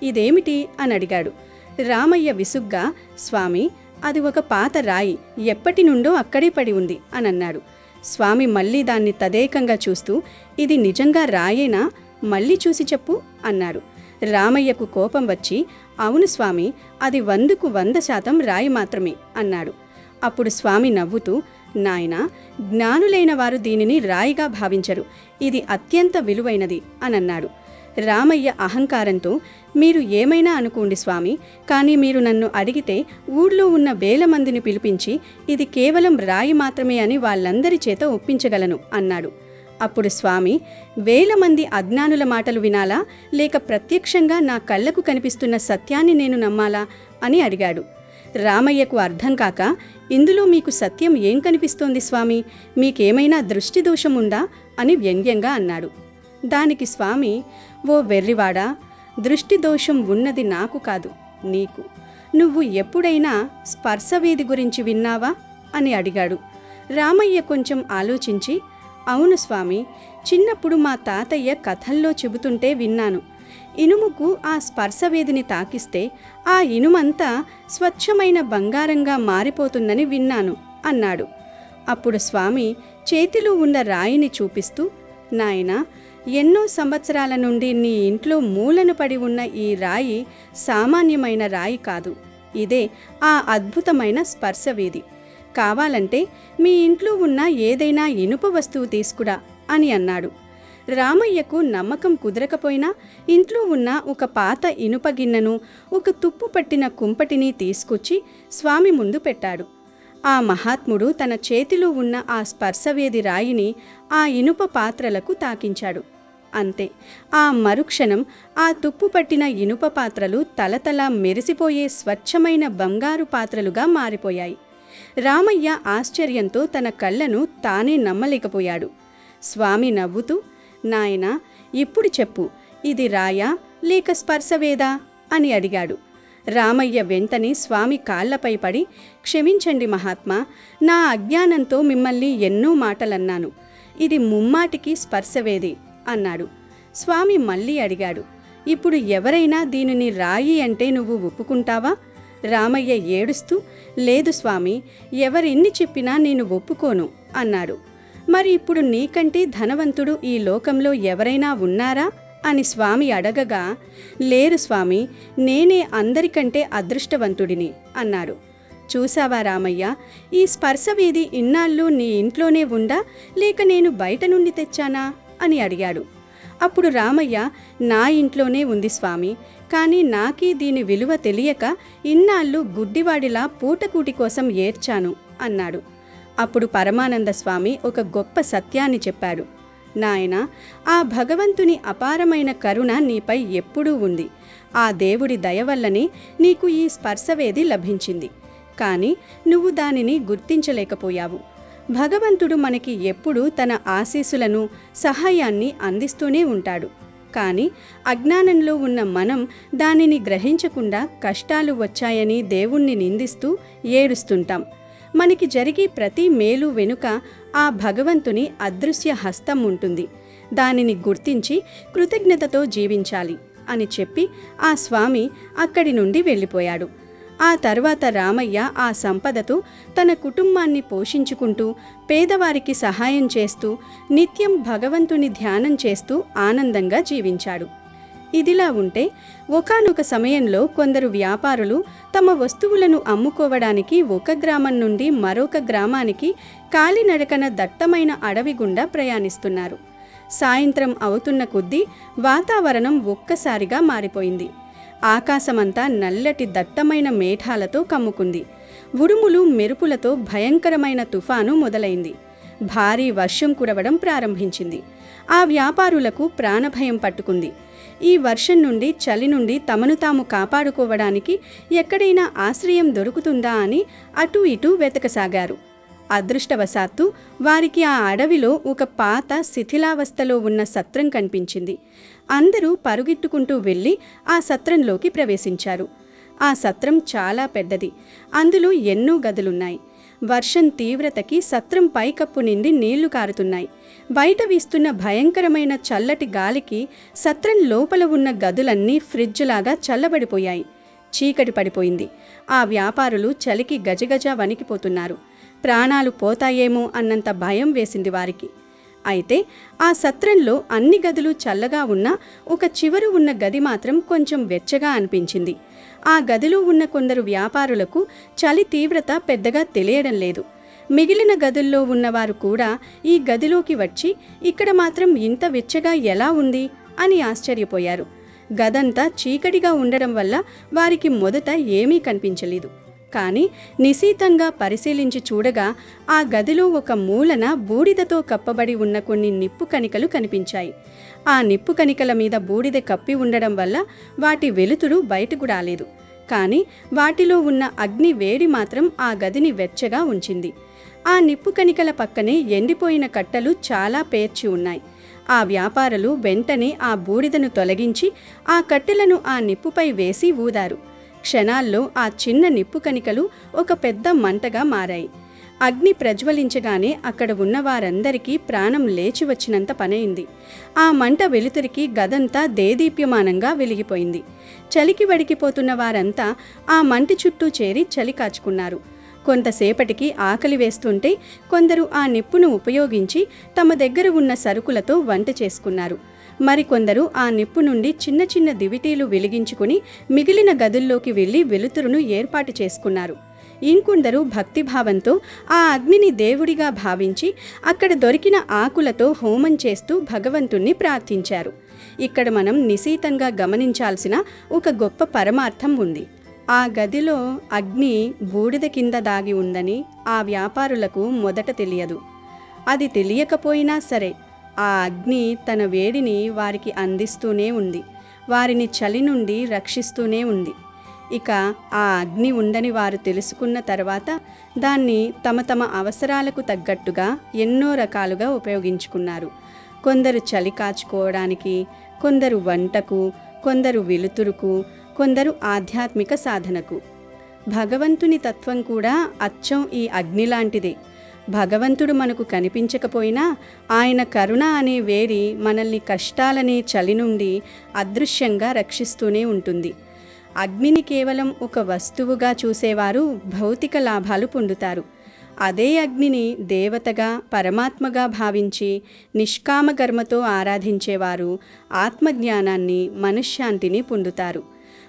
ఇదేమిటి అని అడిగాడు. రామయ్య విసుగ్గా, స్వామి, అది ఒక పాత రాయి, ఎప్పటి నుండో అక్కడే పడి ఉంది అని అన్నాడు. స్వామి మళ్ళీ దాన్ని తదేకంగా చూస్తూ, ఇది నిజంగా రాయేనా? మళ్ళీ చూసి చెప్పు అన్నాడు. రామయ్యకు కోపం వచ్చి, అవును స్వామి, అది 100కు 100% రాయి మాత్రమే అన్నాడు. అప్పుడు స్వామి నవ్వుతూ, నాయనా, జ్ఞానులైన వారు దీనిని రాయిగా భావించరు. ఇది అత్యంత విలువైనది అని అన్నాడు. రామయ్య అహంకారంతో, మీరు ఏమైనా అనుకోండి స్వామి, కానీ మీరు నన్ను అడిగితే ఊళ్ళో ఉన్న వేల మందిని పిలిపించి ఇది కేవలం రాయి మాత్రమే అని వాళ్ళందరి చేత ఒప్పించగలను అన్నాడు. అప్పుడు స్వామి, వేల మంది అజ్ఞానుల మాటలు వినాలా, లేక ప్రత్యక్షంగా నా కళ్ళకు కనిపిస్తున్న సత్యాన్ని నేను నమ్మాలా అని అడిగాడు. రామయ్యకు అర్థం కాక, ఇందులో మీకు సత్యం ఏం కనిపిస్తోంది స్వామి, మీకేమైనా దృష్టి దోషం ఉందా అని వ్యంగ్యంగా అన్నాడు. దానికి స్వామి, ఓ వెర్రివాడా, దృష్టి దోషం ఉన్నది నాకు కాదు, నీకు. నువ్వు ఎప్పుడైనా స్పర్శవేది గురించి విన్నావా అని అడిగాడు. రామయ్య కొంచెం ఆలోచించి, అవును స్వామి, చిన్నప్పుడు మా తాతయ్య కథల్లో చెబుతుంటే విన్నాను. ఇనుముకు ఆ స్పర్శవేదిని తాకిస్తే ఆ ఇనుమంతా స్వచ్ఛమైన బంగారంగా మారిపోతుందని విన్నాను అన్నాడు. అప్పుడు స్వామి చేతిలో ఉన్న రాయిని చూపిస్తూ, నాయనా, ఎన్నో సంవత్సరాల నుండి నీ ఇంట్లో మూలన పడి ఉన్న ఈ రాయి సామాన్యమైన రాయి కాదు, ఇదే ఆ అద్భుతమైన స్పర్శవేది. కావాలంటే మీ ఇంట్లో ఉన్న ఏదైనా ఇనుప వస్తువు తీసుకురా అని అన్నాడు. రామయ్యకు నమ్మకం కుదరకపోయినా ఇంట్లో ఉన్న ఒక పాత ఇనుప గిన్నెను, ఒక తుప్పు పట్టిన కుంపటిని తీసుకొచ్చి స్వామి ముందు పెట్టాడు. ఆ మహాత్ముడు తన చేతిలో ఉన్న ఆ స్పర్శవేది రాయిని ఆ ఇనుప పాత్రలకు తాకించాడు. అంతే, ఆ మరుక్షణం ఆ తుప్పు పట్టిన ఇనుప పాత్రలు తలతలా మెరిసిపోయే స్వచ్ఛమైన బంగారు పాత్రలుగా మారిపోయాయి. రామయ్య ఆశ్చర్యంతో తన కళ్ళను తానే నమ్మలేకపోయాడు. స్వామి నవ్వుతూ, నాయనా, ఇప్పుడు చెప్పు, ఇది రాయా లేక స్పర్శవేదా అని అడిగాడు. రామయ్య వెంటనే స్వామి కాళ్లపై పడి, క్షమించండి మహాత్మా, నా అజ్ఞానంతో మిమ్మల్ని ఎన్నో మాటలన్నాను, ఇది ముమ్మాటికి స్పర్శవేది అన్నాడు. స్వామి మళ్ళీ అడిగాడు, ఇప్పుడు ఎవరైనా దీనిని రాయి అంటే నువ్వు ఒప్పుకుంటావా? రామయ్య ఏడుస్తూ, లేదు స్వామి, ఎవరెన్ని చెప్పినా నేను ఒప్పుకోను అన్నాడు. మరి ఇప్పుడు నీకంటే ధనవంతుడు ఈ లోకంలో ఎవరైనా ఉన్నారా అని స్వామి అడగగా, లేరు స్వామి, నేనే అందరికంటే అదృష్టవంతుడిని అన్నాడు. చూసావా రామయ్య, ఈ స్పర్శవేది ఇన్నాళ్ళు నీ ఇంట్లోనే ఉందా లేక నేను బయట నుండి తెచ్చానా అని అడిగాడు. అప్పుడు రామయ్య, నా ఇంట్లోనే ఉంది స్వామి, కానీ నాకీ దీని విలువ తెలియక ఇన్నాళ్ళు గుడ్డివాడిలా పూటకూటి కోసం ఏడ్చాను అన్నాడు. అప్పుడు పరమానంద స్వామి ఒక గొప్ప సత్యాన్ని చెప్పాడు. నాయనా, ఆ భగవంతుని అపారమైన కరుణ నీపై ఎప్పుడూ ఉంది. ఆ దేవుడి దయ వల్లనే నీకు ఈ స్పర్శవేది లభించింది. కానీ నువ్వు దానిని గుర్తించలేకపోయావు. భగవంతుడు మనకి ఎప్పుడూ తన ఆశీస్సులను, సహాయాన్ని అందిస్తూనే ఉంటాడు. కానీ అజ్ఞానంలో ఉన్న మనం దానిని గ్రహించకుండా కష్టాలు వచ్చాయని దేవుణ్ణి నిందిస్తూ ఏడుస్తుంటాం. మనకి జరిగే ప్రతి మేలు వెనుక ఆ భగవంతుని అదృశ్య హస్తం ఉంటుంది. దానిని గుర్తించి కృతజ్ఞతతో జీవించాలి అని చెప్పి ఆ స్వామి అక్కడి నుండి వెళ్ళిపోయాడు. ఆ తర్వాత రామయ్య ఆ సంపదతో తన కుటుంబాన్ని పోషించుకుంటూ, పేదవారికి సహాయం చేస్తూ, నిత్యం భగవంతుని ధ్యానం చేస్తూ ఆనందంగా జీవించాడు. ఇదిలా ఉంటే ఒకానొక సమయంలో కొందరు వ్యాపారులు తమ వస్తువులను అమ్ముకోవడానికి ఒక గ్రామం నుండి మరొక గ్రామానికి కాలినడకన దట్టమైన అడవి గుండా ప్రయాణిస్తున్నారు. సాయంత్రం అవుతున్న కొద్దీ వాతావరణం ఒక్కసారిగా మారిపోయింది. ఆకాశమంతా నల్లటి దట్టమైన మేఘాలతో కమ్ముకుంది. ఉరుములు మెరుపులతో భయంకరమైన తుఫాను మొదలైంది. భారీ వర్షం కురవడం ప్రారంభించింది. ఆ వ్యాపారులకు ప్రాణభయం పట్టుకుంది. ఈ వర్షం నుండి, చలి నుండి తమను తాము కాపాడుకోవడానికి ఎక్కడైనా ఆశ్రయం దొరుకుతుందా అని అటూ ఇటూ వెతకసాగారు. అదృష్టవశాత్తు వారికి ఆ అడవిలో ఒక పాత శిథిలావస్థలో ఉన్న సత్రం కనిపించింది. అందరూ పరుగెట్టుకుంటూ వెళ్ళి ఆ సత్రంలోకి ప్రవేశించారు. ఆ సత్రం చాలా పెద్దది. అందులో ఎన్నో గదులున్నాయి. వర్షం తీవ్రతకి సత్రం పైకప్పు నిండి నీళ్లు కారుతున్నాయి. బయట వీస్తున్న భయంకరమైన చల్లటి గాలికి సత్రం లోపల ఉన్న గదులన్నీ ఫ్రిడ్జ్లాగా చల్లబడిపోయాయి. చీకటి పడిపోయింది. ఆ వ్యాపారులు చలికి గజగజ వణికిపోతున్నారు. ప్రాణాలు పోతాయేమో అన్నంత భయం వేసింది వారికి. అయితే ఆ సత్రంలో అన్ని గదులు చల్లగా ఉన్నా ఒక చివర ఉన్న గది మాత్రం కొంచెం వెచ్చగా అనిపించింది. ఆ గదిలో ఉన్న కొందరు వ్యాపారులకు చలి తీవ్రత పెద్దగా తెలియడం లేదు. మిగిలిన గదుల్లో ఉన్నవారు కూడా ఈ గదిలోకి వచ్చి ఇక్కడ మాత్రం ఇంత వెచ్చగా ఎలా ఉంది అని ఆశ్చర్యపోయారు. గదంతా చీకటిగా ఉండడం వల్ల వారికి మొదట ఏమీ కనిపించలేదు. కానీ నిశితంగా పరిశీలించి చూడగా ఆ గదిలో ఒక మూలన బూడిదతో కప్పబడి ఉన్న కొన్ని నిప్పు కణికలు కనిపించాయి. ఆ నిప్పు కణికల మీద బూడిద కప్పి ఉండడం వల్ల వాటి వెలుతురు బయటకు రాలేదు. కానీ వాటిలో ఉన్న అగ్ని వేడి మాత్రం ఆ గదిని వెచ్చగా ఉంచింది. ఆ నిప్పు కణికల పక్కనే ఎండిపోయిన కట్టలు చాలా పేర్చి ఉన్నాయి. ఆ వ్యాపారులు వెంటనే ఆ బూడిదను తొలగించి ఆ కట్టెలను ఆ నిప్పుపై వేసి ఊదారు. క్షణాల్లో ఆ చిన్న నిప్పు కణికలు ఒక పెద్ద మంటగా మారాయి. అగ్ని ప్రజ్వలించగానే అక్కడ ఉన్న వారందరికీ ప్రాణం లేచి వచ్చినంత పనైంది. ఆ మంట వెలుతురికి గదంతా దేదీప్యమానంగా వెలిగిపోయింది. చలికి వడికిపోతున్న వారంతా ఆ మంటి చుట్టూ చేరి చలి కాచుకున్నారు. కొంతసేపటికి ఆకలి వేస్తుంటే కొందరు ఆ నిప్పును ఉపయోగించి తమ దగ్గర ఉన్న సరుకులతో వంట చేసుకున్నారు. మరికొందరు ఆ నిప్పు నుండి చిన్న చిన్న దివిటీలు వెలిగించుకుని మిగిలిన గదుల్లోకి వెళ్లి వెలుతురును ఏర్పాటు చేసుకున్నారు. ఇంకొందరు భక్తిభావంతో ఆ అగ్నిని దేవుడిగా భావించి అక్కడ దొరికిన ఆకులతో హోమం చేస్తూ భగవంతుణ్ణి ప్రార్థించారు. ఇక్కడ మనం నిశితంగా గమనించాల్సిన ఒక గొప్ప పరమార్థం ఉంది. ఆ గదిలో అగ్ని బూడిద కింద దాగి ఉందని ఆ వ్యాపారులకు మొదట తెలియదు. అది తెలియకపోయినా సరే ఆ అగ్ని తన వేడిని వారికి అందిస్తూనే ఉంది. వారిని చలి నుండి రక్షిస్తూనే ఉంది. ఇక ఆ అగ్ని ఉందని వారు తెలుసుకున్న తర్వాత దాన్ని తమ తమ అవసరాలకు తగ్గట్టుగా ఎన్నో రకాలుగా ఉపయోగించుకున్నారు. కొందరు చలి కాచుకోవడానికి, కొందరు వంటకు, కొందరు వెలుతురుకు, కొందరు ఆధ్యాత్మిక సాధనకు. భగవంతుని తత్వం కూడా అచ్చం ఈ అగ్ని లాంటిదే. భగవంతుడు మనకు కనిపించకపోయినా ఆయన కరుణ అనే వేడి మనల్ని కష్టాలనే చలి నుండి అదృశ్యంగా రక్షిస్తూనే ఉంటుంది. అగ్నిని కేవలం ఒక వస్తువుగా చూసేవారు భౌతిక లాభాలు పొందుతారు. అదే అగ్నిని దేవతగా, పరమాత్మగా భావించి నిష్కామ కర్మతో ఆరాధించేవారు ఆత్మజ్ఞానాన్ని, మనశ్శాంతిని పొందుతారు.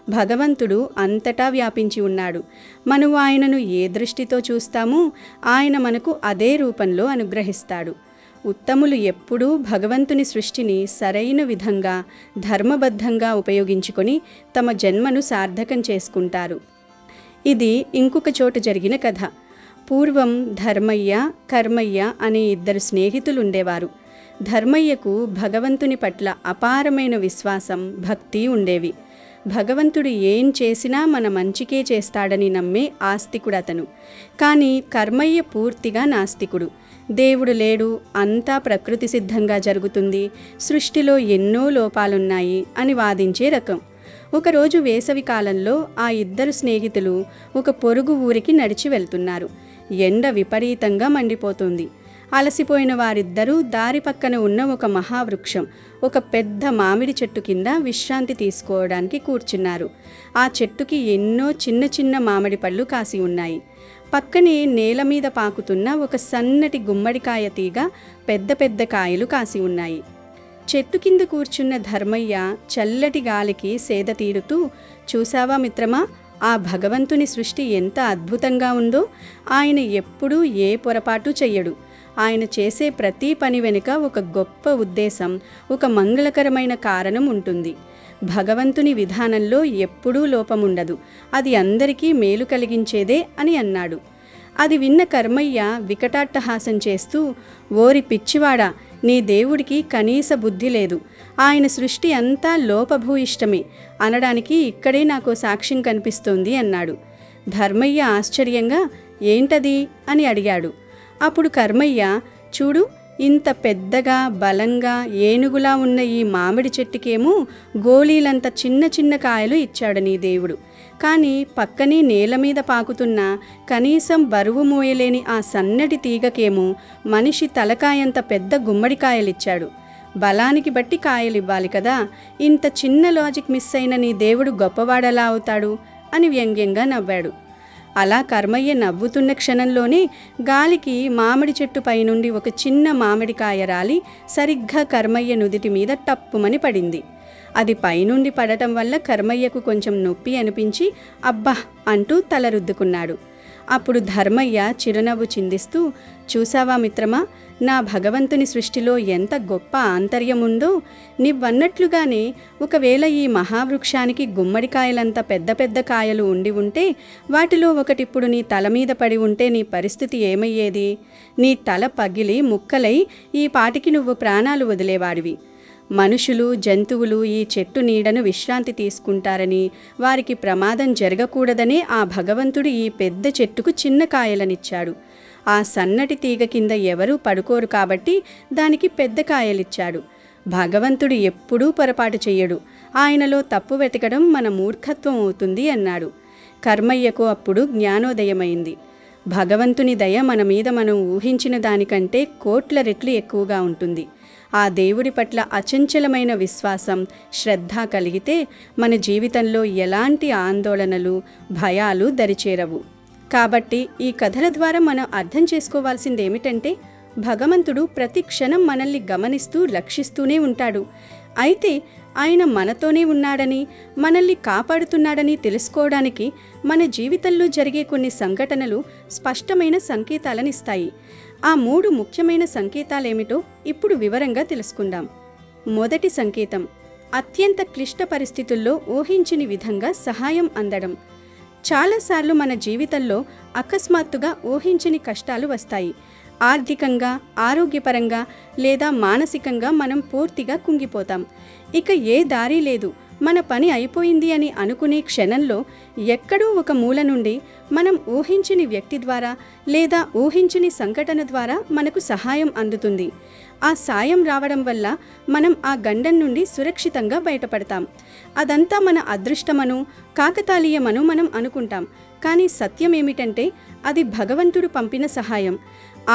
భగవంతుడు అంతటా వ్యాపించి ఉన్నాడు. మనం ఆయనను ఏ దృష్టితో చూస్తామో ఆయన మనకు అదే రూపంలో అనుగ్రహిస్తాడు. ఉత్తములు ఎప్పుడూ భగవంతుని సృష్టిని సరైన విధంగా, ధర్మబద్ధంగా ఉపయోగించుకొని తమ జన్మను సార్థకం చేసుకుంటారు. ఇది ఇంకొక చోట జరిగిన కథ. పూర్వం ధర్మయ్య, కర్మయ్య అనే ఇద్దరు స్నేహితులుండేవారు. ధర్మయ్యకు భగవంతుని పట్ల అపారమైన విశ్వాసం, భక్తి ఉండేవి. భగవంతుడు ఏం చేసినా మన మంచికే చేస్తాడని నమ్మే ఆస్తికుడు అతను. కానీ కర్మయ్య పూర్తిగా నాస్తికుడు. దేవుడు లేడు, అంతా ప్రకృతి సిద్ధంగా జరుగుతుంది, సృష్టిలో ఎన్నో లోపాలున్నాయి అని వాదించే రకం. ఒకరోజు వేసవి కాలంలో ఆ ఇద్దరు స్నేహితులు ఒక పొరుగు ఊరికి నడిచి వెళ్తున్నారు. ఎండ విపరీతంగా మండిపోతుంది. అలసిపోయిన వారిద్దరూ దారి పక్కన ఉన్న ఒక మహావృక్షం, ఒక పెద్ద మామిడి చెట్టు కింద విశ్రాంతి తీసుకోవడానికి కూర్చున్నారు. ఆ చెట్టుకి ఎన్నో చిన్న చిన్న మామిడి పళ్ళు కాసి ఉన్నాయి. పక్కనే నేల మీద పాకుతున్న ఒక సన్నటి గుమ్మడికాయ తీగ పెద్ద పెద్ద కాయలు కాసి ఉన్నాయి. చెట్టు కింద కూర్చున్న ధర్మయ్య చల్లటి గాలికి సేద తీరుతూ, చూసావా మిత్రమా, ఆ భగవంతుని సృష్టి ఎంత అద్భుతంగా ఉందో. ఆయన ఎప్పుడూ ఏ పొరపాటు చెయ్యడు. ఆయన చేసే ప్రతి పని వెనుక ఒక గొప్ప ఉద్దేశం, ఒక మంగళకరమైన కారణం ఉంటుంది. భగవంతుని విధానంలో ఎప్పుడూ లోపముండదు. అది అందరికీ మేలు కలిగించేదే అని అన్నాడు. అది విన్న కర్మయ్య వికటాట్టహాసం చేస్తూ, ఓరి పిచ్చివాడా, నీ దేవుడికి కనీస బుద్ధి లేదు, ఆయన సృష్టి అంతా లోపభూయిష్టమే అనడానికి ఇక్కడే నాకు సాక్ష్యం కనిపిస్తోంది అన్నాడు. ధర్మయ్య ఆశ్చర్యంగా, ఏంటది అని అడిగాడు. అప్పుడు కర్మయ్య, చూడు, ఇంత పెద్దగా బలంగా ఏనుగులా ఉన్న ఈ మామిడి చెట్టుకేమో గోళీలంత చిన్న చిన్న కాయలు ఇచ్చాడు నీ దేవుడు. కానీ పక్కనే నేల మీద పాకుతున్న కనీసం బరువు మోయలేని ఆ సన్నటి తీగకేమో మనిషి తలకాయంత పెద్ద గుమ్మడికాయలిచ్చాడు. బలానికి బట్టి కాయలివ్వాలి కదా. ఇంత చిన్న లాజిక్ మిస్ అయిన నీ దేవుడు గొప్పవాడలా అవుతాడు అని వ్యంగ్యంగా నవ్వాడు. అలా కర్మయ్య నవ్వుతున్న క్షణంలోనే గాలికి మామిడి చెట్టు పైనుండి ఒక చిన్న మామిడికాయ రాలి సరిగ్గా కర్మయ్య నుదిటి మీద టప్పుమని పడింది. అది పైనుండి పడటం వల్ల కర్మయ్యకు కొంచెం నొప్పి అనిపించి అబ్బా అంటూ తల రుద్దుకున్నాడు. అప్పుడు ధర్మయ్య చిరునవ్వు చిందిస్తూ, చూసావా మిత్రమా, నా భగవంతుని సృష్టిలో ఎంత గొప్ప ఆంతర్యం ఉందో. నీవన్నట్లుగానే ఒకవేళ ఈ మహావృక్షానికి గుమ్మడికాయలంత పెద్ద పెద్ద కాయలు ఉండి ఉంటే, వాటిలో ఒకటిప్పుడు నీ తల మీద పడి ఉంటే నీ పరిస్థితి ఏమయ్యేది? నీ తల పగిలి ముక్కలై ఈ పాటికి నువ్వు ప్రాణాలు వదిలేవాడివి. మనుషులు, జంతువులు ఈ చెట్టు నీడను విశ్రాంతి తీసుకుంటారని, వారికి ప్రమాదం జరగకూడదనే ఆ భగవంతుడు ఈ పెద్ద చెట్టుకు చిన్న కాయలనిచ్చాడు. ఆ సన్నటి తీగ కింద ఎవరూ పడుకోరు కాబట్టి దానికి పెద్ద కాయలిచ్చాడు. భగవంతుడు ఎప్పుడూ పొరపాటు చెయ్యడు. ఆయనలో తప్పు వెతకడం మన మూర్ఖత్వం అవుతుంది అన్నాడు. కర్మయ్యకు అప్పుడు జ్ఞానోదయమైంది. భగవంతుని దయ మన మీద మనం ఊహించిన దానికంటే కోట్ల రెట్లు ఎక్కువగా ఉంటుంది. ఆ దేవుడి పట్ల అచంచలమైన విశ్వాసం, శ్రద్ధ కలిగితే మన జీవితంలో ఎలాంటి ఆందోళనలు, భయాలు దరిచేరవు. కాబట్టి ఈ కథల ద్వారా మనం అర్థం చేసుకోవాల్సిందేమిటంటే, భగవంతుడు ప్రతి క్షణం మనల్ని గమనిస్తూ రక్షిస్తూనే ఉంటాడు. అయితే ఆయన మనతోనే ఉన్నాడని, మనల్ని కాపాడుతున్నాడని తెలుసుకోవడానికి మన జీవితంలో జరిగే కొన్ని సంఘటనలు స్పష్టమైన సంకేతాలనిస్తాయి. ఆ 3 ముఖ్యమైన సంకేతాలేమిటో ఇప్పుడు వివరంగా తెలుసుకుందాం. మొదటి సంకేతం, అత్యంత క్లిష్ట పరిస్థితుల్లో ఊహించని విధంగా సహాయం అందడం. చాలాసార్లు మన జీవితంలో అకస్మాత్తుగా ఊహించని కష్టాలు వస్తాయి. ఆర్థికంగా, ఆరోగ్యపరంగా లేదా మానసికంగా మనం పూర్తిగా కుంగిపోతాం. ఇక ఏ దారి లేదు, మన పని అయిపోయింది అని అనుకునే క్షణంలో ఎక్కడో ఒక మూల నుండి మనం ఊహించని వ్యక్తి ద్వారా లేదా ఊహించని సంఘటన ద్వారా మనకు సహాయం అందుతుంది. ఆ సాయం రావడం వల్ల మనం ఆ గండం నుండి సురక్షితంగా బయటపడతాం. అదంతా మన అదృష్టమను, కాకతాళీయమను మనం అనుకుంటాం. కానీ సత్యం ఏమిటంటే అది భగవంతుడు పంపిన సహాయం.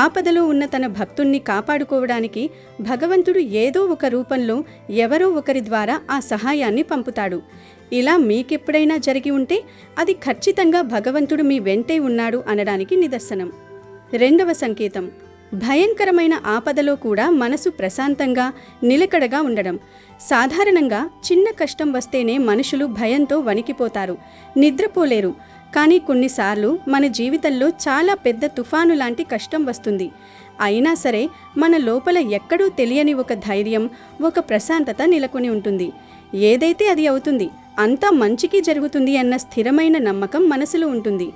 ఆపదలో ఉన్న తన భక్తుణ్ణి కాపాడుకోవడానికి భగవంతుడు ఏదో ఒక రూపంలో ఎవరో ఒకరి ద్వారా ఆ సహాయాన్ని పంపుతాడు. ఇలా మీకెప్పుడైనా జరిగి ఉంటే అది ఖచ్చితంగా భగవంతుడు మీ వెంటే ఉన్నాడు అనడానికి నిదర్శనం. రెండవ సంకేతం, భయంకరమైన ఆపదలో కూడా మనసు ప్రశాంతంగా, నిలకడగా ఉండడం. సాధారణంగా చిన్న కష్టం వస్తేనే మనుషులు భయంతో వణికిపోతారు, నిద్రపోలేరు. కానీ కొన్నిసార్లు మన జీవితంలో చాలా పెద్ద తుఫాను లాంటి కష్టం వస్తుంది. అయినా సరే మన లోపల ఎక్కడో తెలియని ఒక ధైర్యం, ఒక ప్రశాంతత నెలకొని ఉంటుంది. ఏదైతే అది అవుతుంది, అంతా మంచికి జరుగుతుంది అన్న స్థిరమైన నమ్మకం మనసులో ఉంటుంది.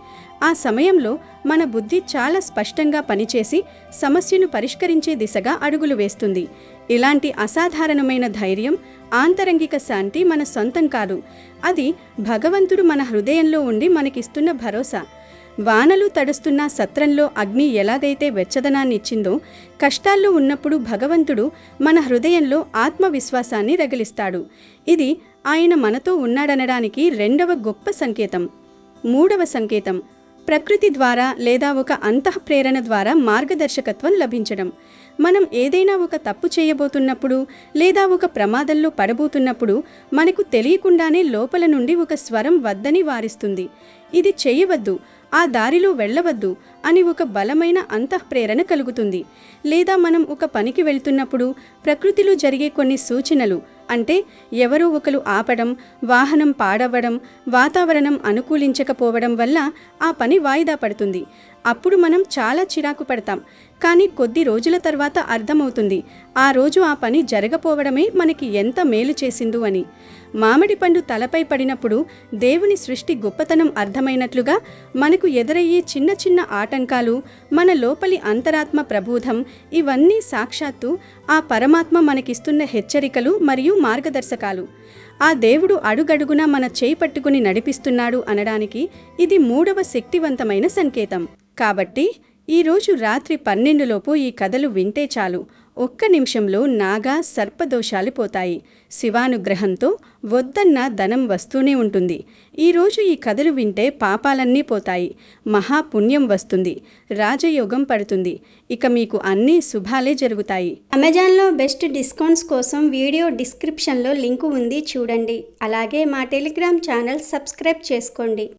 ఆ సమయంలో మన బుద్ధి చాలా స్పష్టంగా పనిచేసి సమస్యను పరిష్కరించే దిశగా అడుగులు వేస్తుంది. ఇలాంటి అసాధారణమైన ధైర్యం, ఆంతరంగిక శాంతి మన సొంతం కాదు. అది భగవంతుడు మన హృదయంలో ఉండి మనకిస్తున్న భరోసా. వానలు తడుస్తున్న సత్రంలో అగ్ని ఎలాగైతే వెచ్చదనాన్ని ఇచ్చిందో, కష్టాల్లో ఉన్నప్పుడు భగవంతుడు మన హృదయంలో ఆత్మవిశ్వాసాన్ని రగిలిస్తాడు. ఇది ఆయన మనతో ఉన్నాడనడానికి రెండవ గొప్ప సంకేతం. మూడవ సంకేతం, ప్రకృతి ద్వారా లేదా ఒక అంతఃప్రేరణ ద్వారా మార్గదర్శకత్వం లభించడం. మనం ఏదైనా ఒక తప్పు చేయబోతున్నప్పుడు లేదా ఒక ప్రమాదంలో పడబోతున్నప్పుడు మనకు తెలియకుండానే లోపల నుండి ఒక స్వరం వద్దని వారిస్తుంది. ఇది చేయవద్దు, ఆ దారిలో వెళ్ళవద్దు అని ఒక బలమైన అంతఃప్రేరణ కలుగుతుంది. లేదా మనం ఒక పనికి వెళ్తున్నప్పుడు ప్రకృతిలో జరిగే కొన్ని సూచనలు, అంటే ఎవరో ఒకరు ఆపడం, వాహనం పాడవడం, వాతావరణం అనుకూలించకపోవడం వల్ల ఆ పని వాయిదా పడుతుంది. అప్పుడు మనం చాలా చిరాకు పడతాం. కానీ కొద్ది రోజుల తర్వాత అర్థమవుతుంది, ఆ రోజు ఆ పని జరగపోవడమే మనకి ఎంత మేలు చేసిందో అని. మామిడి పండు తలపై పడినప్పుడు దేవుని సృష్టి గొప్పతనం అర్థమైనట్లుగా మనకు ఎదురయ్యే చిన్న చిన్న ఆటంకాలు, మన లోపలి అంతరాత్మ ప్రబోధం, ఇవన్నీ సాక్షాత్తు ఆ పరమాత్మ మనకిస్తున్న హెచ్చరికలు మరియు మార్గదర్శకాలు. ఆ దేవుడు అడుగడుగునా మన చేయి పట్టుకుని నడిపిస్తున్నాడు అనడానికి ఇది మూడవ శక్తివంతమైన సంకేతం. కాబట్టి ఈరోజు రాత్రి 12లోపు ఈ కథలు వింటే చాలు, ఒక్క నిమిషంలో నాగా సర్పదోషాలు పోతాయి. శివానుగ్రహంతో వద్దన్న ధనం వస్తూనే ఉంటుంది. ఈరోజు ఈ కథలు వింటే పాపాలన్నీ పోతాయి, మహాపుణ్యం వస్తుంది, రాజయోగం పడుతుంది. ఇక మీకు అన్ని శుభాలే జరుగుతాయి. అమెజాన్లో బెస్ట్ డిస్కౌంట్స్ కోసం వీడియో డిస్క్రిప్షన్లో లింకు ఉంది, చూడండి. అలాగే మా టెలిగ్రామ్ ఛానల్ సబ్స్క్రైబ్ చేసుకోండి.